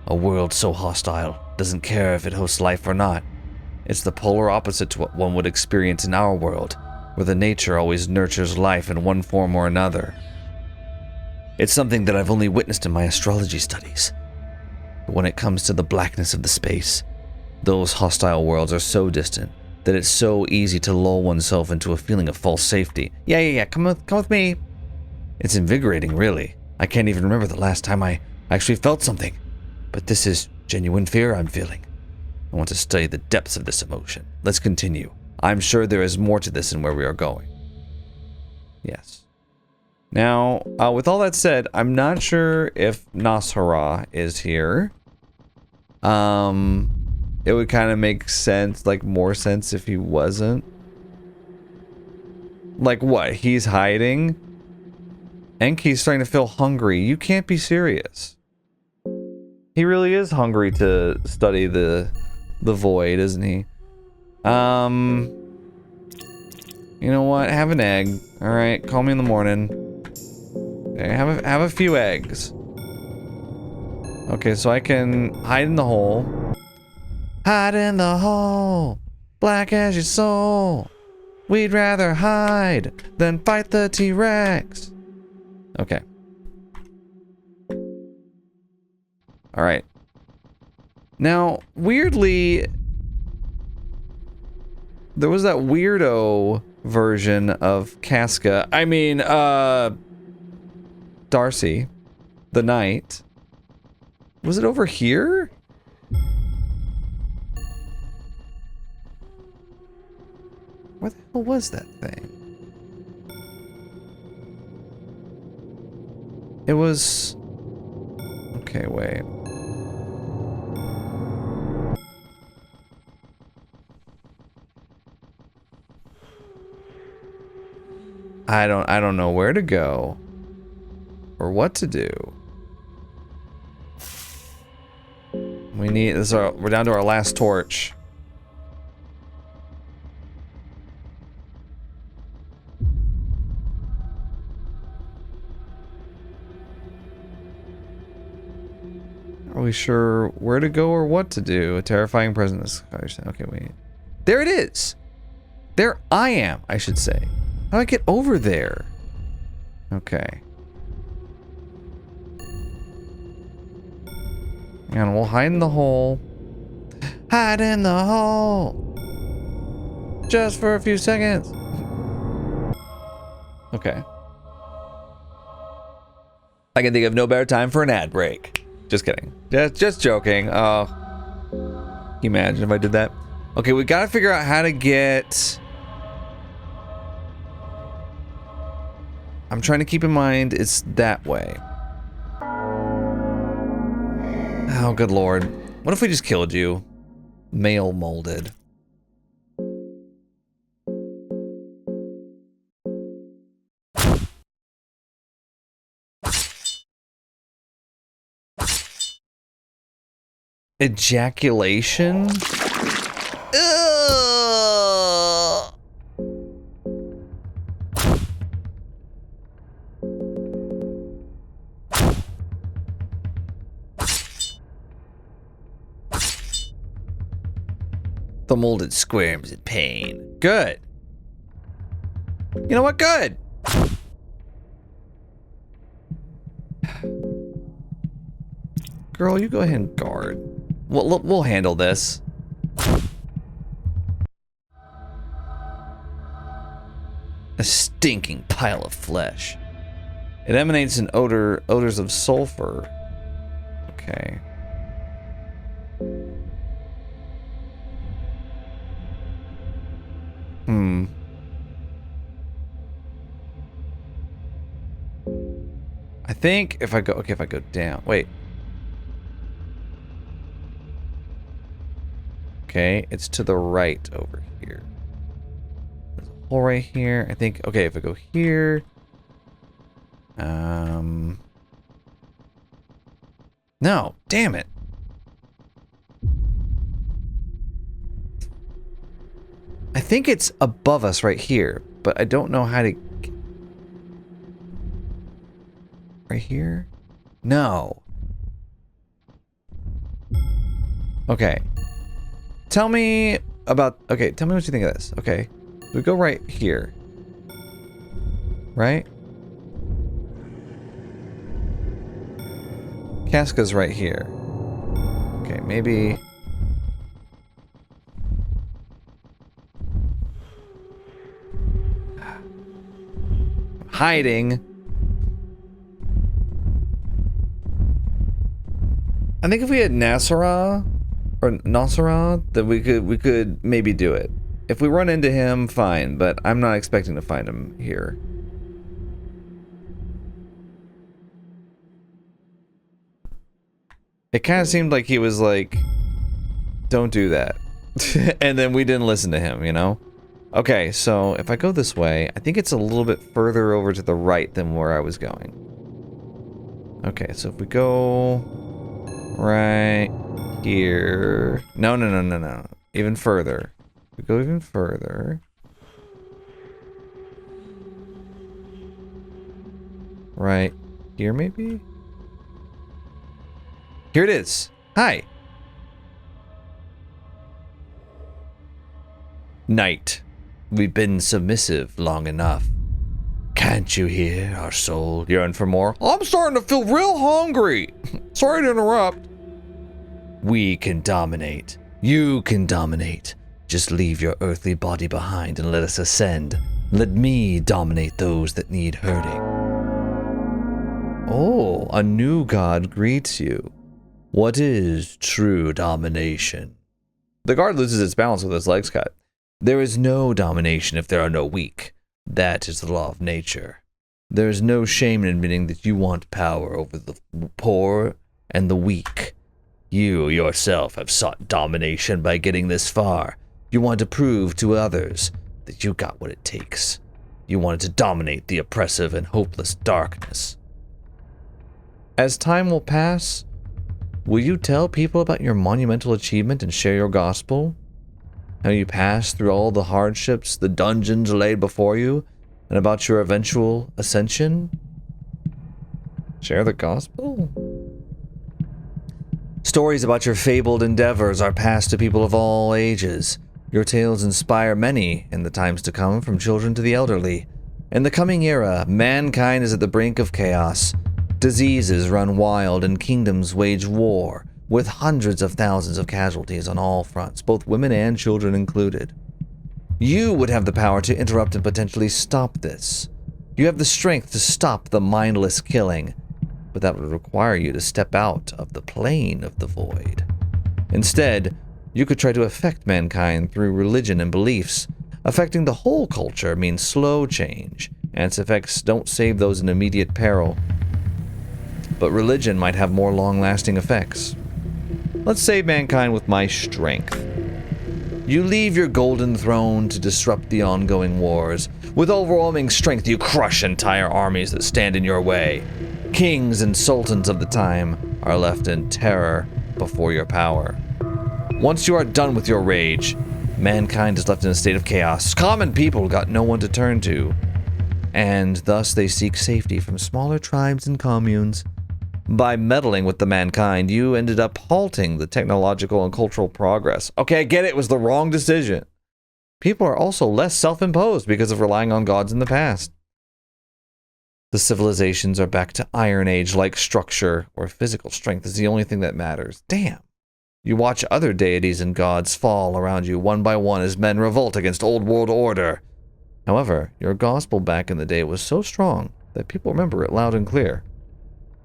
S1: A world so hostile, doesn't care if it hosts life or not. It's the polar opposite to what one would experience in our world, where the nature always nurtures life in one form or another. It's something that I've only witnessed in my astrology studies. But when it comes to the blackness of the space, those hostile worlds are so distant that it's so easy to lull oneself into a feeling of false safety. Yeah, come with me. It's invigorating, really. I can't even remember the last time I actually felt something. But this is genuine fear I'm feeling. I want to study the depths of this emotion. Let's continue. I'm sure there is more to this and where we are going. Yes. Now, with all that said, I'm not sure if Nasara is here. It would kind of make sense, like more sense if he wasn't. Like what? He's hiding? Enki's starting to feel hungry. You can't be serious. He really is hungry to study the void, isn't he? You know what? Have an egg. All right, call me in the morning. Okay, have a few eggs. Okay, so I can hide in the hole. Hide in the hole, black as your soul. We'd rather hide than fight the T-Rex. Okay. All right. Now, weirdly, there was that weirdo version of Casca. I mean, Darcy, the knight. Was it over here? Where the hell was that thing? It was... Okay, wait. I don't know where to go or what to do. We need this. We're down to our last torch. Are we sure where to go or what to do? A terrifying presence. Okay, wait. There it is. There I am, I should say. How do I get over there? Okay. And we'll hide in the hole. Hide in the hole. Just for a few seconds. Okay. I can think of no better time for an ad break. Just kidding. Just joking. Oh. Can you imagine if I did that? Okay, we gotta figure out how to get... I'm trying to keep in mind it's that way. Oh, good lord. What if we just killed you? Male molded. Ejaculation? Ugh. The molded squirms in pain. Good. You know what? Good. Girl, you go ahead and guard. We'll handle this. A stinking pile of flesh. It emanates an odors of sulfur. Okay. I think if I go, okay, if I go down, wait. Okay, it's to the right over here. There's a hole right here. I think, okay, if I go here. No, damn it. I think it's above us right here, but I don't know how to... Right here? No. Okay. Tell me about... Okay, tell me what you think of this. Okay. We go right here. Right? Casca's right here. Okay, maybe... Hiding. I think if we had Nasara or Nasara, then we could maybe do it. If we run into him, fine, but I'm not expecting to find him here. It kind of seemed like he was like, don't do that. And then we didn't listen to him, you know? Okay, so if I go this way, I think it's a little bit further over to the right than where I was going. Okay, so if we go right here... No. Even further. We go even further. Right here, maybe? Here it is. Hi. Knight, we've been submissive long enough. Can't you hear our soul yearn for more? I'm starting to feel real hungry. Sorry to interrupt.
S2: We can dominate. You can dominate. Just leave your earthly body behind and let us ascend. Let me dominate those that need hurting.
S1: Oh, a new god greets you.
S2: What is true domination?
S1: The guard loses its balance with his legs cut.
S2: There is no domination if there are no weak. That is the law of nature. There is no shame in admitting that you want power over the poor and the weak. You yourself have sought domination by getting this far. You want to prove to others that you got what it takes. You wanted to dominate the oppressive and hopeless darkness.
S1: As time will pass, will you tell people about your monumental achievement and share your gospel? How you passed through all the hardships, the dungeons laid before you, and about your eventual ascension? Share the gospel?
S2: Stories about your fabled endeavors are passed to people of all ages. Your tales inspire many in the times to come, from children to the elderly. In the coming era, mankind is at the brink of chaos. Diseases run wild and kingdoms wage war, with hundreds of thousands of casualties on all fronts, both women and children included. You would have the power to interrupt and potentially stop this. You have the strength to stop the mindless killing, but that would require you to step out of the plane of the void. Instead, you could try to affect mankind through religion and beliefs. Affecting the whole culture means slow change, and its effects don't save those in immediate peril. But religion might have more long-lasting effects. Let's save mankind with my strength. You leave your golden throne to disrupt the ongoing wars. With overwhelming strength, you crush entire armies that stand in your way. Kings and sultans of the time are left in terror before your power. Once you are done with your rage, mankind is left in a state of chaos. Common people got no one to turn to, and thus they seek safety from smaller tribes and communes. By meddling with the mankind, you ended up halting the technological and cultural progress. Okay, I get it was the wrong decision. People are also less self-imposed because of relying on gods in the past. The civilizations are back to Iron Age-like structure, where physical strength is the only thing that matters. Damn. You watch other deities and gods fall around you one by one as men revolt against old world order. However, your gospel back in the day was so strong that people remember it loud and clear.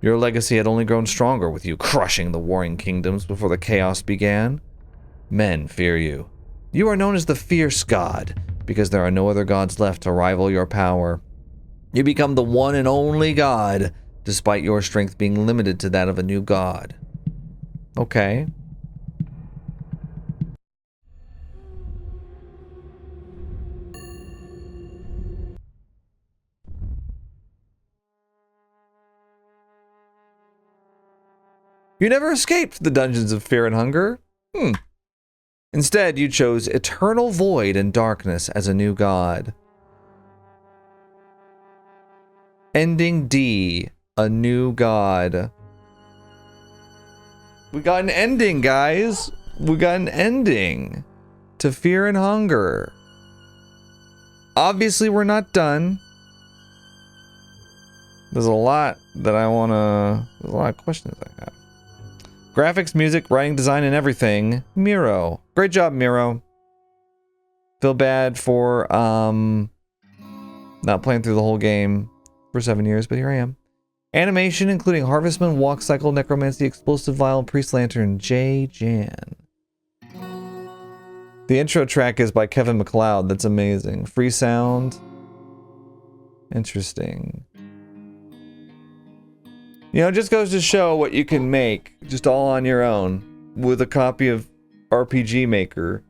S2: Your legacy had only grown stronger with you crushing the warring kingdoms before the chaos began. Men fear you. You are known as the fierce god because there are no other gods left to rival your power. You become the one and only god, despite your strength being limited to that of a new god. Okay. You never escaped the dungeons of fear and hunger. Instead, you chose eternal void and darkness as a new god. Ending D, a new god. We got an ending, guys. We got an ending to fear and hunger. Obviously, we're not done. There's a lot that I wanna... There's a lot of questions I have. Graphics, music, writing, design, and everything. Miro. Great job, Miro. Feel bad for, not playing through the whole game for 7 years, but here I am. Animation, including Harvestman, Walk Cycle, Necromancy, Explosive Vial, Priest Lantern, J. Jan. The intro track is by Kevin MacLeod. That's amazing. Free sound. Interesting. You know, it just goes to show what you can make just all on your own with a copy of RPG Maker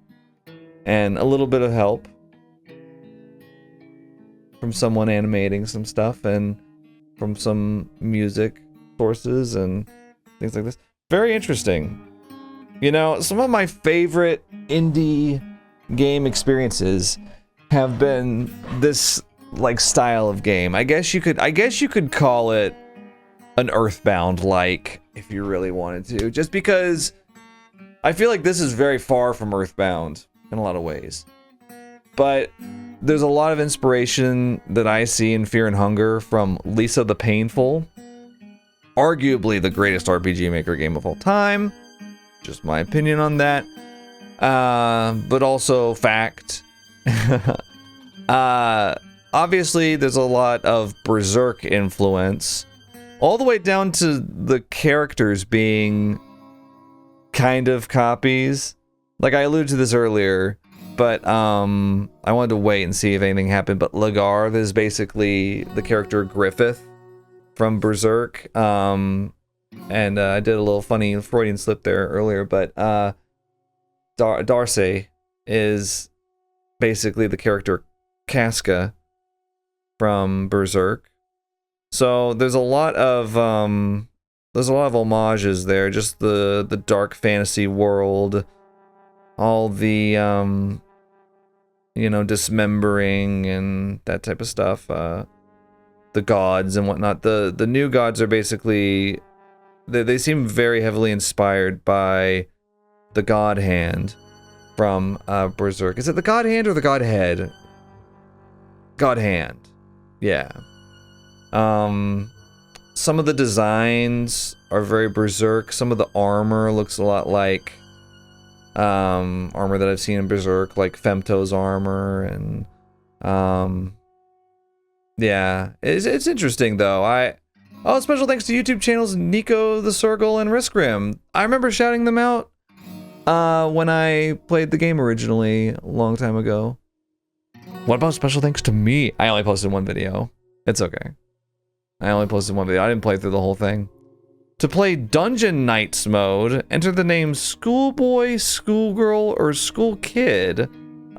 S2: and a little bit of help from someone animating some stuff and from some music sources and things like this. Very interesting. You know, some of my favorite indie game experiences have been this like style of game. I guess you could call it an Earthbound-like, if you really wanted to, just because I feel like this is very far from Earthbound in a lot of ways. But there's a lot of inspiration that I see in Fear and Hunger from Lisa the Painful, arguably the greatest RPG Maker game of all time,
S1: just my opinion on that. But also fact. Obviously, there's a lot of Berserk influence, all the way down to the characters being kind of copies. Like I alluded to this earlier, but I wanted to wait and see if anything happened. But Lagarth is basically the character Griffith from Berserk. And I did a little funny Freudian slip there earlier, but Darcy is basically the character Casca from Berserk. So there's a lot of homages there. Just the dark fantasy world, all the dismembering and that type of stuff. The gods and whatnot. The new gods are basically they seem very heavily inspired by the God Hand from Berserk. Is it the God Hand or the God Head? God Hand. Yeah. Some of the designs are very Berserk. Some of the armor looks a lot like armor that I've seen in Berserk, like Femto's armor, and yeah, it's interesting though. Special thanks to YouTube channels Nico the Circle and Riskrim. I remember shouting them out when I played the game originally a long time ago. What about special thanks to me? I only posted one video. It's okay. I only posted one video. I didn't play through the whole thing. To play Dungeon Knights mode, enter the name Schoolboy, Schoolgirl, or School Kid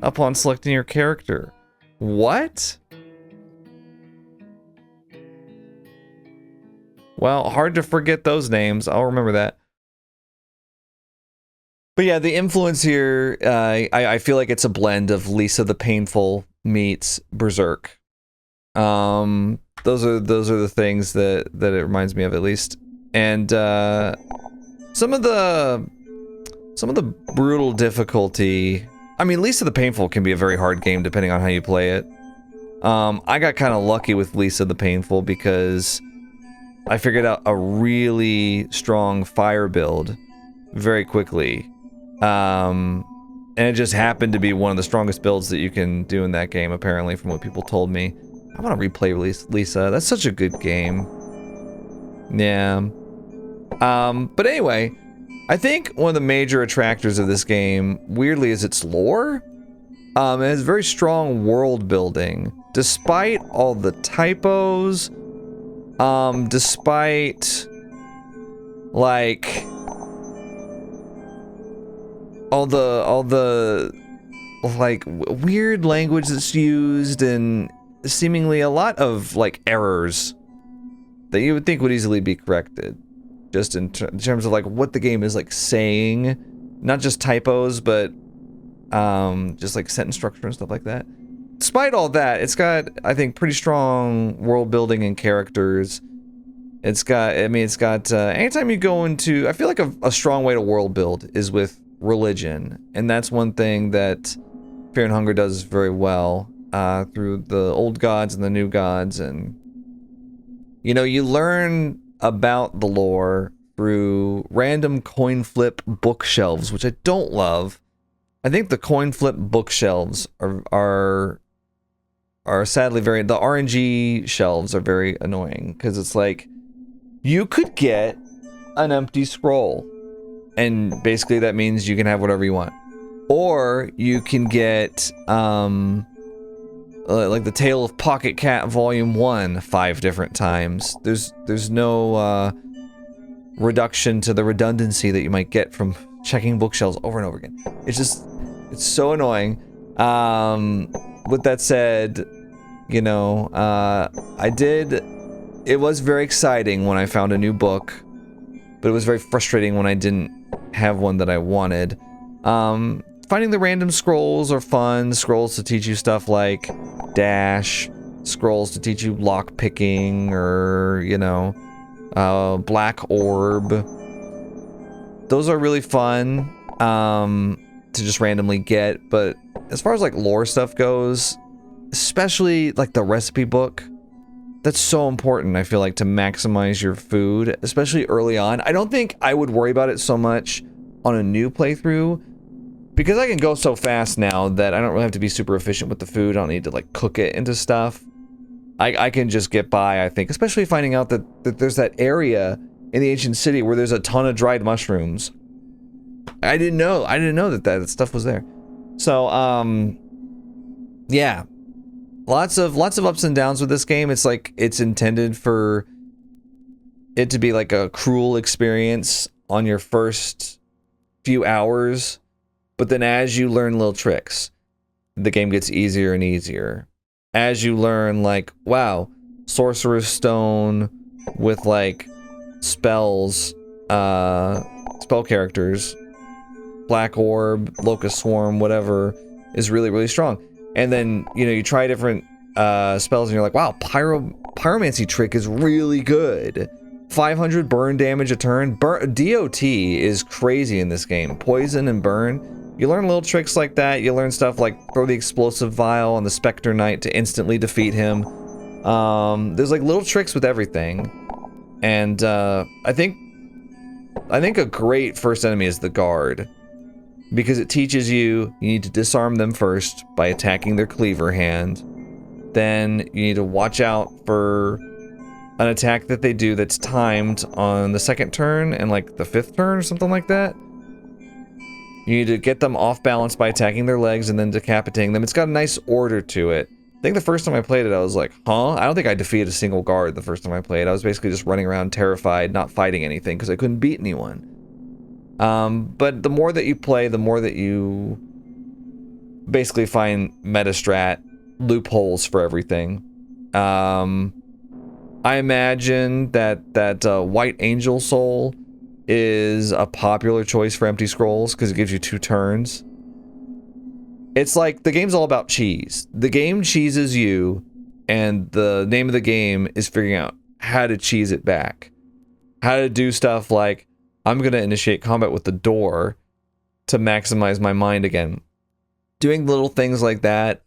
S1: upon selecting your character. What? Well, hard to forget those names. I'll remember that. But yeah, the influence here, I feel like it's a blend of Lisa the Painful meets Berserk. Those are the things that it reminds me of, at least. And some of the brutal difficulty. I mean, Lisa the Painful can be a very hard game depending on how you play it. I got kind of lucky with Lisa the Painful because I figured out a really strong fire build very quickly. And it just happened to be one of the strongest builds that you can do in that game, apparently, from what people told me. I want to replay Lisa. That's such a good game. Yeah. But anyway, I think one of the major attractors of this game, weirdly, is its lore. It has very strong world building, despite all the typos, despite, like, all the like weird language that's used and seemingly a lot of like errors that you would think would easily be corrected, just in terms of like what the game is like saying, not just typos, but just like sentence structure and stuff like that. Despite all that, it's got, I think, pretty strong world building and characters. It's got anytime you go into, I feel like a strong way to world build is with religion, and that's one thing that Fear and Hunger does very well, through the old gods and the new gods. And you learn about the lore through random coin flip bookshelves, which I don't love. I think the coin flip bookshelves are sadly the RNG shelves are very annoying, because it's like you could get an empty scroll, and basically that means you can have whatever you want. Or you can get, like the Tale of Pocket Cat Volume 1 5 different times. There's no, reduction to the redundancy that you might get from checking bookshelves over and over again. It's so annoying. With that said, it was very exciting when I found a new book, but it was very frustrating when I didn't have one that I wanted. Finding the random scrolls are fun. Scrolls to teach you stuff like dash, scrolls to teach you lock picking, or black orb. Those are really fun to just randomly get. But as far as like lore stuff goes, especially like the recipe book, that's so important, I feel like, to maximize your food, especially early on. I don't think I would worry about it so much on a new playthrough, because I can go so fast now that I don't really have to be super efficient with the food. I don't need to like cook it into stuff. I can just get by, I think, especially finding out that there's that area in the ancient city where there's a ton of dried mushrooms. I didn't know that stuff was there. So, yeah. Lots of ups and downs with this game. It's like, it's intended for it to be like a cruel experience on your first few hours, but then as you learn little tricks, the game gets easier and easier. As you learn, like, wow, Sorcerer's Stone with, like, spells, spell characters, Black Orb, Locust Swarm, whatever, is really, really strong. And then, you know, you try different spells and you're like, wow, Pyromancy trick is really good. 500 burn damage a turn. DOT is crazy in this game. Poison and burn. You learn little tricks like that. You learn stuff like throw the explosive vial on the Spectre Knight to instantly defeat him. There's like little tricks with everything. And I think a great first enemy is the guard, because it teaches you need to disarm them first by attacking their cleaver hand. Then you need to watch out for an attack that they do that's timed on the second turn and like the fifth turn or something like that. You need to get them off balance by attacking their legs and then decapitating them. It's got a nice order to it. I think the first time I played it, I was like, huh? I don't think I defeated a single guard the first time I played. I was basically just running around terrified, not fighting anything, because I couldn't beat anyone. But the more that you play, the more that you basically find meta-strat loopholes for everything. I imagine that White Angel Soul is a popular choice for empty scrolls because it gives you 2 turns. It's like the game's all about cheese. The game cheeses you, and the name of the game is figuring out how to cheese it back. How to do stuff like, I'm going to initiate combat with the door to maximize my mind again. Doing little things like that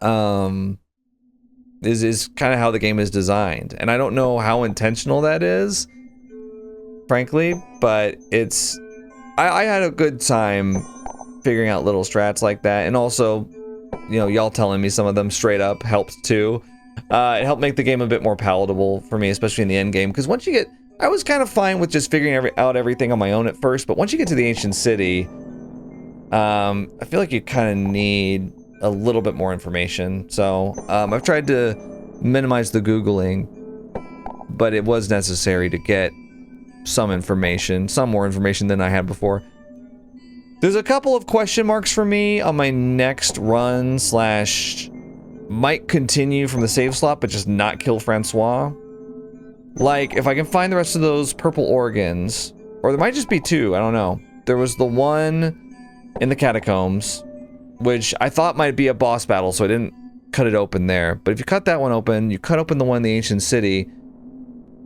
S1: is kind of how the game is designed. And I don't know how intentional that is, frankly, but it's... I had a good time figuring out little strats like that, and also, you know, y'all telling me some of them straight up helped too. It helped make the game a bit more palatable for me, especially in the end game, because once you get... I was kind of fine with just figuring out everything on my own at first, but once you get to the ancient city, I feel like you kind of need a little bit more information. So I've tried to minimize the Googling, but it was necessary to get some information, some more information than I had before. There's a couple of question marks for me on my next run / might continue from the save slot, but just not kill Francois. Like, if I can find the rest of those purple organs, or there might just be 2, I don't know. There was the one in the catacombs, which I thought might be a boss battle, so I didn't cut it open there. But if you cut that one open, you cut open the one in the ancient city.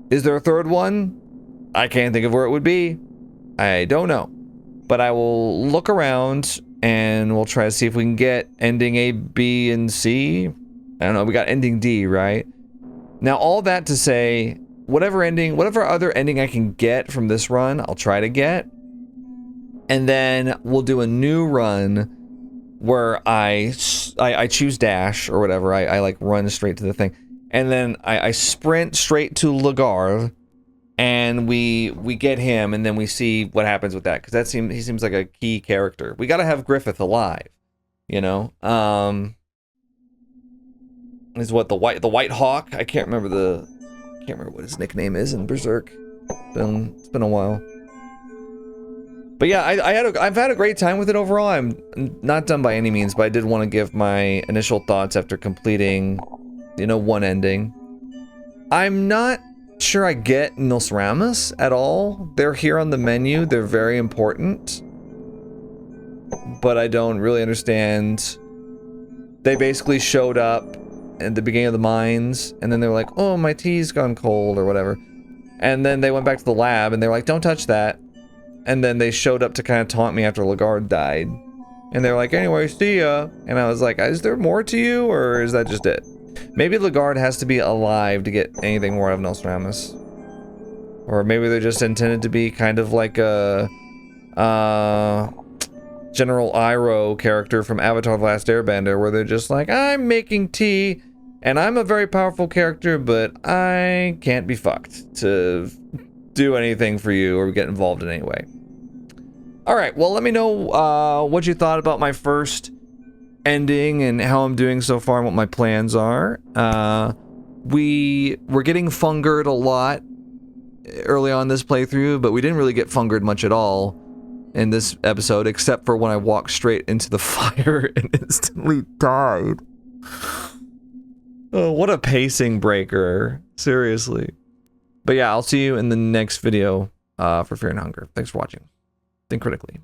S1: Is there a third one? I can't think of where it would be. I don't know. But I will look around, and we'll try to see if we can get ending A, B, and C. I don't know, we got ending D, right? Now, all that to say, whatever other ending I can get from this run, I'll try to get. And then we'll do a new run where I choose dash or whatever. I like run straight to the thing. And then I sprint straight to Lagarde, and we get him, and then we see what happens with that, because he seems like a key character. We gotta have Griffith alive, you know. Is what the White Hawk? I can't remember what his nickname is in Berserk. It's been a while. But yeah, I've had a great time with it overall. I'm not done by any means, but I did want to give my initial thoughts after completing, you know, one ending. I'm not sure I get Nosramus at all. They're here on the menu. They're very important. But I don't really understand. They basically showed up at the beginning of the mines, and then they're like, oh, my tea's gone cold, or whatever. And then they went back to the lab, and they're like, don't touch that. And then they showed up to kind of taunt me after Lagarde died. And they're like, anyway, see ya. And I was like, is there more to you, or is that just it? Maybe Lagarde has to be alive to get anything more out of Nostradamus. Or maybe they're just intended to be kind of like a General Iroh character from Avatar: The Last Airbender, where they're just like, I'm making tea, and I'm a very powerful character, but I can't be fucked to do anything for you or get involved in any way. Alright, well, let me know what you thought about my first ending and how I'm doing so far and what my plans are. We were getting fungered a lot early on this playthrough, but we didn't really get fungered much at all in this episode, except for when I walked straight into the fire and instantly died. Oh, what a pacing breaker. Seriously. But yeah, I'll see you in the next video for Fear and Hunger. Thanks for watching. Think critically.